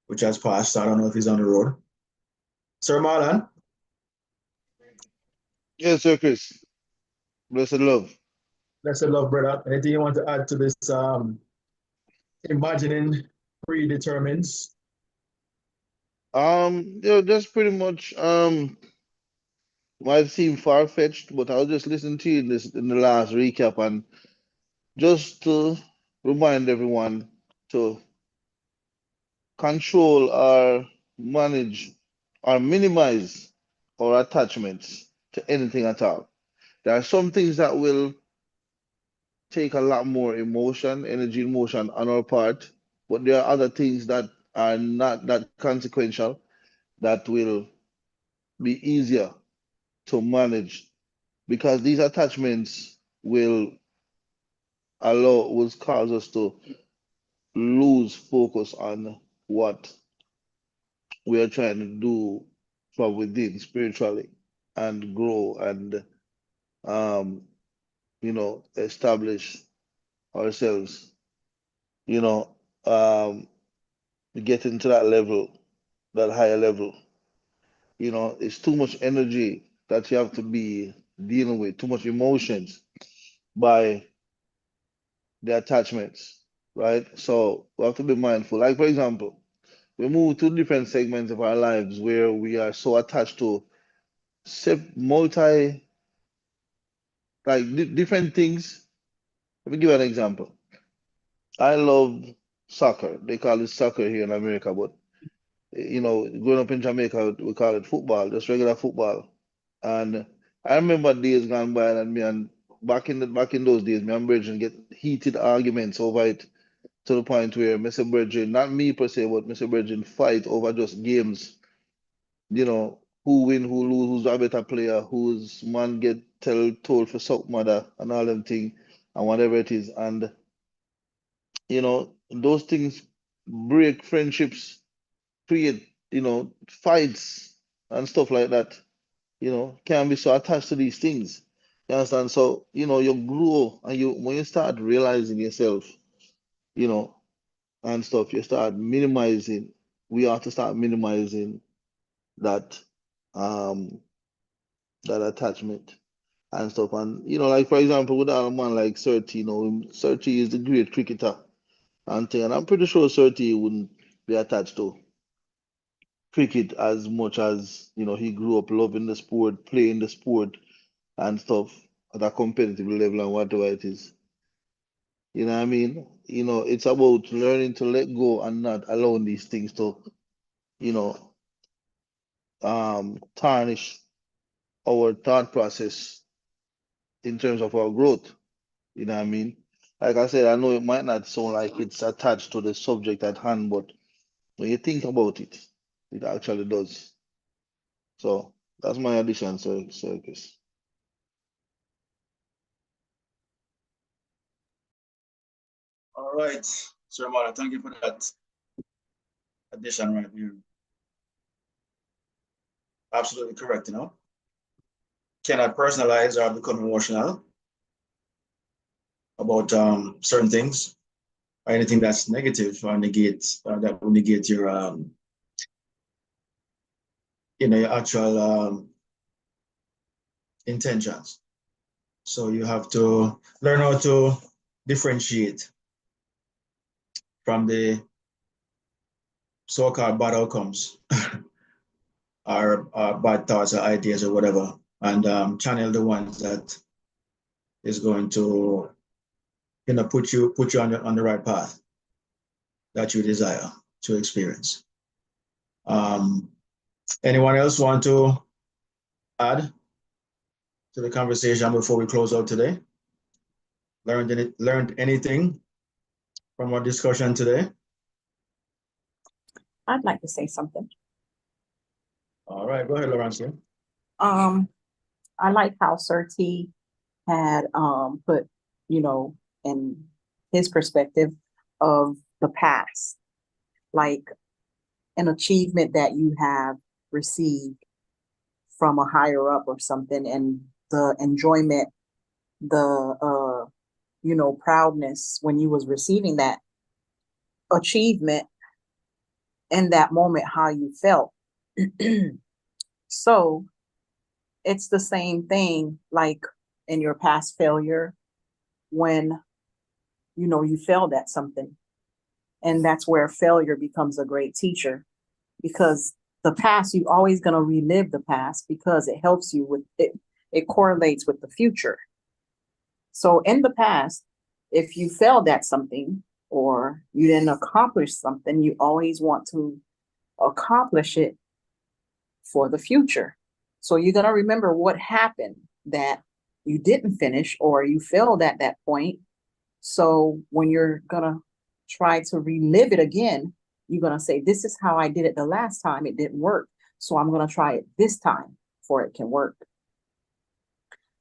S1: which has passed. So I don't know if he's on the road. Sir Marlon,
S4: Yes, sir, Chris. Blessed love.
S1: let's say love, brother. Anything you want to add to this imagining predetermines?
S4: That's pretty much might seem far-fetched, but I was just listening to you in the last recap, and just to remind everyone to control or manage or minimize our attachments to anything at all. There are some things that will take a lot more emotion, energy, emotion on our part, but there are other things that are not that consequential that will be easier to manage because these attachments will cause us to lose focus on what we are trying to do from within spiritually and grow and um establish ourselves, you know, um get into that level, that higher level. It's too much energy that you have to be dealing with, too much emotions by the attachments, right? So we have to be mindful. Like, for example, we move to different segments of our lives where we are so attached to multi, like different things. Let me give you an example. I love soccer. They call it soccer here in America, but growing up in Jamaica, we call it football, just regular football. And I remember days gone by, and back in those days, me and Bridget get heated arguments over it to the point where Mr. Bridget, not me per se, but Mr. Bridget fight over just games, who win, who lose, who's a better player, whose man get told for suck mother and all them thing and whatever it is. And those things break friendships, create, fights and stuff like that. Can be so attached to these things. You understand? So, you grow and when you start realizing yourself, you know, and stuff, you start minimizing. We have to start minimizing that um that attachment and stuff. And like for example, with a man like Surti, Surti is the great cricketer and thing, and I'm pretty sure Surti wouldn't be attached to cricket as much as he grew up loving the sport, playing the sport and stuff at a competitive level and whatever it is. You know what I mean? It's about learning to let go and not allowing these things to, you know, tarnish our thought process in terms of our growth. You know what I mean? Like I said, I know it might not sound like it's attached to the subject at hand, but when you think about it, it actually does. So that's my addition, Sir Chris.
S1: All right, Sir Marlon, thank you for that addition right here. Absolutely correct, Cannot personalize or become emotional about certain things or anything that's negative or that will negate your actual intentions. So you have to learn how to differentiate from the so-called bad outcomes or bad thoughts or ideas or whatever, and channel the ones that is going to put you on the right path that you desire to experience. Um, Anyone else want to add to the conversation before we close out today? Learned anything from our discussion today?
S5: I'd like to say something.
S1: All right, go ahead, Lawrence.
S5: I like how Sir T had put, in his perspective of the past, like an achievement that you have received from a higher up or something, and the enjoyment, the proudness when you was receiving that achievement in that moment, how you felt. So it's the same thing like in your past failure when you failed at something. And that's where failure becomes a great teacher, because the past, you always going to relive the past because it helps you with it. It correlates with the future. So in the past, if you failed at something or you didn't accomplish something, you always want to accomplish it for the future. So you're going to remember what happened that you didn't finish or you failed at that point. So when you're going to try to relive it again, you're going to say, this is how I did it the last time. It didn't work. So I'm going to try it this time for it can work.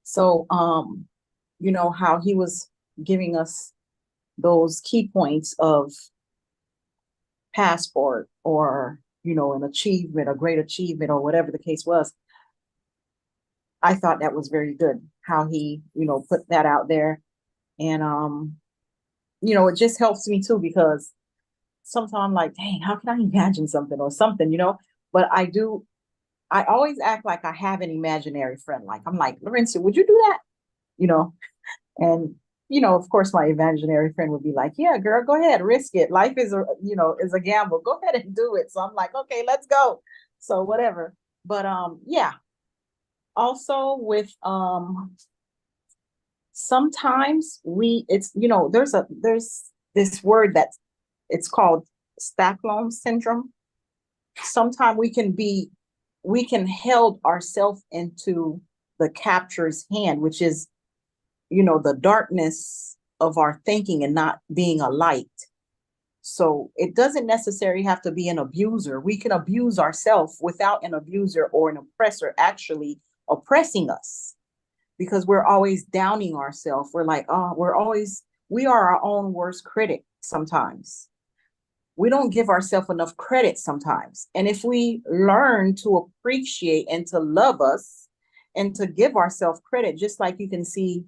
S5: So, how he was giving us those key points of passport or, an achievement, a great achievement, or whatever the case was. I thought that was very good how he, put that out there. And, it just helps me too, because sometimes I'm like, dang, how can I imagine something or something, but I always act like I have an imaginary friend. Like, I'm like, Lorenzo, would you do that? And, of course, my imaginary friend would be like, yeah, girl, go ahead, risk it. Life is a gamble. Go ahead and do it. So I'm like, okay, let's go. So whatever. But, yeah. Also with, sometimes there's this word that it's called Stockholm syndrome. Sometimes we can held ourselves into the captor's hand, which is, the darkness of our thinking and not being a light. So it doesn't necessarily have to be an abuser. We can abuse ourselves without an abuser or an oppressor actually oppressing us, because we're always downing ourselves. We're like, oh, we are our own worst critic sometimes. We don't give ourselves enough credit sometimes. And if we learn to appreciate and to love us and to give ourselves credit, just like you can see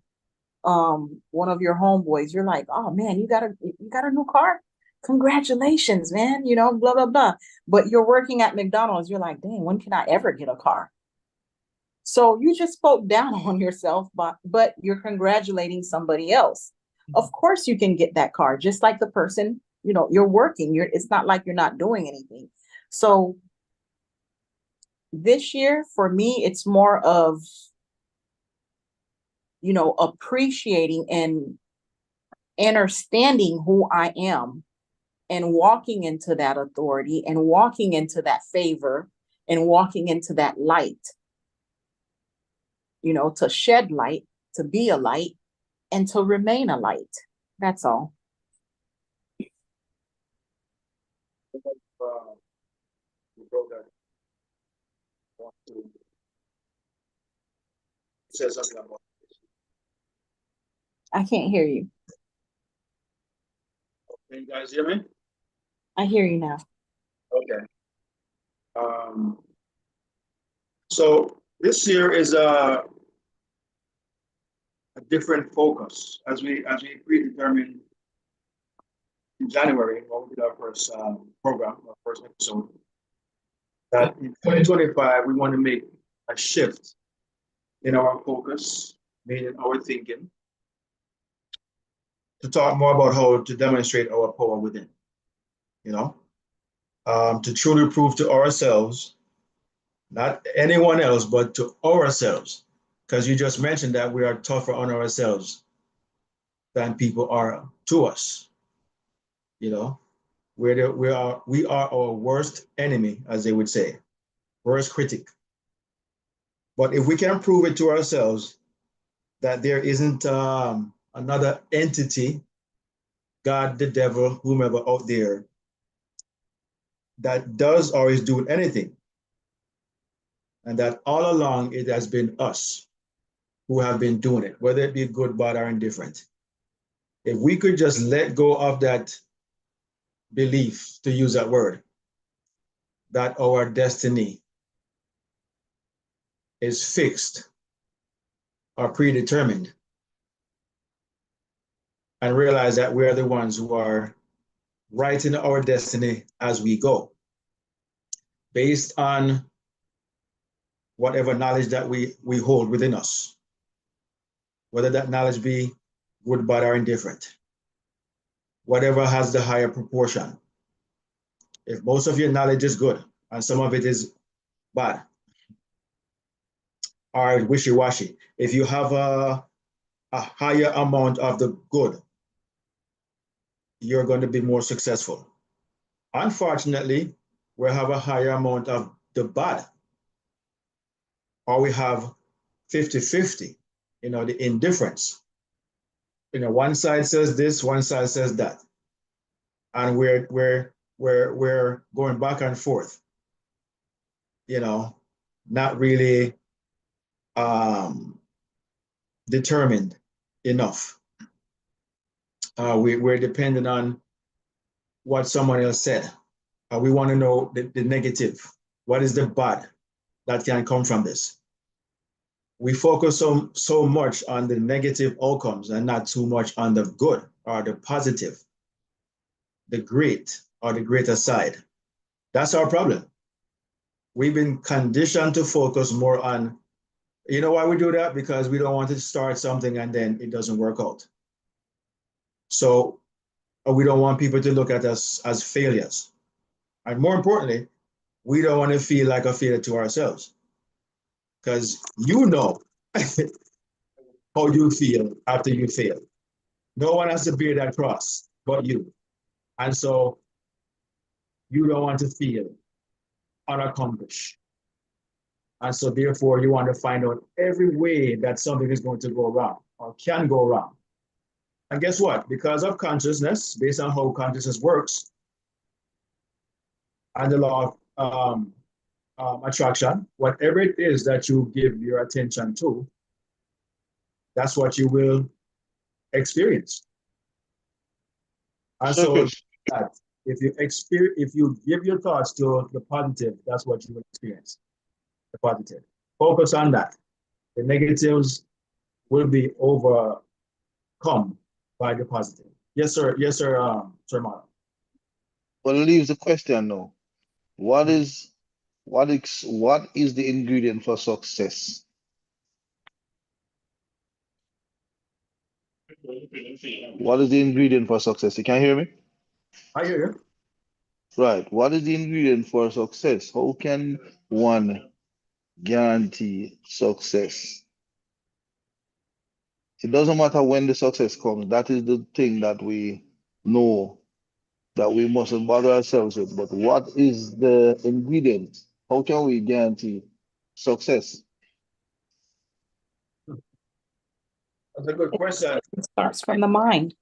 S5: one of your homeboys, you're like, oh man, you got a new car? Congratulations, man, blah, blah, blah. But you're working at McDonald's, you're like, dang, when can I ever get a car? So you just spoke down on yourself, but you're congratulating somebody else. Of course you can get that car, just like the person, you're working. It's not like you're not doing anything. So this year for me, it's more of, appreciating and understanding who I am and walking into that authority and walking into that favor and walking into that light. To shed light, to be a light, and to remain a light. That's all. I can't hear you.
S1: Can you guys hear me?
S5: I hear you now.
S1: Okay. So this year is a different focus as we predetermined in January when we did our first program, our first episode. That in 2025 we want to make a shift in our focus, meaning our thinking, to talk more about how to demonstrate our power within. To truly prove to ourselves, not anyone else, but to ourselves, because you just mentioned that we are tougher on ourselves than people are to us. We are our worst enemy, as they would say, worst critic. But if we can prove it to ourselves that there isn't another entity, God, the devil, whomever out there, that does or is doing anything, and that all along it has been us who have been doing it, whether it be good, bad, or indifferent. If we could just let go of that belief, to use that word, that our destiny is fixed or predetermined, and realize that we are the ones who are writing our destiny as we go, based on whatever knowledge that we hold within us, whether that knowledge be good, bad, or indifferent, whatever has the higher proportion. If most of your knowledge is good and some of it is bad or wishy-washy, if you have a higher amount of the good, you're going to be more successful. Unfortunately, we have a higher amount of the bad, or we have 50-50, the indifference. One side says this, one side says that. And we're going back and forth, not really determined enough. We're dependent on what someone else said. We want to know the negative. What is the bad that can come from this? We focus so much on the negative outcomes and not too much on the good or the positive, the great or the greater side. That's our problem. We've been conditioned to focus more on, why we do that? Because we don't want to start something and then it doesn't work out. So we don't want people to look at us as failures. And more importantly, we don't want to feel like a failure to ourselves. Because how you feel after you fail. No one has to bear that cross but you. And so you don't want to feel unaccomplished. And so therefore you want to find out every way that something is going to go wrong or can go wrong. And guess what? Because of consciousness, based on how consciousness works, and the law of attraction, whatever it is that you give your attention to, that's what you will experience. And so if you give your thoughts to the positive, that's what you will experience, the positive. Focus on that. The negatives will be overcome by the positive. Yes, sir. Yes, sir, Sir Marlon.
S4: Well, it leaves the question now. What is the ingredient for success? What is the ingredient for success? You can hear me?
S1: I hear you.
S4: Right. What is the ingredient for success? How can one guarantee success? It doesn't matter when the success comes. That is the thing that we know that we mustn't bother ourselves with. But what is the ingredient? How can we guarantee success?
S1: That's a good question.
S5: It starts from the mind.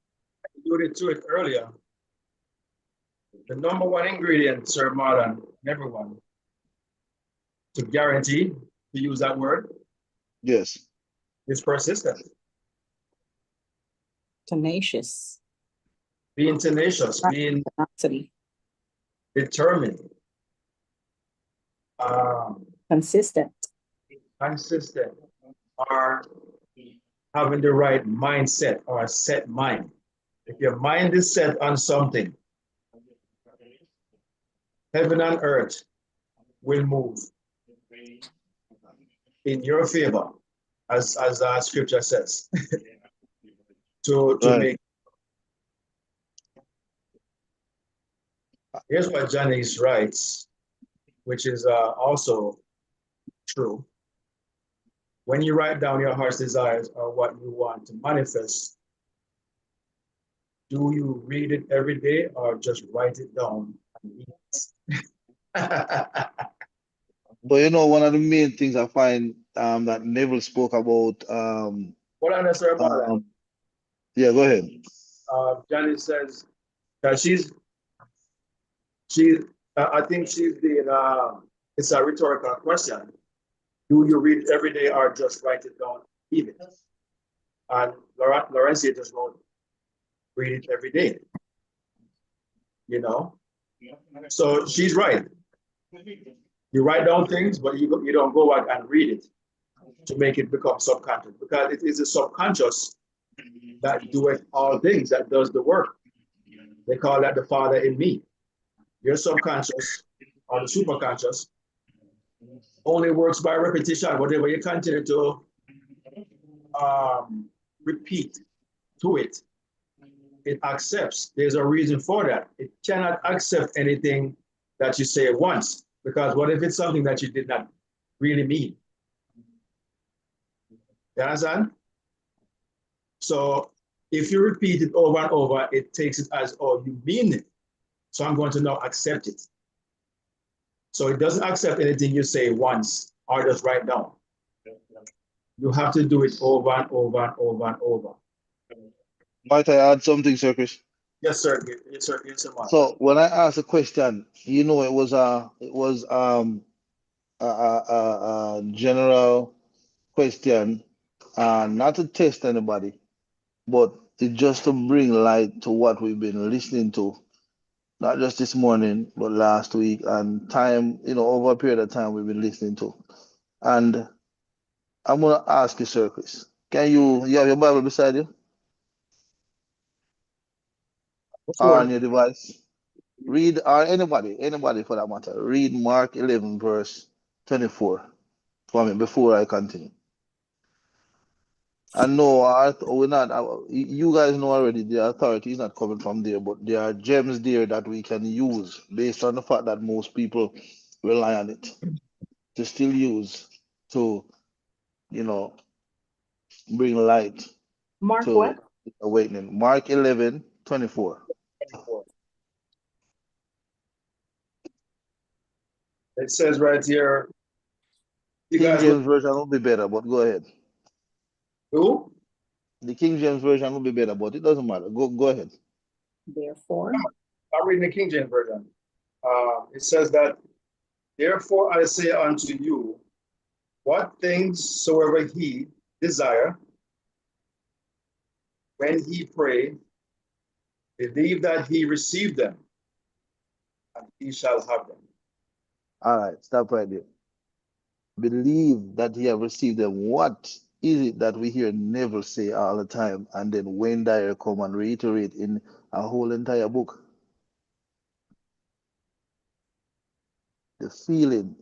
S1: I alluded to it earlier. The number one ingredient, Sir Marlon, everyone, to guarantee, to use that word,
S4: Yes.
S1: is persistence.
S5: Tenacious.
S1: Being tenacious, being
S5: Tenacity.
S1: determined,
S5: Consistent.
S1: consistent, or having the right mindset or a set mind. If your mind is set on something, heaven and earth will move in your favor, as our scripture says, to
S4: Right.
S1: make. Here's what Janice writes, which is also true. When you write down your heart's desires or what you want to manifest, do you read it every day or just write it down and eat it?
S4: But one of the main things I find that Neville spoke about.
S1: What on, Sir Marlon?
S4: Yeah, go ahead.
S1: Janice says that I think she's being, it's a rhetorical question. Do you read it every day or just write it down even? And Laurencia just wrote, read it every day, you know? So she's right. You write down things, but you don't go out and read it to make it become subconscious, because it is the subconscious that doeth all things, that does the work. They call that the Father in me. Your subconscious or the superconscious only works by repetition. Whatever you continue to repeat to it, it accepts. There's a reason for that. It cannot accept anything that you say once, because what if it's something that you did not really mean? You understand? So if you repeat it over and over, it takes it as, oh, you mean it. So I'm going to now accept it. So it doesn't accept anything you say once or just write down. You have to do it over and over and over and over.
S4: Might I add something, Sir Chris?
S1: Yes, sir. Yes, sir. Yes, sir.
S4: So when I asked a question, you know, it was a general question, not to test anybody, but it's just to bring light to what we've been listening to, not just this morning, but last week and time, over a period of time we've been listening to. And I'm gonna ask you, Sir Chris, you have your Bible beside you or on your device? Read, or anybody for that matter, read Mark 11, verse 24 for me before I continue. And no, we're not. You guys know already the authority is not coming from there, but there are gems there that we can use based on the fact that most people rely on it to still use to, you know, bring light
S5: Mark
S4: to
S5: what?
S4: awakening. Mark 11, 24.
S1: It says right here, you
S4: King
S1: guys look.
S4: James Version will be better, but go ahead.
S1: Who?
S4: The King James Version will be better, but it doesn't matter. Go ahead.
S5: Therefore,
S1: I'm reading the King James Version. It says that, therefore I say unto you, what things soever he desire, when he pray, believe that he received them, and he shall have them.
S4: All right, stop right there. Believe that he have received them. What is it that we hear Neville say all the time, and then Wayne Dyer come and reiterate in a whole entire book? The feeling.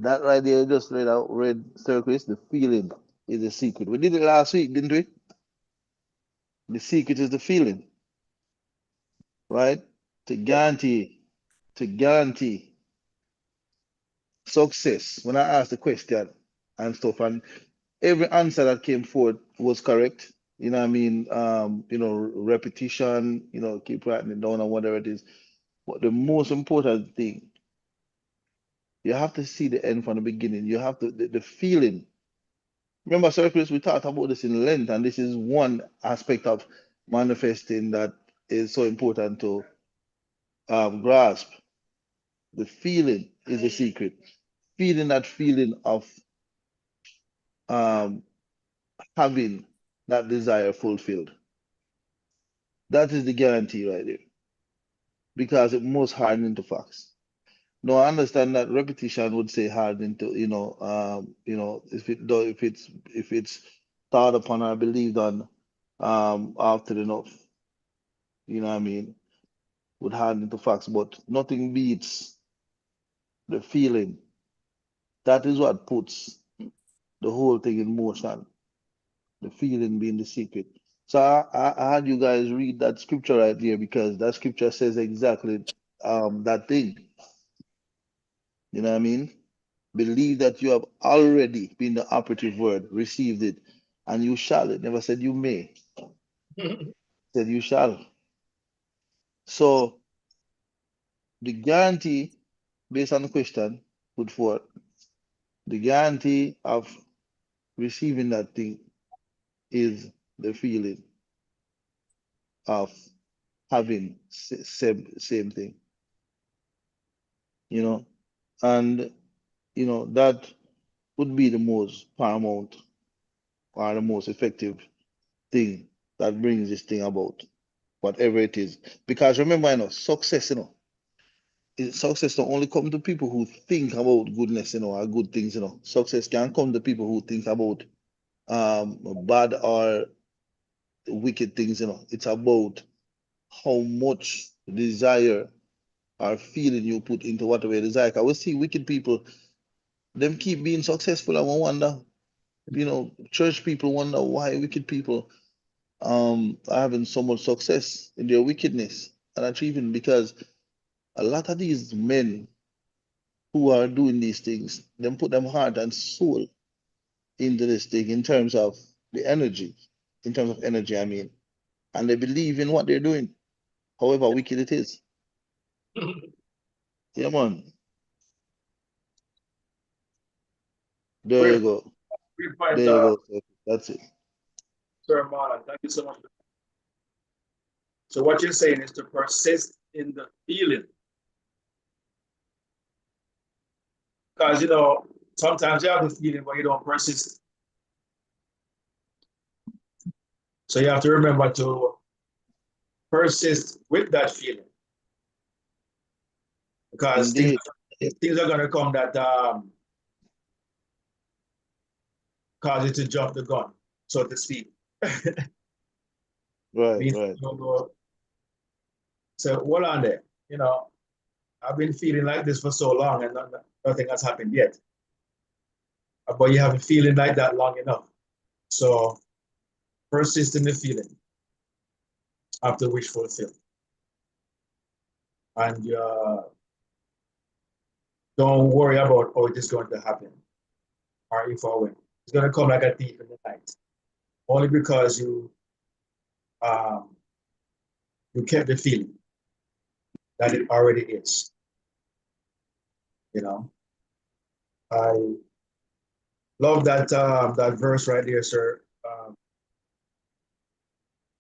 S4: That right there, just read Sir Chris, the feeling is the secret. We did it last week, didn't we? The secret is the feeling, right? To guarantee success. When I asked the question and stuff, and every answer that came forward was correct. You know what I mean? Repetition, keep writing it down and whatever it is. But the most important thing, you have to see the end from the beginning. You have to, the feeling. Remember, Sir Chris, we talked about this in Lent, and this is one aspect of manifesting that is so important to grasp. The feeling is the secret. Feeling that feeling of um, having that desire fulfilled. That is the guarantee right there, because it must harden into facts. No, I understand that repetition would say harden into, if it's thought upon or believed on often enough, you know what I mean, would harden into facts, but nothing beats the feeling. That is what puts the whole thing in motion, the feeling being the secret. So I had you guys read that scripture right there, because that scripture says exactly that thing. You know what I mean? Believe that you have already been the operative word, received it, and you shall. It never said you may. It said you shall. So the guarantee, based on the question put forth, the guarantee of receiving that thing is the feeling of having same thing. And that would be the most paramount or the most effective thing that brings this thing about, whatever it is. Because remember, success, success don't only come to people who think about goodness, or good things, Success can come to people who think about bad or wicked things, It's about how much desire or feeling you put into whatever you desire. Because we see wicked people, them keep being successful, and we wonder, church people wonder why wicked people are having so much success in their wickedness and achieving, because a lot of these men who are doing these things, them put them heart and soul into this thing in terms of the energy, I mean, and they believe in what they're doing, however wicked it is. Yeah, man. There
S1: Great,
S4: you go.
S1: great point,
S4: There you go. Sir. That's it.
S1: Sir Marlon. Thank you so much. So what you're saying is to persist in the feeling. Because, sometimes you have the feeling, but you don't persist. So you have to remember to persist with that feeling. Because
S4: Indeed.
S1: things are going to come that cause you to jump the gun, so to speak.
S4: Right,
S1: Means,
S4: right.
S1: so hold on there. I've been feeling like this for so long and nothing has happened yet. But you haven't feeling like that long enough. So persist in the feeling after wish fulfilled. And don't worry about how it is going to happen or if or when. It's going to come like a thief in the night. Only because um, you kept the feeling that it already is. I love that verse right there, sir.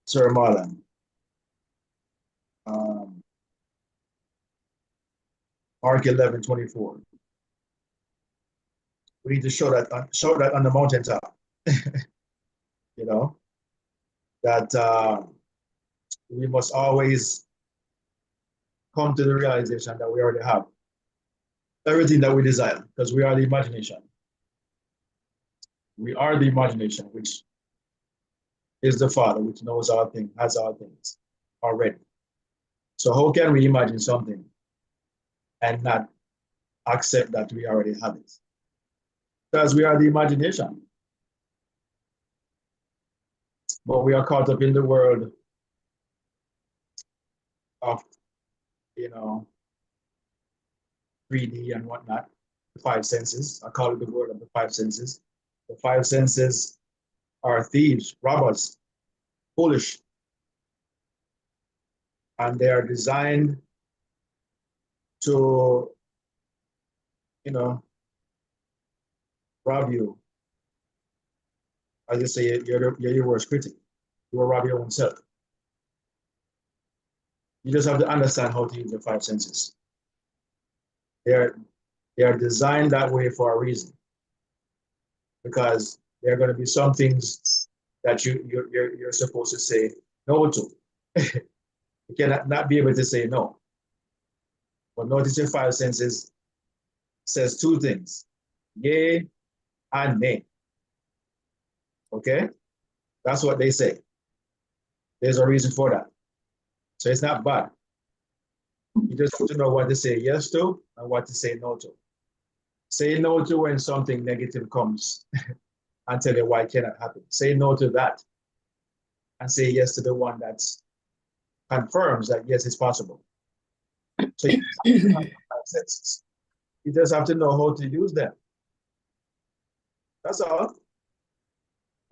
S1: Sir Marlon. Mark 11:24. We need to show that on the mountaintop. you know that we must always come to the realization that we already have everything that we desire, because we are the imagination. We are the imagination, which is the Father, which knows all things, has all things already. So how can we imagine something and not accept that we already have it? Because we are the imagination. But we are caught up in the world of, 3D and whatnot, the five senses. I call it the world of the five senses. The five senses are thieves, robbers, foolish, and they are designed to, rob you. As you say, you're your worst critic. You will rob your own self. You just have to understand how to use the five senses. They are designed that way for a reason, because there are going to be some things that you're supposed to say no to. You cannot not be able to say no. But notice your five senses says two things: yay and nay. Okay, that's what they say. There's a reason for that. So it's not bad. You just have to know what to say yes to and what to say no to. Say no to when something negative comes and tell you why it cannot happen. Say no to that and say yes to the one that confirms that yes, it's possible. So you just have to know how to use them. That's all.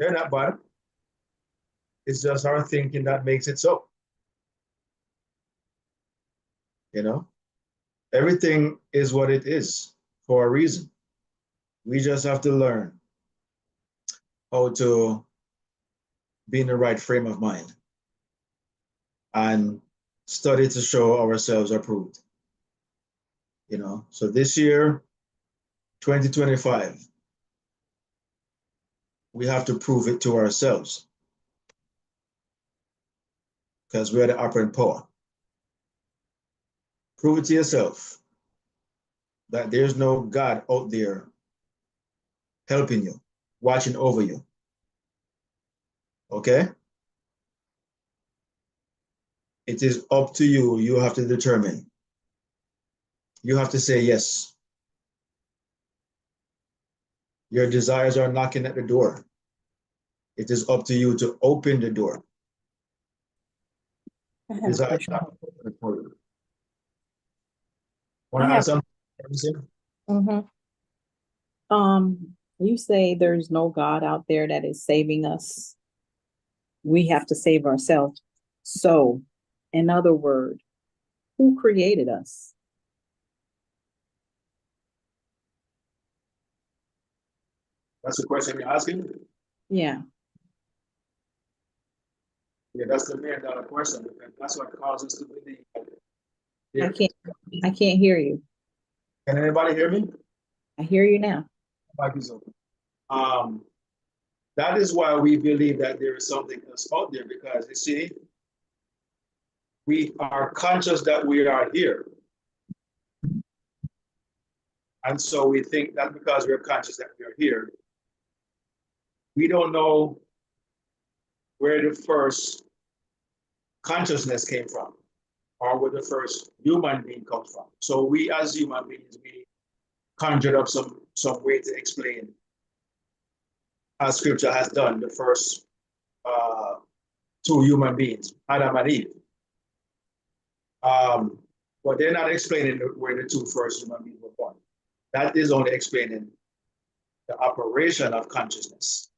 S1: They're not bad. It's just our thinking that makes it so. Everything is what it is for a reason. We just have to learn how to be in the right frame of mind and study to show ourselves approved. So this year, 2025, we have to prove it to ourselves because we are the operant power. Prove it to yourself that there's no God out there helping you, watching over you. Okay? It is up to you. You have to determine. You have to say yes. Your desires are knocking at the door. It is up to you to open the door.
S5: I have a question.
S1: Want to add something?
S5: You say there's no God out there that is saving us. We have to save ourselves. So, in other words, who created us?
S1: That's the question you're asking?
S5: Yeah.
S1: Yeah, that's the $1 million question. And that's what causes us to believe.
S5: I can't hear you.
S1: Can anybody hear me?
S5: I hear you now.
S1: Mic is open. That is why we believe that there is something else out there, because you see, we are conscious that we are here. And so we think that because we're conscious that we are here, we don't know where the first consciousness came from or where the first human being comes from. So we as human beings, we conjured up some way to explain, as scripture has done, the first two human beings, Adam and Eve. But they're not explaining where the two first human beings were born. That is only explaining the operation of consciousness.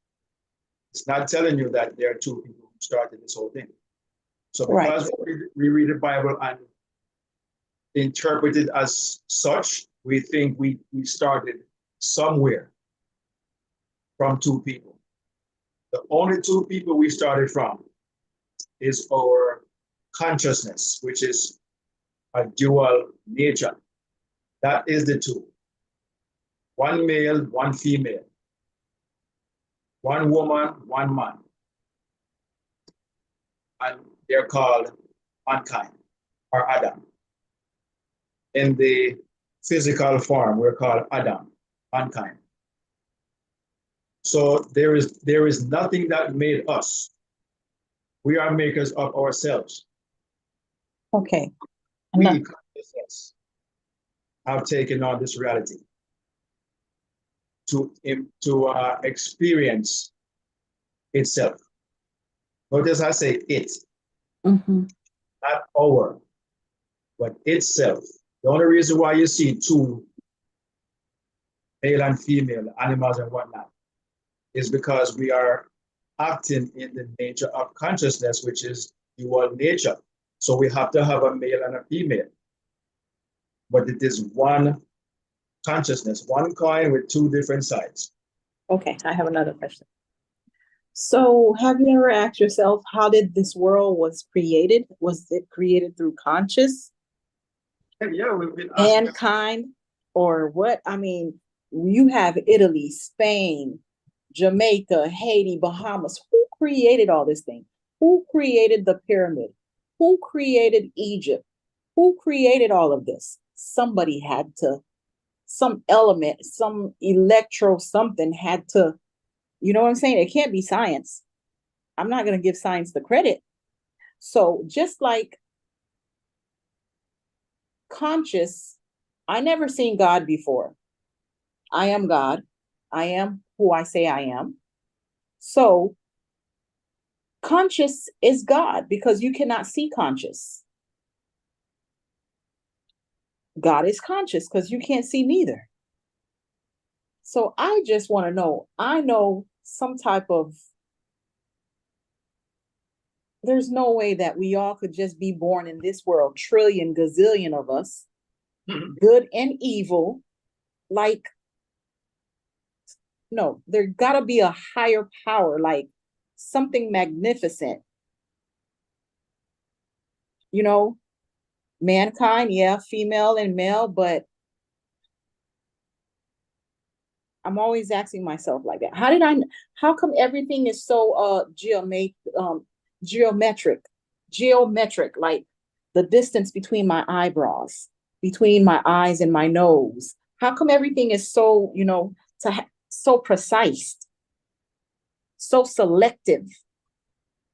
S1: It's not telling you that there are two people who started this whole thing. So because we read the Bible and interpret it as such, we think we started somewhere from two people. The only two people we started from is our consciousness, which is a dual nature. That is the two. One male, one female. One woman, one man. And they're called mankind or Adam. In the physical form, we're called Adam, mankind. So there is nothing that made us. We are makers of ourselves.
S5: Okay.
S1: We have taken on this reality to experience itself. Notice I say it, not our, but itself. The only reason why you see two, male and female, animals and whatnot, is because we are acting in the nature of consciousness, which is dual nature. So we have to have a male and a female. But it is one consciousness, one coin with two different sides.
S5: Okay, I have another question. So have you ever asked yourself, how did this world was created? Was it created through conscious?
S1: Yeah, we've been
S5: mankind or what? I mean, you have Italy, Spain, Jamaica, Haiti, Bahamas. Who created all this thing? Who created the pyramid? Who created Egypt? Who created all of this? Somebody had to, some element, some electro something had to, you know what I'm saying? It can't be science. I'm not going to give science the credit. So just like conscious, I never seen God before. I am God. I am who I say I am. So conscious is God because you cannot see conscious. God is conscious because you can't see neither. So I just want to know, I know some type of, there's no way that we all could just be born in this world, trillion, gazillion of us, good and evil, like, no, there gotta be a higher power, like something magnificent. You know, mankind, yeah, female and male, but I'm always asking myself like that. How come everything is so geometric, geometric, like the distance between my eyebrows, between my eyes and my nose. How come everything is so, so precise, so selective?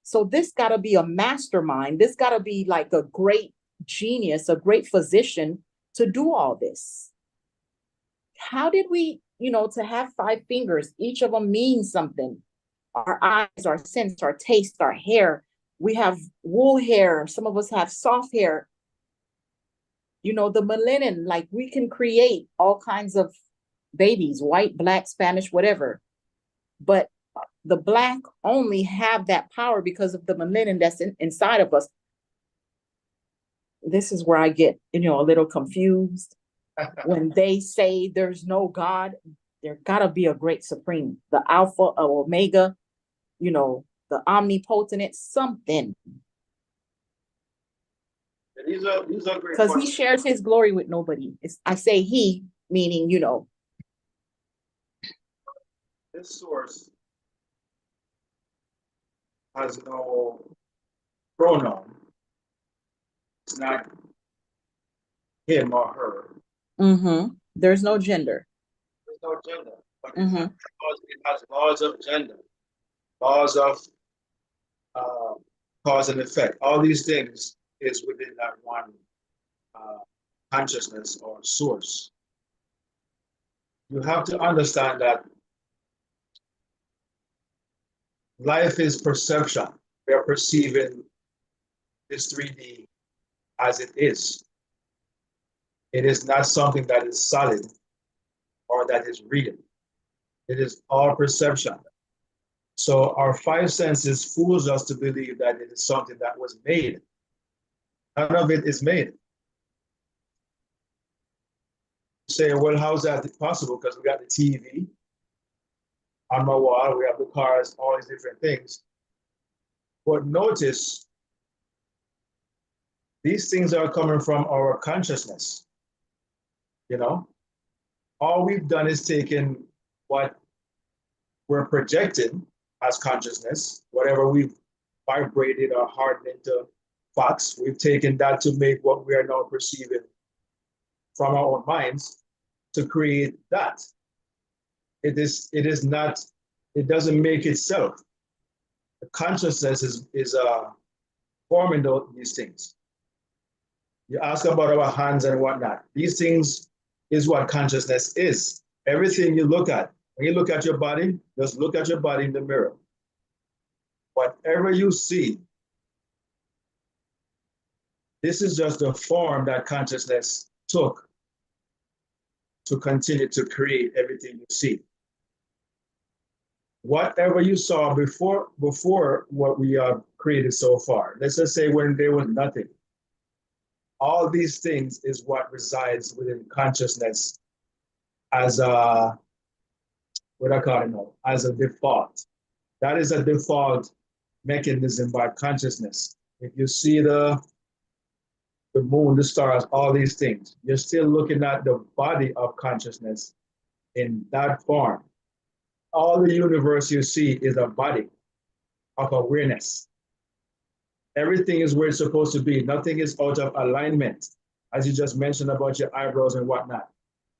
S5: So this got to be a mastermind. This got to be like a great genius, a great physician to do all this. How did we, to have 5 fingers, each of them means something. Our eyes, our sense, our taste, our hair. We have wool hair. Some of us have soft hair. The melanin, like we can create all kinds of babies, white, black, Spanish, whatever. But the black only have that power because of the melanin that's inside of us. This is where I get, a little confused. When they say there's no God, there gotta be a great supreme, the Alpha or Omega, the omnipotent, something.
S1: These are great
S5: because he shares his glory with nobody. I say he, meaning,
S1: this source has no pronoun. It's not him or her.
S5: There's no gender.
S1: There's no gender. But it has laws of gender, laws of cause and effect. All these things is within that one consciousness or source. You have to understand that life is perception. We are perceiving this 3D as it is. It is not something that is solid or that is real. It is all perception. So our 5 senses fools us to believe that it is something that was made. None of it is made. You say, well, how's that possible? Because we got the TV on my wall, we have the cars, all these different things. But notice, these things are coming from our consciousness. All we've done is taken what we're projecting as consciousness, whatever we've vibrated or hardened into facts, we've taken that to make what we are now perceiving from our own minds to create that. It doesn't make itself. The consciousness is forming these things. You ask about our hands and whatnot. These things is what consciousness is. Everything you look at, when you look at your body, just look at your body in the mirror. Whatever you see, this is just the form that consciousness took to continue to create everything you see. Whatever you saw before what we have created so far, let's just say when there was nothing, all these things is what resides within consciousness as a, what I call it now, as a default. That is a default mechanism by consciousness. If you see the moon, the stars, all these things, you're still looking at the body of consciousness in that form. All the universe you see is a body of awareness. Everything is where it's supposed to be. Nothing is out of alignment, as you just mentioned about your eyebrows and whatnot.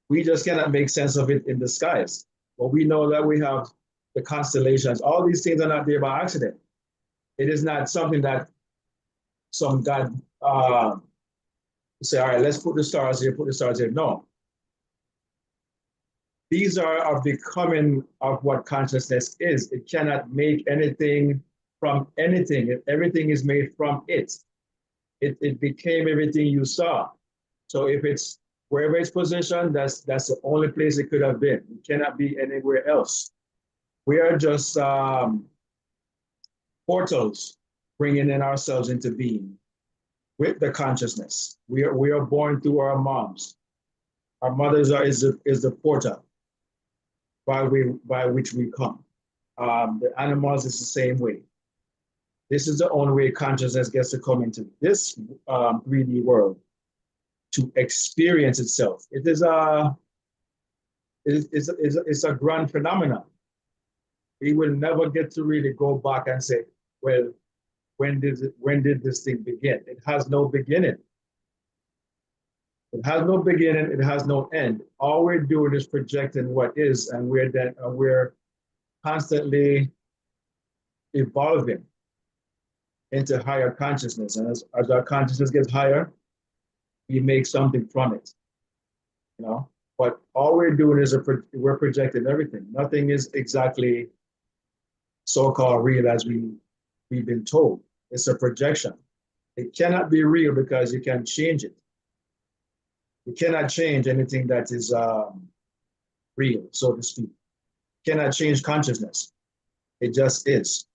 S1: We just cannot make sense of it in the skies. But we know that we have the constellations. All these things are not there by accident. It is not something that some God say, all right, let's put the stars here, put the stars here. No. These are a becoming of what consciousness is. It cannot make anything from anything. Everything is made from it. It became everything you saw. So if it's wherever it's positioned, that's the only place it could have been. It cannot be anywhere else. We are just portals bringing in ourselves into being with the consciousness. We are born through our moms. Our mothers is the portal by which we come. The animals is the same way. This is the only way consciousness gets to come into this 3D world to experience itself. It is it's a grand phenomenon. We will never get to really go back and say, well, when did this thing begin? It has no beginning. It has no beginning, it has no end. All we're doing is projecting what is, and we're constantly evolving into higher consciousness. And as our consciousness gets higher, we make something from it, you know? But all we're doing is we're projecting everything. Nothing is exactly so-called real as we've been told. It's a projection. It cannot be real because you can change it. You cannot change anything that is real, so to speak. You cannot change consciousness. It just is.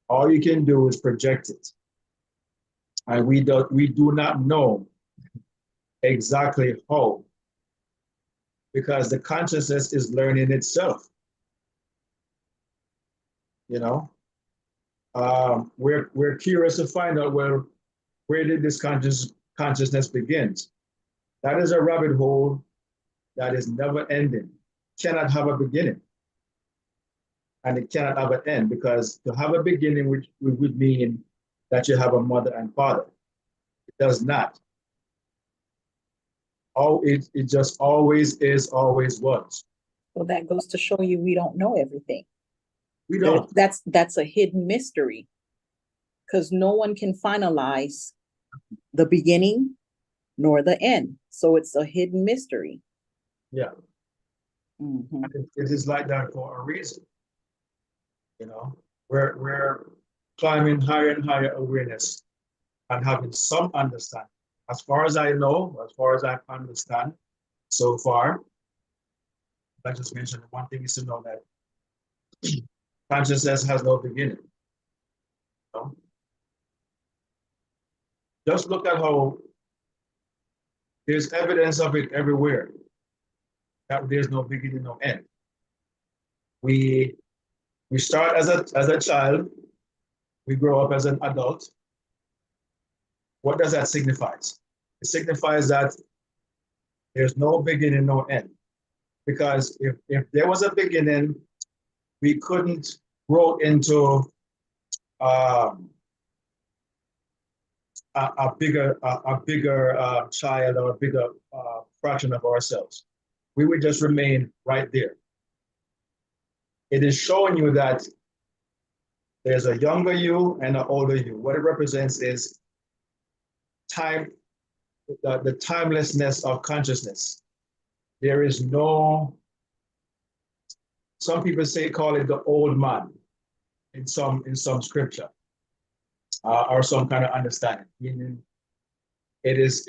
S1: All you can do is project it. And we do not know exactly how, because the consciousness is learning itself. You know, we're curious to find out where did this consciousness begins. That is a rabbit hole that is never ending. Cannot have a beginning, and it cannot have an end, because to have a beginning would mean that you have a mother and father. It does not. It just always is, always was.
S5: Well, that goes to show you we don't know everything.
S1: We don't.
S5: That's a hidden mystery, because no one can finalize the beginning nor the end. So it's a hidden mystery.
S1: Yeah.
S5: Mhm.
S1: It is like that for a reason. You know, we're climbing higher and higher awareness and having some understanding. As far as I know, as far as I understand so far, I just mentioned one thing is to know that consciousness has no beginning. You know? Just look at how there's evidence of it everywhere, that there's no beginning, no end. We start as a child, we grow up as an adult. What does that signify? It signifies that there's no beginning, no end. Because if there was a beginning, we couldn't grow into a bigger child, or a bigger fraction of ourselves. We would just remain right there. It is showing you that there's a younger you and an older you. What it represents is time, the timelessness of consciousness. There is no, some people call it the old man in some scripture, or some kind of understanding. Meaning it has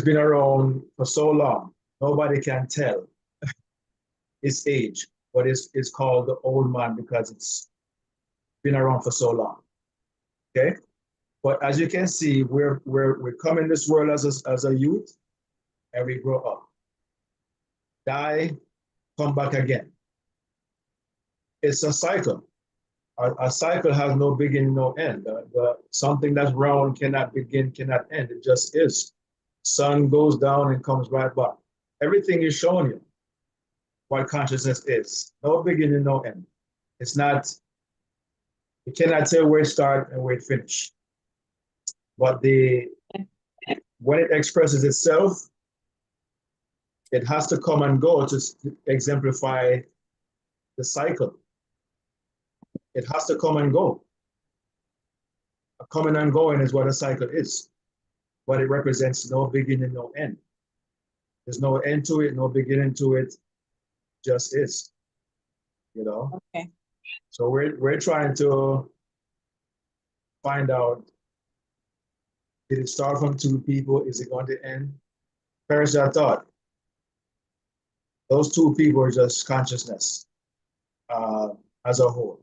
S1: been around for so long, nobody can tell its age, but it's called the old man because it's been around for so long. Okay, but as you can see, we're coming this world as a youth, and we grow up, die, come back again. It's a cycle. A cycle has no beginning, no end. Something that's round cannot begin, cannot end. It just is. Sun goes down and comes right back. Everything is showing you what consciousness is. No beginning, no end. It's not, you cannot tell where it starts and where it finishes. But when it expresses itself, it has to come and go to exemplify the cycle. It has to come and go. A coming and going is what a cycle is. But it represents no beginning, no end. There's no end to it, no beginning to it, just is. You know?
S5: Okay.
S1: So we're trying to find out, did it start from two people? Is it going to end? Perish that thought. Those two people are just consciousness as a whole.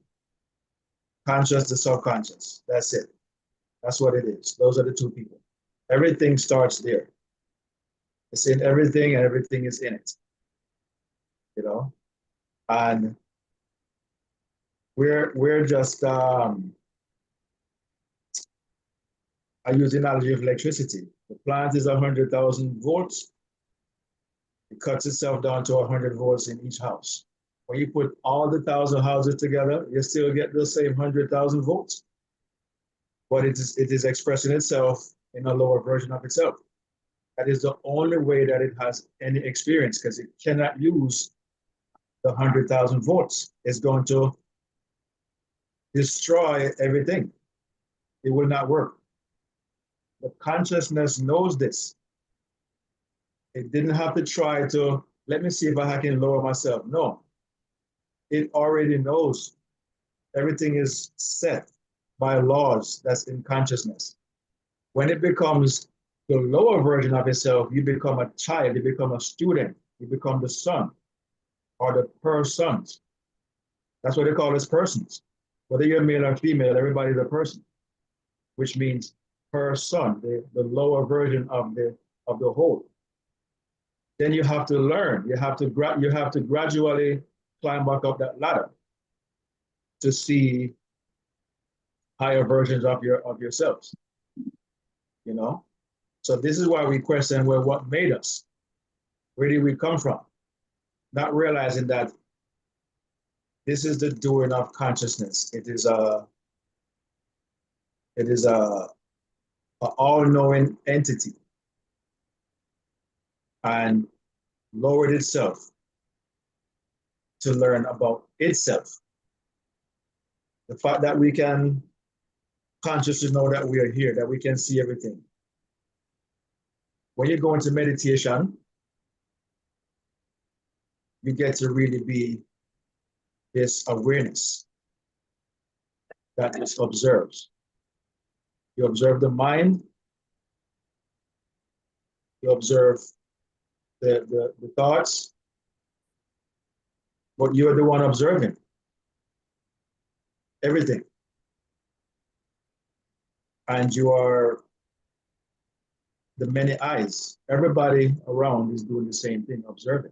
S1: Conscious to subconscious. That's it. That's what it is. Those are the two people. Everything starts there. It's in everything, and everything is in it. You know? And we're just I use the analogy of electricity. The plant is 100,000 volts. It cuts itself down to 100 volts in each house. When you put all the 1,000 houses together, you still get the same 100,000 votes. But it is expressing itself in a lower version of itself. That is the only way that it has any experience, because it cannot use the 100,000 votes. It's going to destroy everything. It will not work. The consciousness knows this. It didn't have to try to, let me see if I can lower myself. No, it already knows. Everything is set by laws that's in consciousness. When it becomes the lower version of itself, you become a child, you become a student, you become the son or the persons. That's what they call as persons. Whether you're male or female, everybody's a person, which means person, the lower version of the whole. Then you have to learn. You have to gradually climb back up that ladder to see higher versions of yourselves. You know? So this is why we question, well, what made us? Where did we come from? Not realizing that this is the doing of consciousness. It is a all-knowing entity, and lowered itself to learn about itself. The fact that we can consciously know that we are here, that we can see everything. When you go into meditation, you get to really be this awareness that is observes. You observe the mind, you observe the thoughts, but you are the one observing everything. And you are the many eyes. Everybody around is doing the same thing, observing.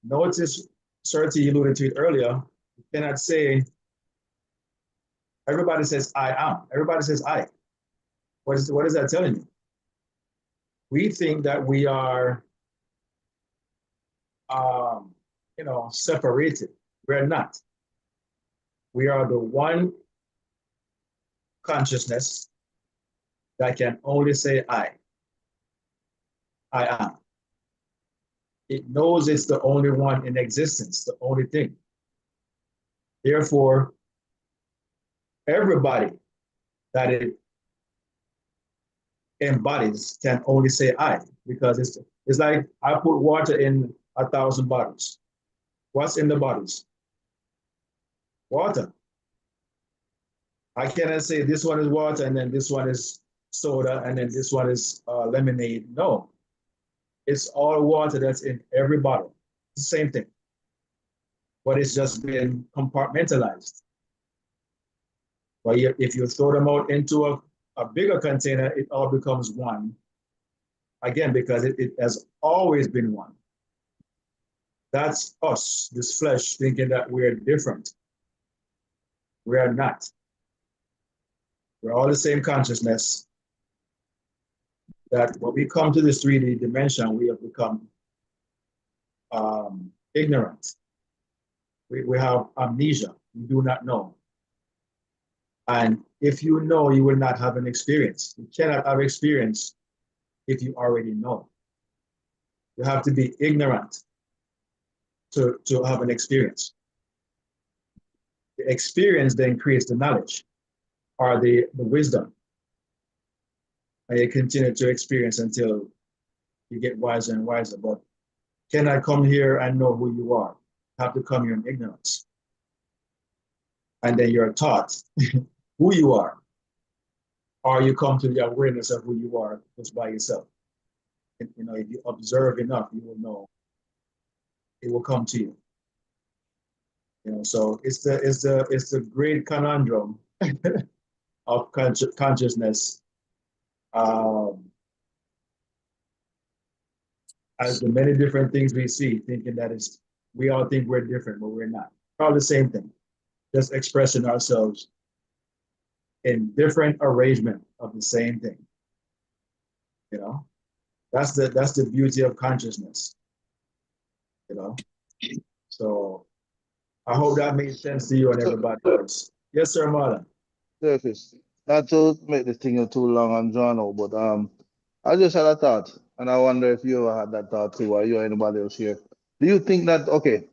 S1: Notice, Serti alluded to it earlier, you cannot say, everybody says I am. Everybody says I. What is that telling you? We think that we are, separated. We're not. We are the one consciousness that can only say I am. It knows it's the only one in existence, the only thing. Therefore, everybody that it embodies can only say I, because it's like I put water in 1,000 bottles. What's in the bottles? Water. I cannot say this one is water and then this one is soda and then this one is lemonade. No, it's all water that's in every bottle. It's the same thing, but it's just been compartmentalized. But if you throw them out into a bigger container, it all becomes one. Again, because it has always been one. That's us, this flesh, thinking that we're different. We are not. We're all the same consciousness. That when we come to this 3D dimension, we have become ignorant. We have amnesia. We do not know. And if you know, you will not have an experience. You cannot have experience if you already know. You have to be ignorant to have an experience. The experience then creates the knowledge or the wisdom. And you continue to experience until you get wiser and wiser. But cannot come here and know who you are. You have to come here in ignorance. And then you're taught who you are. Or you come to the awareness of who you are just by yourself. And, if you observe enough, you will know. It will come to you. So it's the great conundrum of consciousness, as the many different things we see, thinking that we all think we're different, but we're not. We're all the same thing, just expressing ourselves in different arrangement of the same thing. That's the beauty of consciousness. So I hope that made sense to you and everybody else. Yes, sir, Marlon.
S4: Surface. Not to make the thing too long and drawn out, but I just had a thought, and I wonder if you ever had that thought too, or you or anybody else here. Do you think that okay?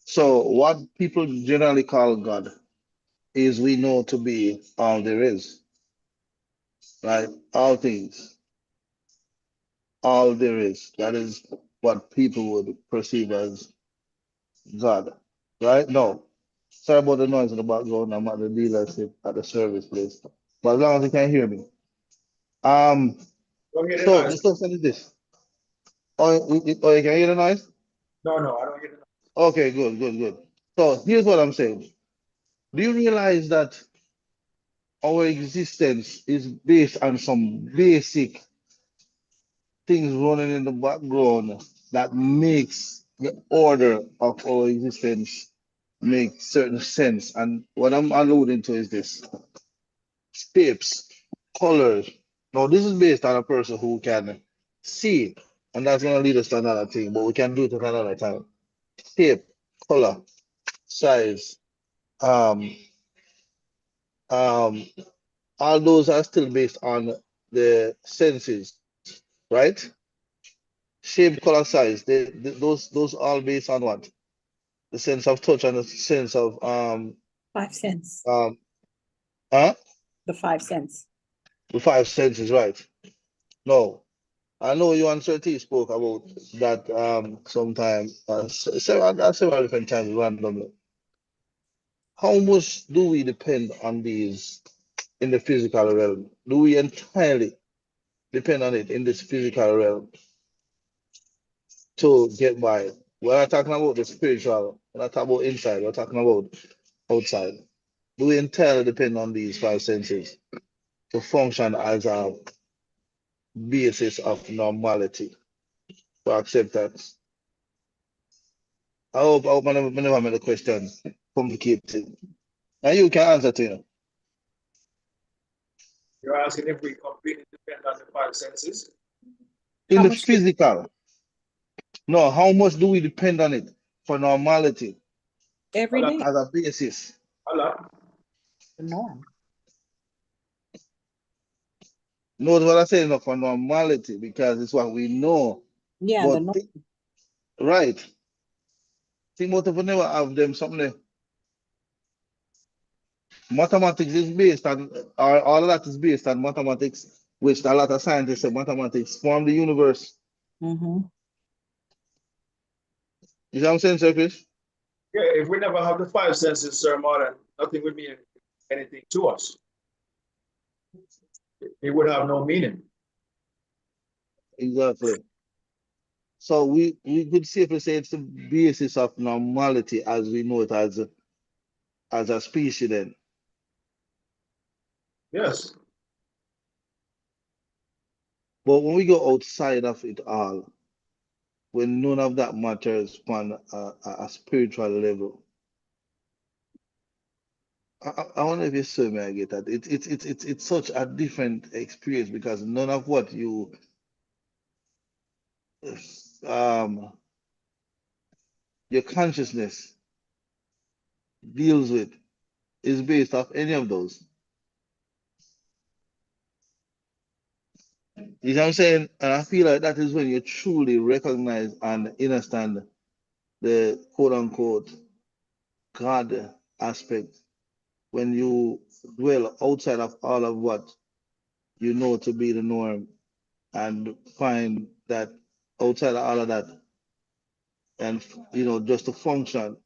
S4: So what people generally call God is we know to be all there is, right? All things, all there is. That is what people would perceive as God, right? No. Sorry about the noise in the background. I'm at the dealership at the service place. But as long as you can hear me. Um,
S1: Don't hear the
S4: so the
S1: noise.
S4: question is this. Oh, you can hear the noise?
S1: No, no, I don't hear the noise.
S4: Okay, good, good, good. So here's what I'm saying. Do you realize that our existence is based on some basic things running in the background that makes the order of our existence make certain sense? And what I'm alluding to is this: shapes, colors. Now, this is based on a person who can see, and that's going to lead us to another thing, but we can do it at another time. Shape, color, size, um, um, all those are still based on the senses, right? Shape, color, size, those all based on what? The sense of touch and the sense of
S5: 5 cents.
S4: Huh?
S5: The 5 cents.
S4: The five senses, right? No, I know you and Sir T spoke about that sometime several different times randomly. How much do we depend on these in the physical realm? Do we entirely depend on it in this physical realm to get by? We're not talking about the spiritual, we're not talking about inside, we're talking about outside. Do we entirely depend on these five senses to function as a basis of normality for acceptance? I hope I never made the question complicated. And you can answer to you.
S1: You're asking if we completely depend on the five senses?
S4: In
S5: How
S4: the
S5: much
S4: physical, no, how much do we depend on it for normality
S5: every day?
S4: as a basis?
S1: Hello?
S5: The norm.
S4: Notice what I say, no, for normality, because it's what we know.
S5: Yeah, the
S4: But
S5: norm.
S4: right, think what if we never have them something there? Mathematics is based on, or all of that is based on mathematics, which a lot of scientists say mathematics form the universe.
S5: Mm-hmm.
S4: You know what I'm saying, Sir Chris?
S1: Yeah, if we never have the five senses, sir, Marlon, nothing would mean anything to us. It would have no meaning.
S4: Exactly. So we could safely say it's the basis of normality as we know it as a species then.
S1: Yes.
S4: But when we go outside of it all, when none of that matters on a spiritual level, I wonder if you see me, I get that. It's such a different experience because none of what you um your consciousness deals with is based off any of those. You know what I'm saying? And I feel like that is when you truly recognize and understand the quote unquote God aspect, when you dwell outside of all of what you know to be the norm and find that outside of all of that, and just to function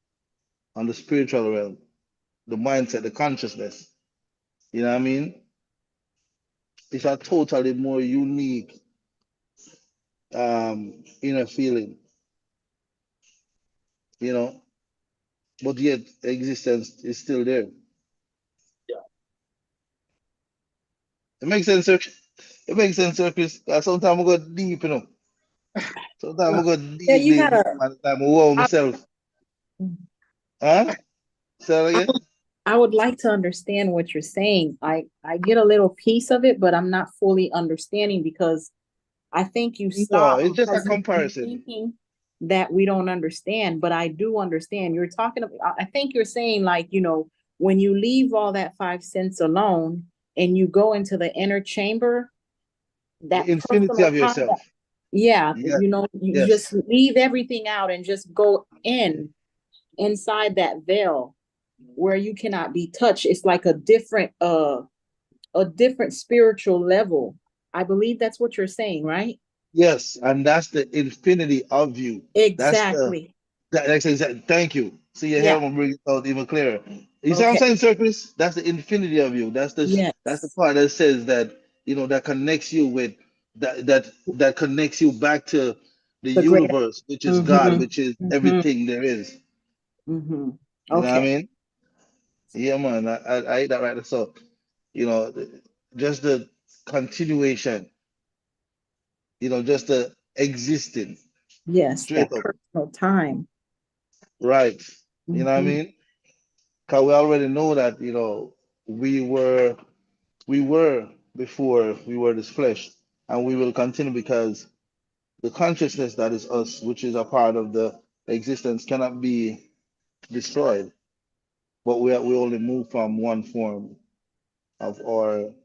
S4: on the spiritual realm, the mindset, the consciousness, you know what I mean? It's a totally more unique inner feeling, you know, but yet existence is still there.
S1: Yeah.
S4: It makes sense, sir. It makes sense, sir, Chris. Sometimes I go deep, Sometimes I go
S5: Yeah,
S4: deep,
S5: you
S4: deep, deep,
S5: gotta.
S4: and I'm wow
S5: I,
S4: myself. Huh? Say that
S5: I
S4: again?
S5: would I would like to understand what you're saying. I get a little piece of it, but I'm not fully understanding because I think you
S4: No,
S5: stop
S4: it's just a
S5: because you're
S4: comparison.
S5: thinking that we don't understand, but I do understand. You're talking about, I think you're saying, like, when you leave all that 5 cents alone and you go into the inner chamber,
S4: The
S5: that
S4: infinity
S5: personal
S4: of
S5: time,
S4: yourself.
S5: yeah,
S4: Yes,
S5: you
S4: yes.
S5: just leave everything out and just go inside that veil where you cannot be touched. It's like a different spiritual level. I believe that's what you're saying, right?
S4: Yes, and that's the infinity of you. That's the
S5: Exactly.
S4: that like I said, thank you. See your hair
S5: Yeah.
S4: will bring it out even clearer. You see what I'm
S5: Okay.
S4: saying, Circus? That's the infinity of you. That's the
S5: Yes.
S4: part that says that, that connects you with that connects you back to the
S5: The greater.
S4: universe, which is God,
S5: Mm-hmm.
S4: which is
S5: Mm-hmm.
S4: everything there is.
S5: Mm-hmm.
S4: You know what I
S5: Okay.
S4: mean? Yeah, man. I ate that right. So, you know, just the continuation, just the existing
S5: Yes,
S4: straight
S5: that
S4: up.
S5: personal time.
S4: Right. You know what I
S5: Mm-hmm.
S4: mean? Because we already know that, we were we were before we were this flesh, and we will continue because the consciousness that is us, which is a part of the existence, cannot be destroyed. But we only move from one form of ourselves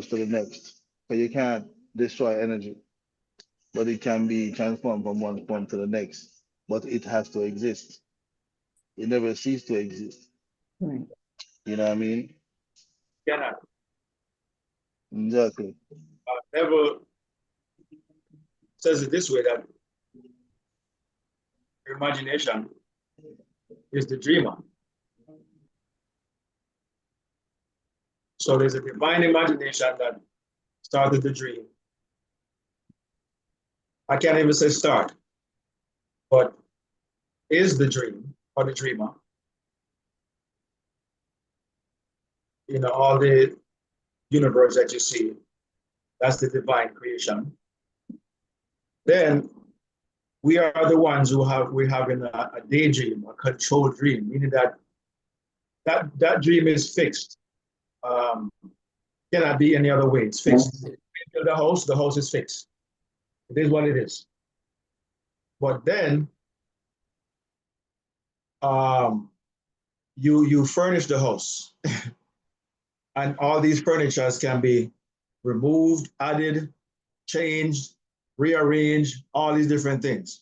S4: to the next. So you can't destroy energy, but it can be transformed from one form to the next. But it has to exist. It never ceases to exist.
S5: Right.
S4: You know what I mean?
S1: Cannot.
S4: Exactly.
S1: Never says it this way that imagination is the dreamer. So there's a divine imagination that started the dream. I can't even say start, but is the dream or the dreamer. All the universe that you see, that's the divine creation. Then we are the ones we're having a daydream, a controlled dream, meaning that dream is fixed. Cannot be any other way. It's fixed. The house is fixed. It is what it is. But then um, you furnish the house, and all these furnitures can be removed, added, changed, rearranged, all these different things.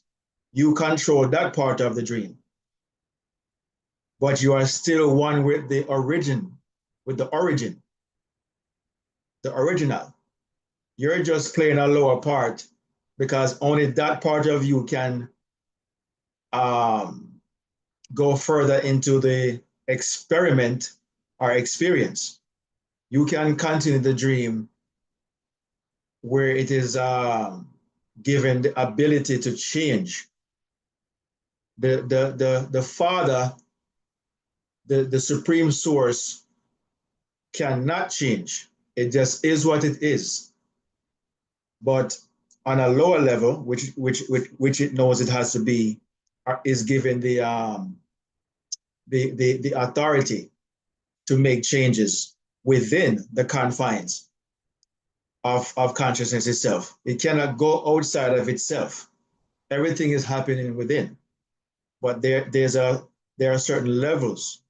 S1: You control that part of the dream, but you are still one with the origin, the original. You're just playing a lower part because only that part of you can um, go further into the experiment or experience. You can continue the dream where it is given the ability to change. The Father, the supreme source, cannot change. It just is what it is. But on a lower level, which it knows it has to be, is given the authority to make changes within the confines of consciousness itself. It cannot go outside of itself. Everything is happening within. But there are certain levels.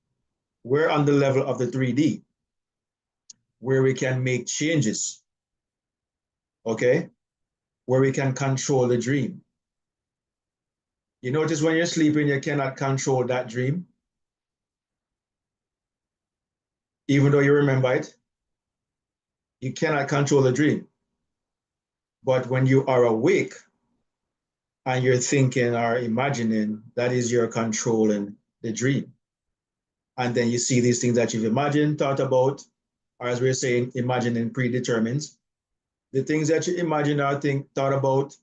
S1: We're on the level of the 3D where we can make changes, okay? Where we can control the dream. You notice when you're sleeping, you cannot control that dream, even though you remember it. You cannot control the dream. But when you are awake and you're thinking or imagining, that is your controlling the dream. And then you see these things that you've imagined, thought about, or as we're saying, imagining predetermines. The things that you imagine or thought about,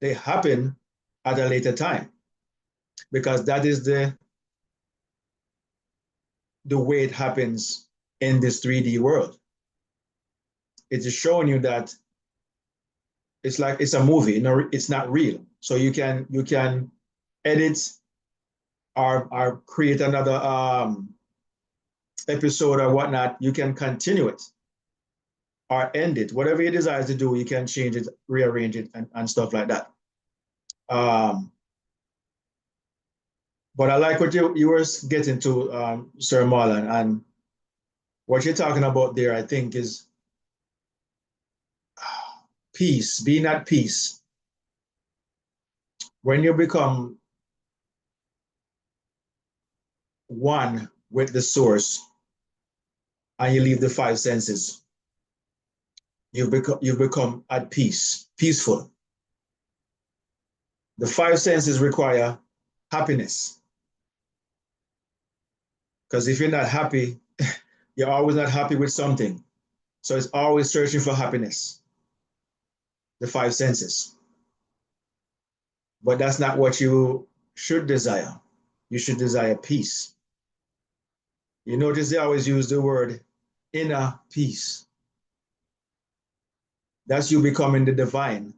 S1: they happen at a later time because that is the way it happens in this 3D world. It is showing you that it's like it's a movie. No, it's not real. So you can edit or create another episode or whatnot. You can continue it or end it. Whatever you desire to do, you can change it, rearrange it, and stuff like that. But I like what you were getting to, Sir Marlon, and what you're talking about there, I think, is peace, being at peace. When you become one with the source and you leave the five senses, you've become at peace, peaceful. The five senses require happiness. Because if you're not happy, you're always not happy with something. So it's always searching for happiness, the five senses. But that's not what you should desire. You should desire peace. You notice they always use the word inner peace. That's you becoming the divine,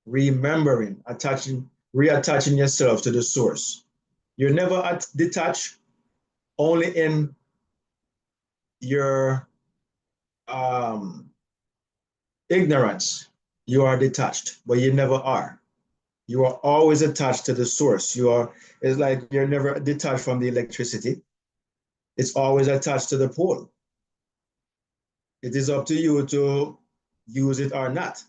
S1: remembering, reattaching yourself to the source. You're never detached, only in your ignorance. You are detached, but you never are. You are always attached to the source. It's like you're never detached from the electricity. It's always attached to the pole. It is up to you to use it or not,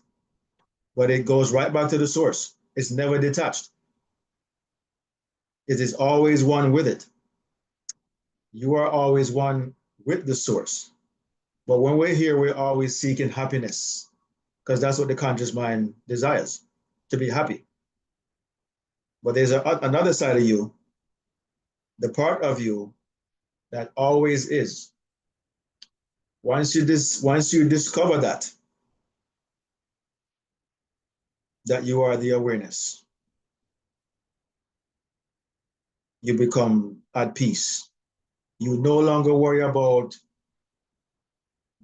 S1: but it goes right back to the source. It's never detached. It is always one with it. You are always one with the source. But when we're here, we're always seeking happiness, because that's what the conscious mind desires, to be happy. But there's another side of you, the part of you that always is. Once you discover that you are the awareness, you become at peace. You no longer worry about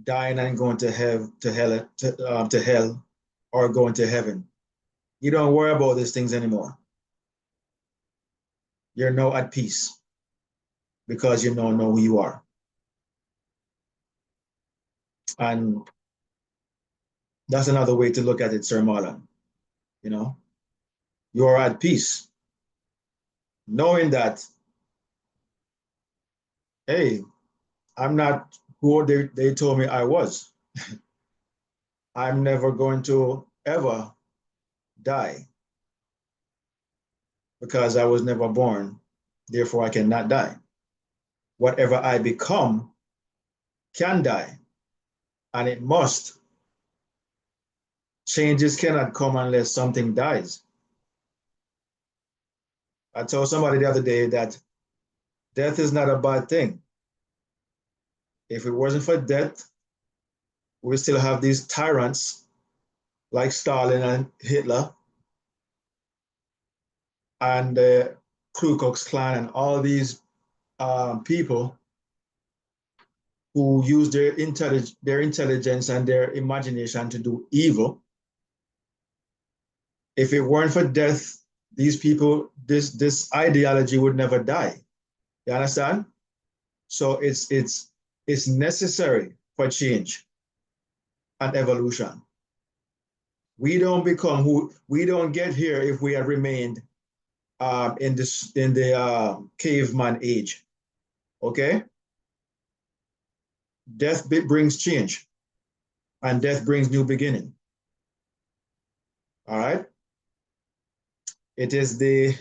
S1: dying and going to hell, or going to heaven. You don't worry about these things anymore. You're now at peace because you now know who you are. And that's another way to look at it, Sir Marlon. You know, you are at peace, knowing that, hey, I'm not who they told me I was. I'm never going to ever die because I was never born. Therefore, I cannot die. Whatever I become can die, and it must. Changes cannot come unless something dies. I told somebody the other day that death is not a bad thing. If it wasn't for death, we still have these tyrants like Stalin and Hitler and the Ku Klux Klan and all these people who use their intelligence and their imagination to do evil. If it weren't for death, these people, this ideology would never die. You understand? So it's necessary for change and evolution. We don't get here if we had remained in the caveman age. Okay? Death brings change, and death brings new beginning. All right? It is the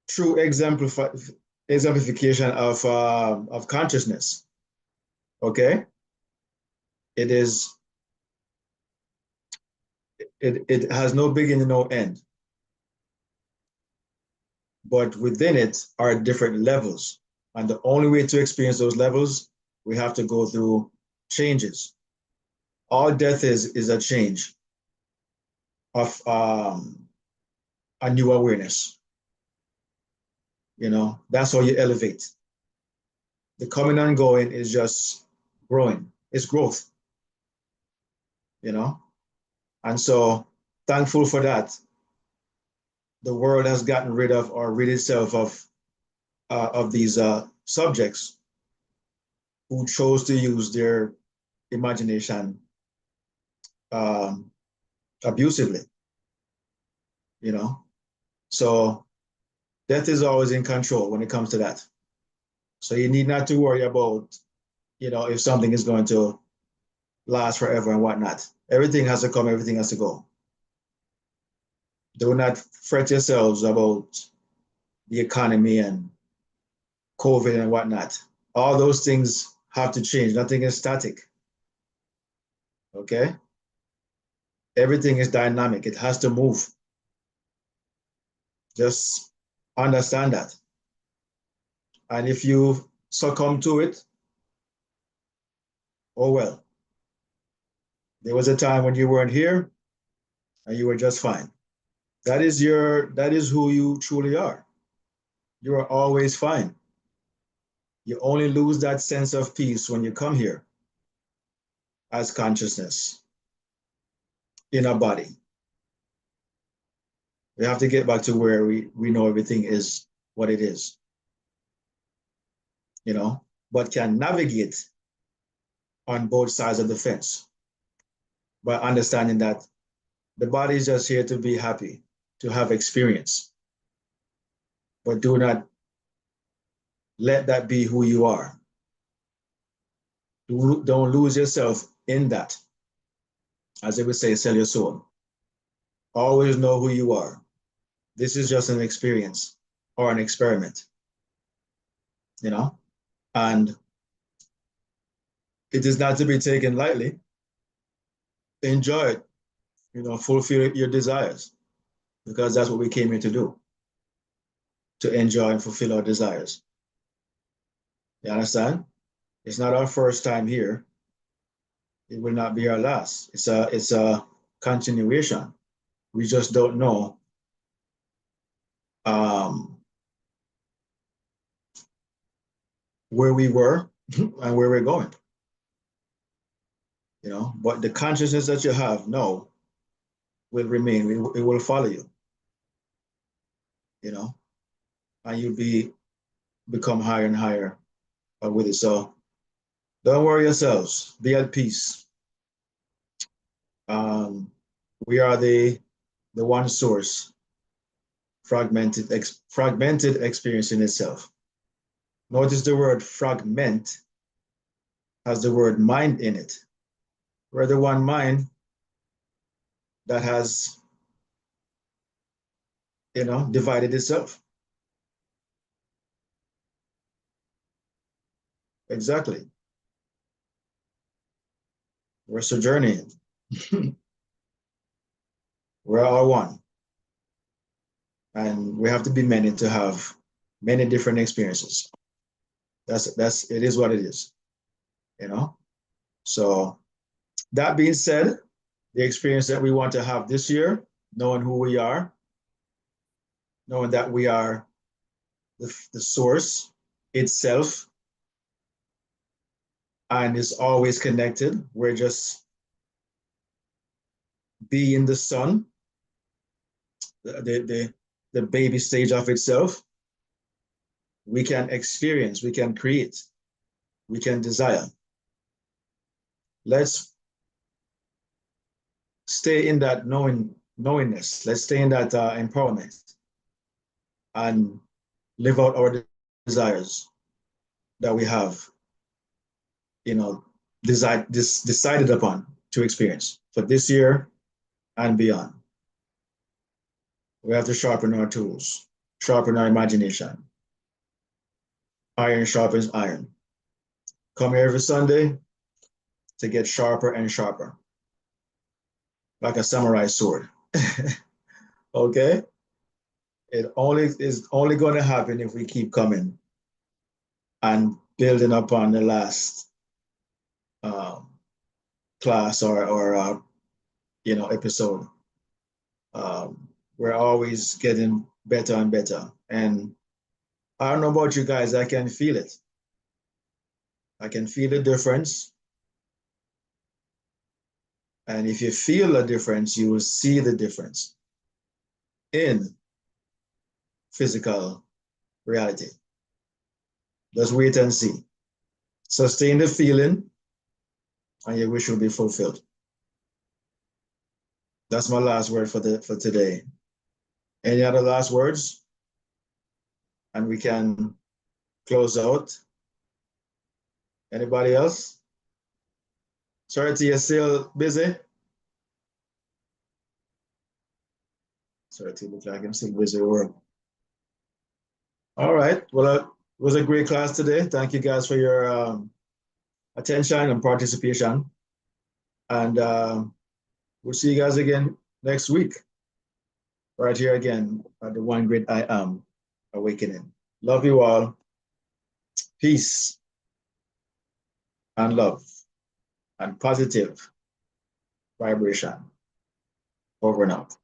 S1: true exemplification of consciousness. Okay? It has no beginning, no end. But within it are different levels. And the only way to experience those levels, we have to go through changes. All death is a change of a new awareness. You know, that's how you elevate. The coming and going is just growing. It's growth. You know, and so thankful for that. The world has gotten rid of or rid itself of these subjects who chose to use their imagination abusively, you know. So death is always in control when it comes to that. So you need not to worry about, you know, if something is going to last forever and whatnot. Everything has to come, everything has to go. Do not fret yourselves about the economy and COVID and whatnot. All those things have to change. Nothing is static. Okay? Everything is dynamic. It has to move. Just understand that. And if you succumb to it, oh well. There was a time when you weren't here and you were just fine. That is who you truly are. You are always fine. You only lose that sense of peace when you come here as consciousness in a body. We have to get back to where we know everything is what it is, you know, but can navigate on both sides of the fence by understanding that the body is just here to be happy, to have experience. But do not let that be who you are. Don't lose yourself in that. As they would say, sell your soul. Always know who you are. This is just an experience or an experiment, you know? And it is not to be taken lightly. Enjoy it, you know, fulfill your desires, because that's what we came here to do, to enjoy and fulfill our desires. You understand? It's not our first time here. It will not be our last. It's a continuation. We just don't know where we were and where we're going. You know, but the consciousness that you have now will remain. It will follow you. You know, and you'll become higher and higher with it. So don't worry yourselves. Be at peace. We are the one source, fragmented experience in itself. Notice the word fragment has the word mind in it. We're the one mind that has, you know, divided itself. Exactly. We're sojourning. We're all one. And we have to be many to have many different experiences. It is what it is, you know? So that being said, the experience that we want to have this year, knowing who we are, knowing that we are the source itself and is always connected. We're just being the sun, the baby stage of itself. We can experience, we can create, we can desire. Let's stay in that knowingness. Let's stay in that empowerment and live out our desires that we have, you know, decided upon to experience for this year and beyond. We have to sharpen our tools, sharpen our imagination. Iron sharpens iron. Come here every Sunday to get sharper and sharper, like a samurai sword. Okay? It is only going to happen if we keep coming and building upon the last class or you know, episode. We're always getting better and better. And I don't know about you guys, I can feel it. I can feel the difference. And if you feel the difference, you will see the difference in physical reality. Let's wait and see. Sustain the feeling, and your wish will be fulfilled. That's my last word for today. Any other last words? And we can close out. Anybody else? Charity, you're still busy? Charity looks like I'm still busy at work. All right. Well, it was a great class today. Thank you guys for your attention and participation. And we'll see you guys again next week, right here again at the One Great I Am Awakening. Love you all. Peace and love and positive vibration. Over and out.